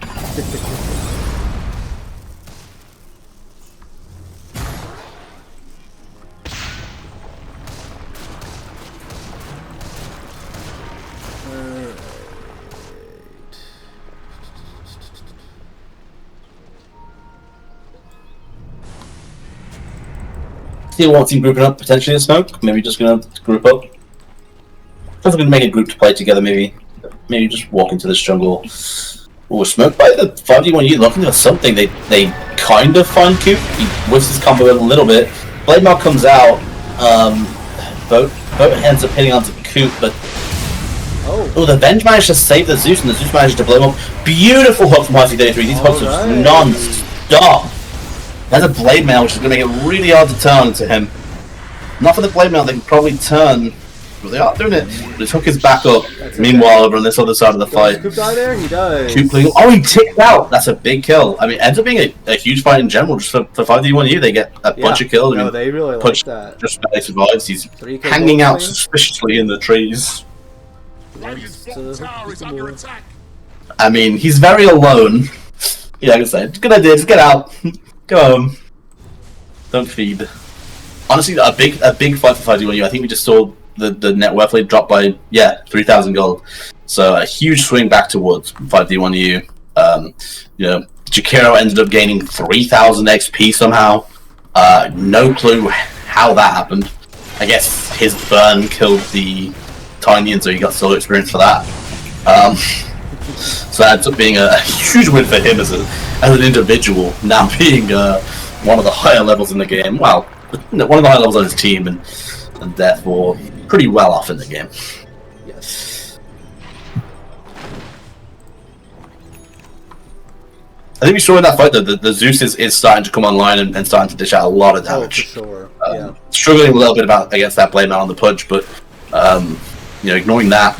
Still one team grouping up, potentially a smoke. Maybe just gonna group up. I was gonna make a group to play together. Maybe just walk into this jungle. Oh, smoked by the 5D1U. Looking at something. They kind of find Coop. He whiffs his combo a little bit. Blade Mail comes out. Boat ends up hitting onto Coop, but oh, the Venge managed to save the Zeus, and the Zeus managed to blow him up. Beautiful hook from YC33. These hooks are non-stop. There's a Blade Mail, which is going to make it really hard to turn to him. Not for the Blade Mail, they can probably turn. Well, they are doing it. But his hook is back up. Meanwhile, over on this other side of the fight. Does Coop die there? He does. Oh, he ticked out! That's a big kill. I mean, it ends up being a huge fight in general. Just for 5D1U, they get a bunch of kills. No, they really like that. Just barely survives. He's hanging out suspiciously in the trees. I mean, he's very alone. Yeah, I can say, good idea, just get out. Go home. Don't feed. Honestly, a big fight for 5D1U. I think we just saw the net worth rate drop by 3,000 gold. So a huge swing back towards 5D1U. You know, Jakiro ended up gaining 3,000 XP somehow. No clue how that happened. I guess his burn killed the Tiny, and so he got solo experience for that. So that ends up being a huge win for him as an individual, now being one of the higher levels in the game. Well, one of the higher levels on his team, and therefore pretty well off in the game. Yes. I think we saw in that fight that the Zeus is starting to come online and starting to dish out a lot of damage. Oh, for sure. Yeah. Struggling a little bit against that Blade Man on the punch, but you know, ignoring that,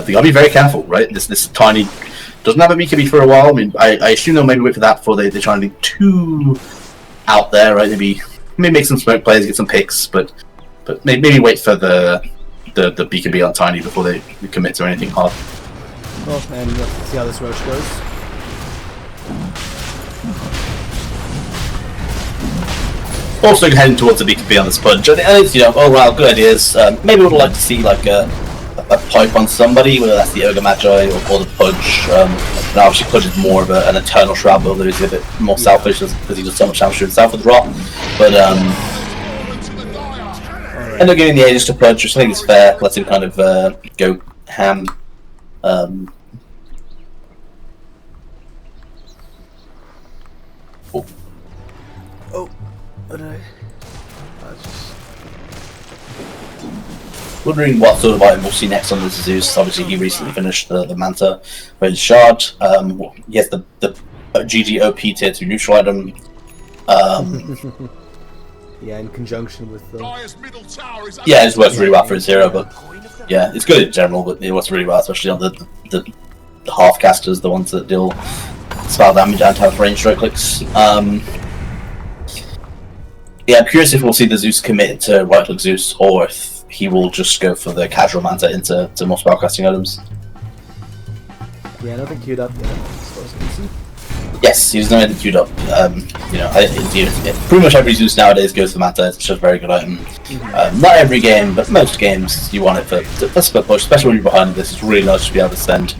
they gotta be very careful, right? This Tiny doesn't have a BKB for a while. I mean, I assume they'll maybe wait for that before they try and be too out there, right? Maybe make some smoke plays, get some picks, but maybe wait for the BKB on Tiny before they commit to anything hard. Well, and let's see how this Roche goes. Also heading towards the BKB on this punch. And it's, you know, oh wow, good ideas. Maybe would like to see like a pipe on somebody, whether that's the Ogre Magi or the Pudge. And obviously Pudge is more of an eternal shroud builder, who's a bit more selfish because he does so much damage to himself with Rot. But end up giving the Aegis to Pudge, which I think is fair. Lets him kind of go ham. But Wondering what sort of item we'll see next on the Zeus. Obviously, he recently finished the Manta with his shard. He has the GG OP tier 2 neutral item. yeah, in conjunction with the... Yeah, it works really well for his hero, but yeah, it's good in general, but it works really well, especially on the half casters, the ones that deal spell damage and have range stroke clicks. Yeah, I'm curious if we'll see the Zeus commit to right click Zeus, or if he will just go for the casual Manta into more spellcasting items. Yeah, nothing queued up yet, as far as I can see. Yes, he's not queued up. You know, pretty much every Zeus nowadays goes for Manta. It's just a very good item. Not every game, but most games you want it for split push, especially when you're behind this. It's really nice to be able to send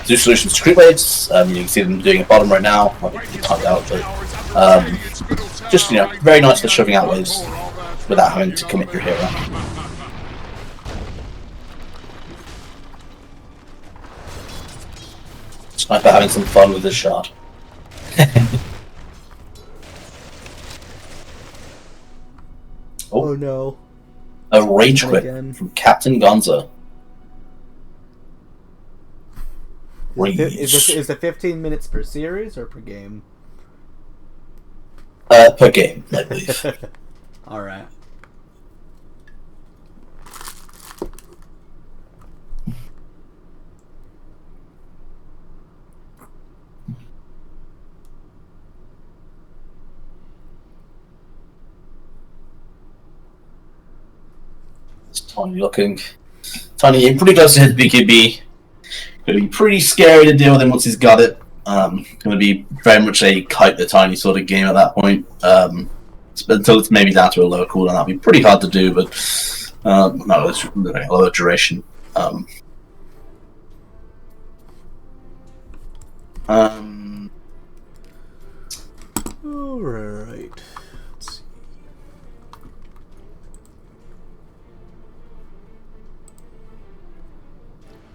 Zeus solutions to creep waves. You can see them doing it bottom right now. Might be timed out, but just, you know, very nice for shoving out waves without having to commit your hero. Sniper having some fun with this shard. Oh no. A rage quit Again. from Captain Gonzo. Is it 15 minutes per series or per game? Per game, I believe. Alright. It's Tiny looking. Tiny pretty close to his BKB. Gonna be pretty scary to deal with him once he's got it. Gonna be very much a kite the Tiny sort of game at that point. Until it's maybe down to a lower cooldown, that'll be pretty hard to do, but no, it's a lower duration. Alright. Let's see.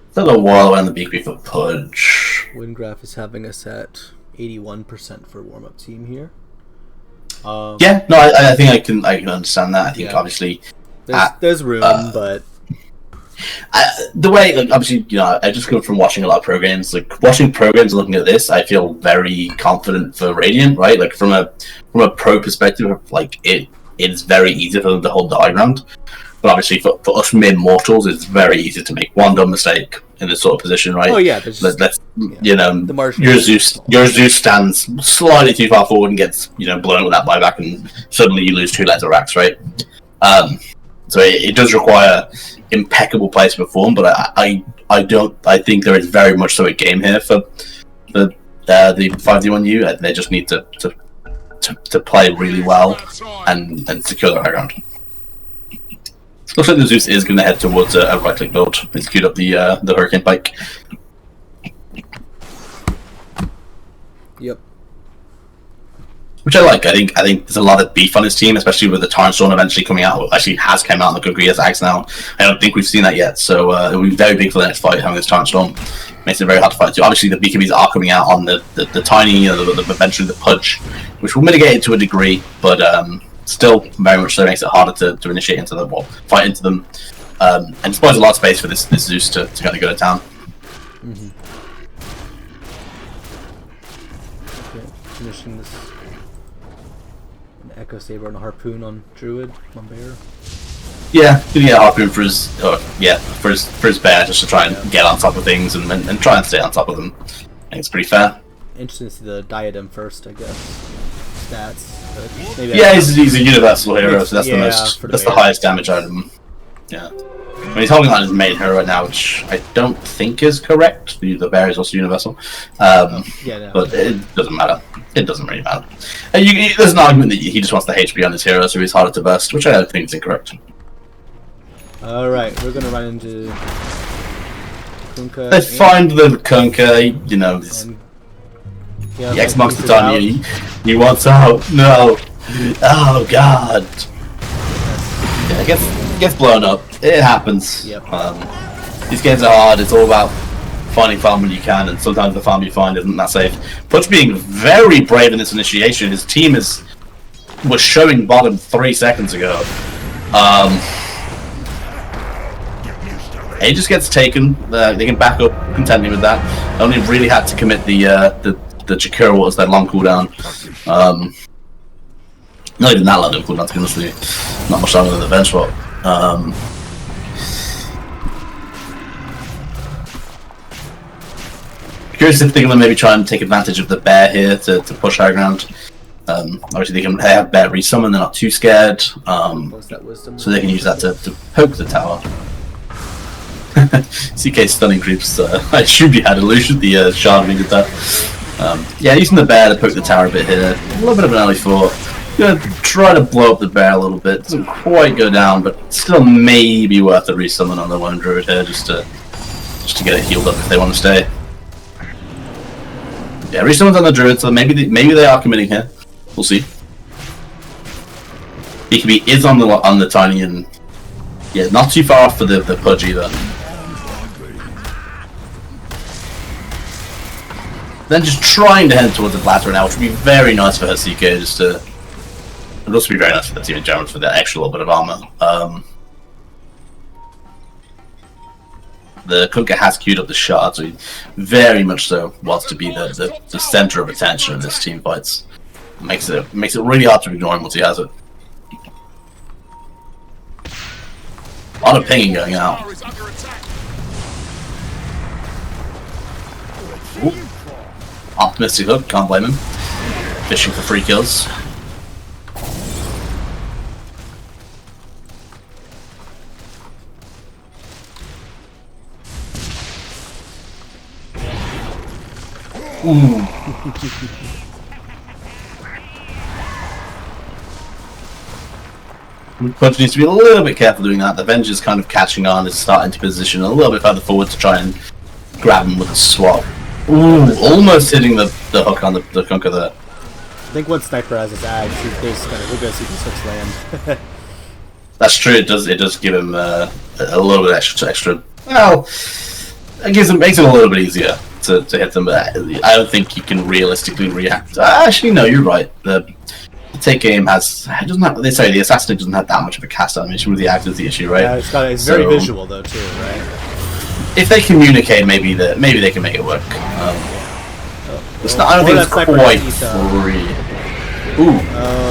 It's a while around the BKB for Pudge. Wingraph is having us at 81% for warm-up team here. Yeah, no, I think I can understand that. I think obviously there's room, but the way, like, obviously, you know, I just come from watching a lot of pro games. Like watching pro games and looking at this, I feel very confident for Radiant, right? Like from a pro perspective, like it's very easy for them to hold the high ground. But obviously, for us mere mortals, it's very easy to make one dumb mistake in this sort of position, right? oh yeah, You know, your Zeus stands slightly too far forward and gets, you know, blown with that buyback, and suddenly you lose 2 legs of racks, right? So it does require impeccable play to perform, but I think there is very much so a game here for the 5D1U. They just need to play really well and secure their high ground. Looks like the Zeus is going to head towards a right-click build. He's queued up the Hurricane Pike. Yep. Which I like. I think there's a lot of beef on his team, especially with the Torrent Storm eventually coming out. Actually, has come out in the Kukri as Axe now. I don't think we've seen that yet, so it'll be very big for the next fight having this Torrent Storm. Makes it very hard to fight too. Obviously, the BKBs are coming out on the Tiny, you know, eventually the Pudge, which will mitigate it to a degree, but still very much so makes it harder to initiate into them, or fight into them, and spoils a lot of space for this Zeus to kind of go to town. Mm-hmm. Okay, finishing this. An Echo Saber and a Harpoon on Druid, on Bear. Yeah, gonna get a Harpoon for his bear, just to try and get on top of things and try and stay on top of them. I think it's pretty fair. Interesting to see the Diadem first, I guess. Stats. Maybe yeah, he's a universal hero, so that's yeah, the highest damage item. Yeah. mean, he's holding on his main hero right now, which I don't think is correct. The bear is also universal. No. But it doesn't matter. It doesn't really matter. There's an argument that he just wants the HP on his hero, so he's harder to burst, which I don't think is incorrect. Alright, we're gonna run into Kunkka. They find the Kunkka, you know, the X-Marks the time he wants out. No. Oh, God. Yeah, it gets blown up. It happens. Yep. These games are hard. It's all about finding farm when you can, and sometimes the farm you find isn't that safe. Pudge being very brave in this initiation. His team was showing bottom 3 seconds ago. He just gets taken. They can back up contending with that. Only really had to commit the Jakura was that long cooldown. Not even that long cooldown, to be honest with you. Not much longer than the bench swap. Curious if they're going to maybe try and take advantage of the bear here to push high ground. Obviously they have bear resummon, they're not too scared. So they can use that to poke the tower. CK stunning creeps. I assume you had illusion. The shard did that. Yeah, using the bear to poke the tower a bit here. A little bit of an early thought. Gonna try to blow up the bear a little bit. Doesn't quite go down, but still maybe worth a resummon on the one druid here just to get it healed up if they want to stay. Yeah, resummon's on the druid, so maybe they are committing here. We'll see. BKB is on the tiny, and yeah, not too far off for the Pudge either. Then just trying to head towards the Blatter now, which would be very nice for her CK, just to... It would also be very nice for the team in general for that extra little bit of armor. The Kunkka has queued up the shard, so he very much so wants to be the center of attention in this team fights. Makes it really hard to ignore him once he has it. A lot of pinging going out. Ooh. Optimistic hook, can't blame him. Fishing for free kills. Ooh. Pudge needs to be a little bit careful doing that. The Venge is kind of catching on, is starting to position a little bit further forward to try and grab him with a swap. Ooh, almost hitting the hook on the Kunkka there. I think once Sniper has his ags, we're gonna see the switch land. That's true. It does give him a little bit extra. Well, makes it a little bit easier to hit them. But I don't think you can realistically react. Actually, no, you're right. The take aim the assassin doesn't have that much of a cast animation with the axe is the issue, right? Yeah, it's very visual though too, right? If they communicate, maybe they can make it work. I don't think it's quite free. Ooh,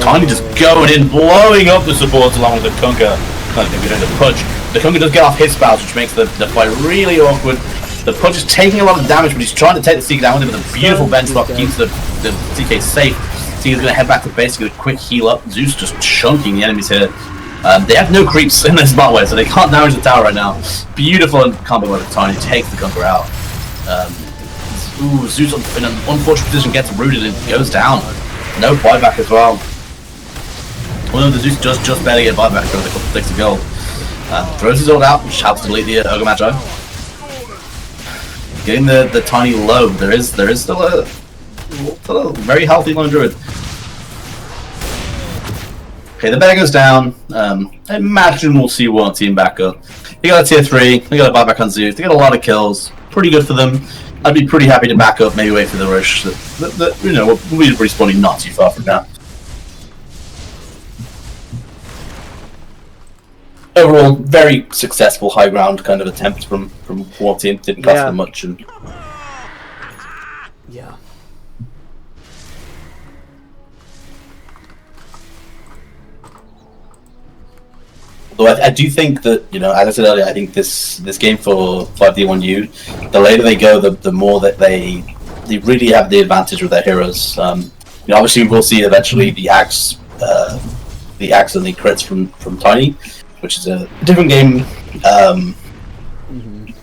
Tiny just going in, blowing up the supports along with the Kunkka. The Pudge. The Kunkka does get off his spells, which makes the fight really awkward. The Pudge is taking a lot of damage, but he's trying to take the CK down with him. But a beautiful bench block keeps the CK safe. CK's going to head back to base, get a quick heal up. Zeus just chunking the enemies here. They have no creeps in this botway, so they can't damage the tower right now. Beautiful combo by the Tiny, takes the Kunkka out. Zeus in an unfortunate position gets rooted and goes down. No buyback as well. Although the Zeus just barely get buyback with a couple of sticks of gold. Throws his ult out, which helps to delete the Ogre Magi. Getting the Tiny low. There is still a very healthy lone druid. Okay, the bear goes down. I imagine we'll see one team back up. They got a tier 3, they got a buyback on Zeus, they got a lot of kills. Pretty good for them. I'd be pretty happy to back up, maybe wait for the rush. We'll be respawning not too far from that. Overall, very successful high ground kind of attempt from one team. Didn't cost them much. And yeah. Although I do think that, as I said earlier, I think this game for 5D1U, the later they go, the more that they really have the advantage with their heroes. Obviously we'll see eventually the axe and the crits from Tiny. which is a different game.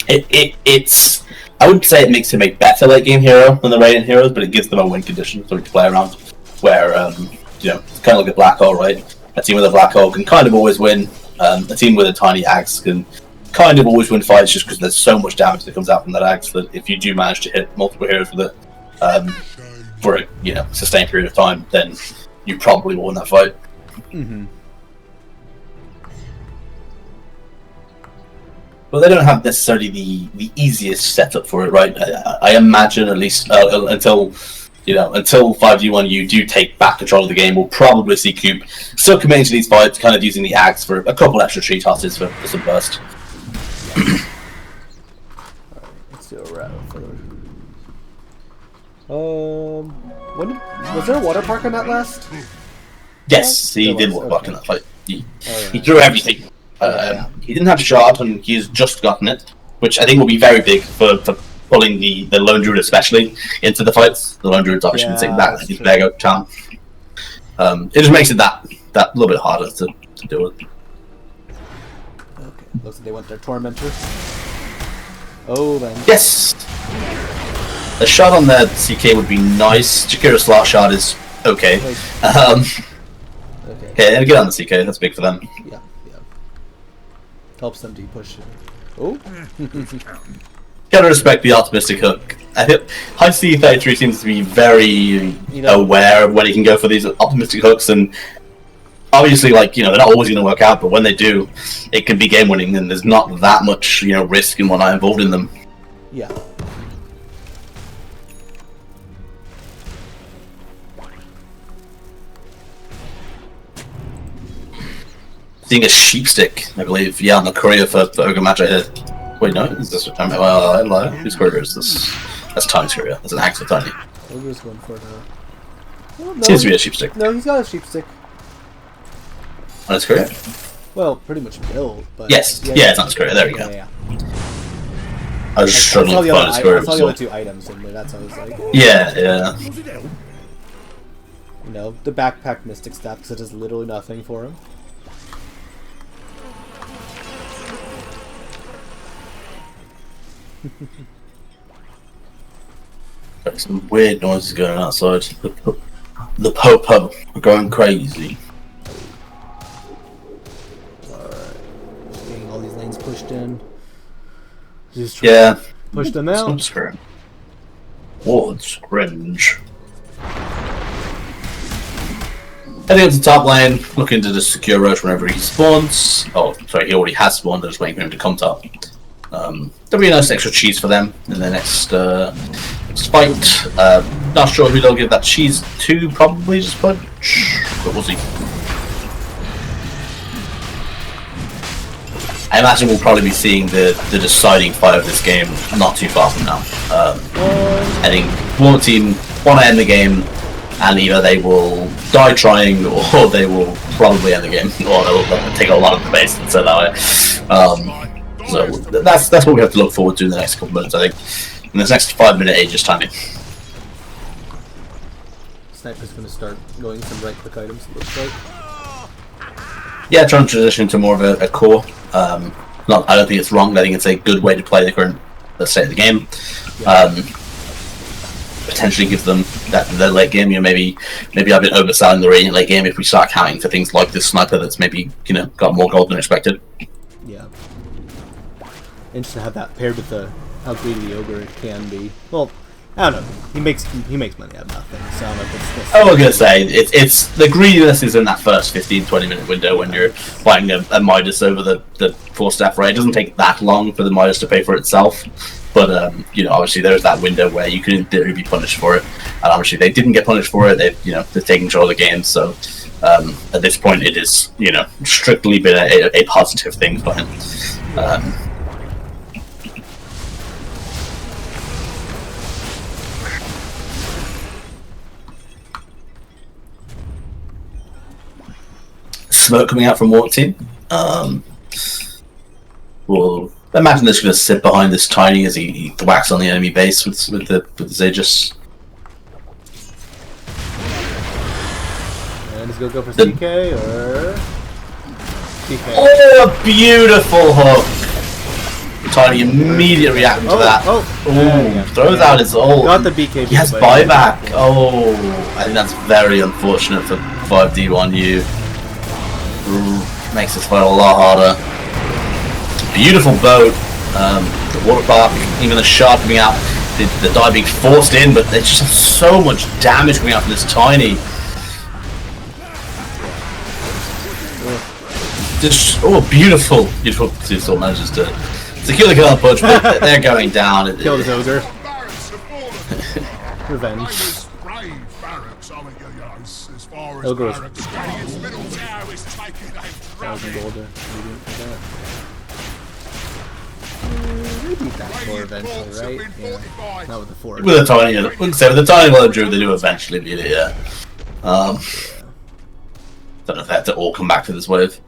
It's I wouldn't say it makes him a better late game hero than the Radiant heroes, but it gives them a win condition for to play around. Where it's kind of like a black hole, right? A team with a black hole can kind of always win. A team with a tiny axe can kind of always win fights just because there's so much damage that comes out from that axe that if you do manage to hit multiple heroes with it for a sustained period of time, then you probably will win that fight. But they don't have necessarily the easiest setup for it, right? I imagine at least until 5v1 you do take back control of the game, we'll probably see Coop still committing to these fights, kind of using the axe for a couple extra tree tosses for some burst. Alright, let's do a rattle filler. Was there a water park on that last? Yes, he did walk in that fight. He threw everything. He didn't have shard, and he's just gotten it, which I think will be very big for pulling the Lone Druid especially into the fights. The Lone Druid's obviously taking that his Vega charm. It just makes it that little bit harder to deal with. Okay, looks like they want their Tormentor. Oh, then. Yes! A shot on the CK would be nice. Jakira's slot shot is okay. Okay, get on the CK, that's big for them. Yeah. Helps them de-push. Oh! Gotta respect the optimistic hook. I think High C33 seems to be very aware of when he can go for these optimistic hooks, and obviously, they're not always going to work out, but when they do, it can be game winning, and there's not that much, risk and whatnot involved in them. Yeah. Seeing a sheep stick, I believe, on the courier for Ogre Magi here. Wait, no, is this? I lied. Whose courier is this? That's Tiny's courier. That's an axe of Tiny. Ogre's going for it now. Well, no, Seems to be a sheep stick. No, he's got a sheep stick. On his courier? Well, pretty much built, but... Yes, it's on his courier. There we go. Yeah. I was struggling to find his courier. I saw the other two items in there, that's how I was like... Yeah. The backpack mystic staff, because it does literally nothing for him. There's some weird noises going on outside. The po-po are going crazy. Alright. Just getting all these lanes pushed in. Just push them out. Some scrim. Ward's cringe. Heading into the top lane, looking to just secure Roach whenever he spawns. Oh, sorry, he already has spawned, I'm just waiting for him to come top. There'll be a nice extra cheese for them in the next fight. Not sure who they'll give that cheese to, probably just Budge, but we'll see. I imagine we'll probably be seeing the deciding fight of this game not too far from now. I think one team want to end the game, and either they will die trying, or they will probably end the game, or they'll take a lot of the base and so that way. So that's what we have to look forward to in the next couple of minutes, I think. In this next 5 minute Aegis timing. Sniper's going to start going some right click items, it looks like. Yeah, trying to transition to more of a core. I don't think it's wrong. I think it's a good way to play the current state of the game. Potentially give them the late game. Maybe I've been overselling the Radiant late game if we start counting for things like this sniper that's maybe got more gold than expected. Yeah. Interesting to have that paired with how greedy the ogre can be. Well, I don't know. He makes money out of nothing. So I don't know if it's I was gonna say it's the greediness is in that first 15-20 minute window when you're buying a Midas over the 4-staff, right? It doesn't take that long for the Midas to pay for itself, but obviously there's that window where you can in theory be punished for it, and obviously they didn't get punished for it. They're taking control of the game, so at this point it is strictly been a positive thing for him. Smoke coming out from Walk Team. We'll imagine they're just going to sit behind this Tiny as he whacks on the enemy base with the Aegis. And he's going to go for CK, or... Oh, a beautiful hook. Tiny immediately reacting to that. Throws out his ult. Got the BKB. He has buyback. Oh, I think that's very unfortunate for 5D1U. Makes this fight a lot harder. Beautiful boat. The water park, even the shard coming out. The dive being forced in, but they just have so much damage coming out from this Tiny. Just, beautiful Zeus manages to kill the kill punch, but they're going down. Kill the ogre. Revenge. Ogre was 1,000 gold or medium for that. We beat that 4 eventually, right? Yeah. Not with the 4. With the Tiny, with the Tiny Blood Druid, they do eventually beat it, yeah. Don't know if they have to all come back to this wave.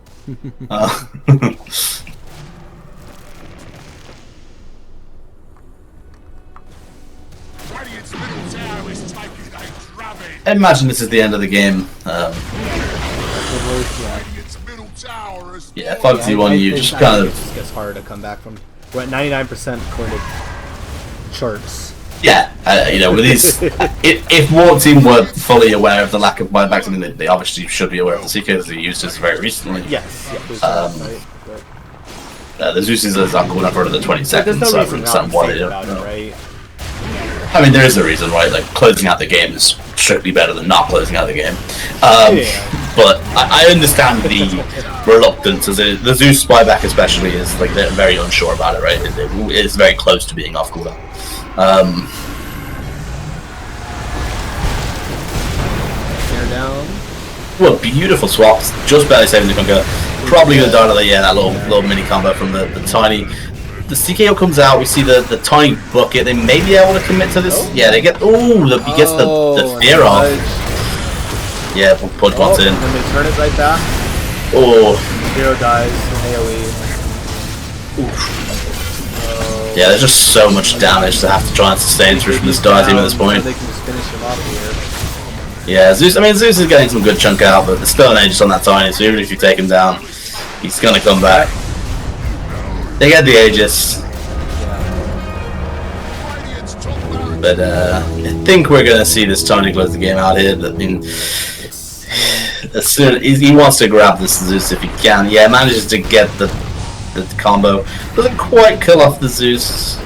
I imagine this is the end of the game. Yeah, 5D1U just kind of... It gets hard to come back from. We're at 99% according to charts. Yeah, with these... if more team were fully aware of the lack of buybacks, I mean, they obviously should be aware of the CK as they used this very recently. Yes, the Zeus's are going up for another 20 seconds, there's no so I reason understand not why to they say don't about know. it, right? I mean, there is a reason, right? Like, closing out the game is strictly better than not closing out the game. But I understand the reluctance, as the Zeus buyback especially is, like, they're very unsure about it, right? It's very close to being off cooldown. Tear down. Well, beautiful swaps, just barely saving the Conquer. Probably gonna die to that little mini combo from the Tiny. The CKO comes out, we see the Tiny bucket, they may be able to commit to this. Yeah, they get, he gets the fear off. Yeah, Pudge wants in. And they turn it right back. Hero dies from AoE. Yeah, there's just so much damage to have to try and sustain through from this dive team at this point. They can just finish him off here. Yeah, Zeus is getting some good chunk out, but the Stone Age is on that Tiny, so even if you take him down, he's gonna come back. They get the Aegis. But I think we're gonna see this Tiny close the game out here. I mean, as soon as he wants to grab this Zeus if he can. Yeah, manages to get the combo. Doesn't quite kill off the Zeus.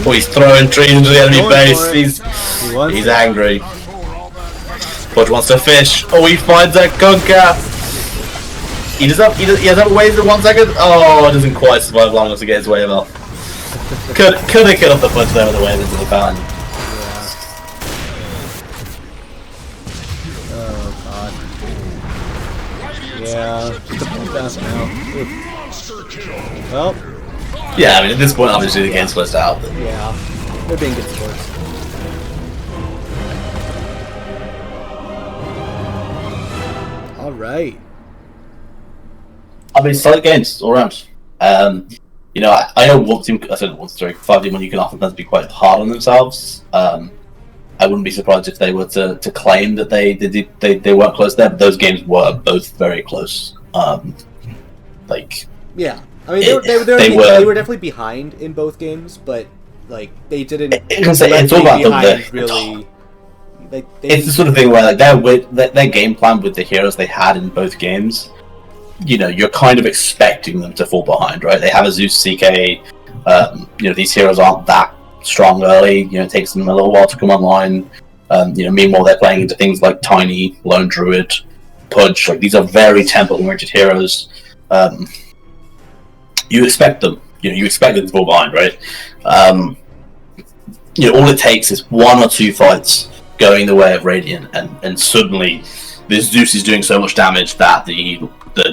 Oh, he's throwing trees into the enemy base. He's angry. Pudge wants to fish. Oh, he finds that Kunkka. He has that wave in 1 second. Oh, it doesn't quite survive long enough to get his wave off. Could have killed off the Pudge there with the wave into the fountain. Oh god. Yeah, just a fast now. Well. Yeah, I mean at this point obviously the game's closed out. But... yeah, they're being good sports. All right. I mean, solid games all around. I know 5D1 you can often be quite hard on themselves. I wouldn't be surprised if they were to claim that they weren't close there, but those games were both very close. Yeah, I mean they were definitely behind in both games, but like they didn't. It's all about them. Really. It's the sort of thing where like their game plan with the heroes they had in both games, you're kind of expecting them to fall behind, right? They have a Zeus CK. These heroes aren't that strong early. It takes them a little while to come online. Meanwhile they're playing into things like Tiny, Lone Druid, Pudge. Like these are very tempo-oriented heroes. You expect them. You expect them to fall behind, right? All it takes is 1 or 2 fights going the way of Radiant, and suddenly this Zeus is doing so much damage that the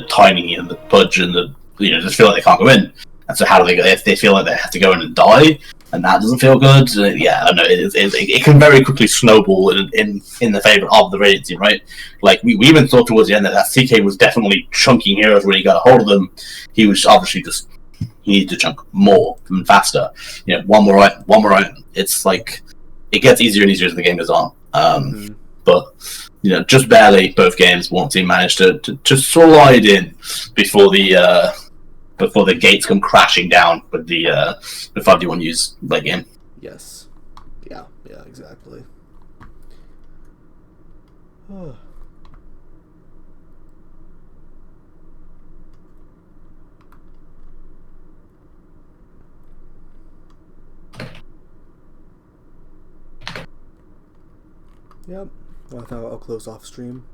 Tiny and the Pudge and just feel like they can't go in. And so how do they go? If they feel like they have to go in and die, and that doesn't feel good, yeah, I know it can very quickly snowball in the favour of the Radiant team, right? Like we even thought towards the end that CK was definitely chunking heroes when he got a hold of them. He was obviously he needed to chunk more and faster. One more item. It's like it gets easier and easier as the game goes on. But just barely both games. One team managed to slide in before the gates come crashing down with the 5v1 use late game. Yes. Yeah, exactly. Yep. Well, I thought I'll close off stream.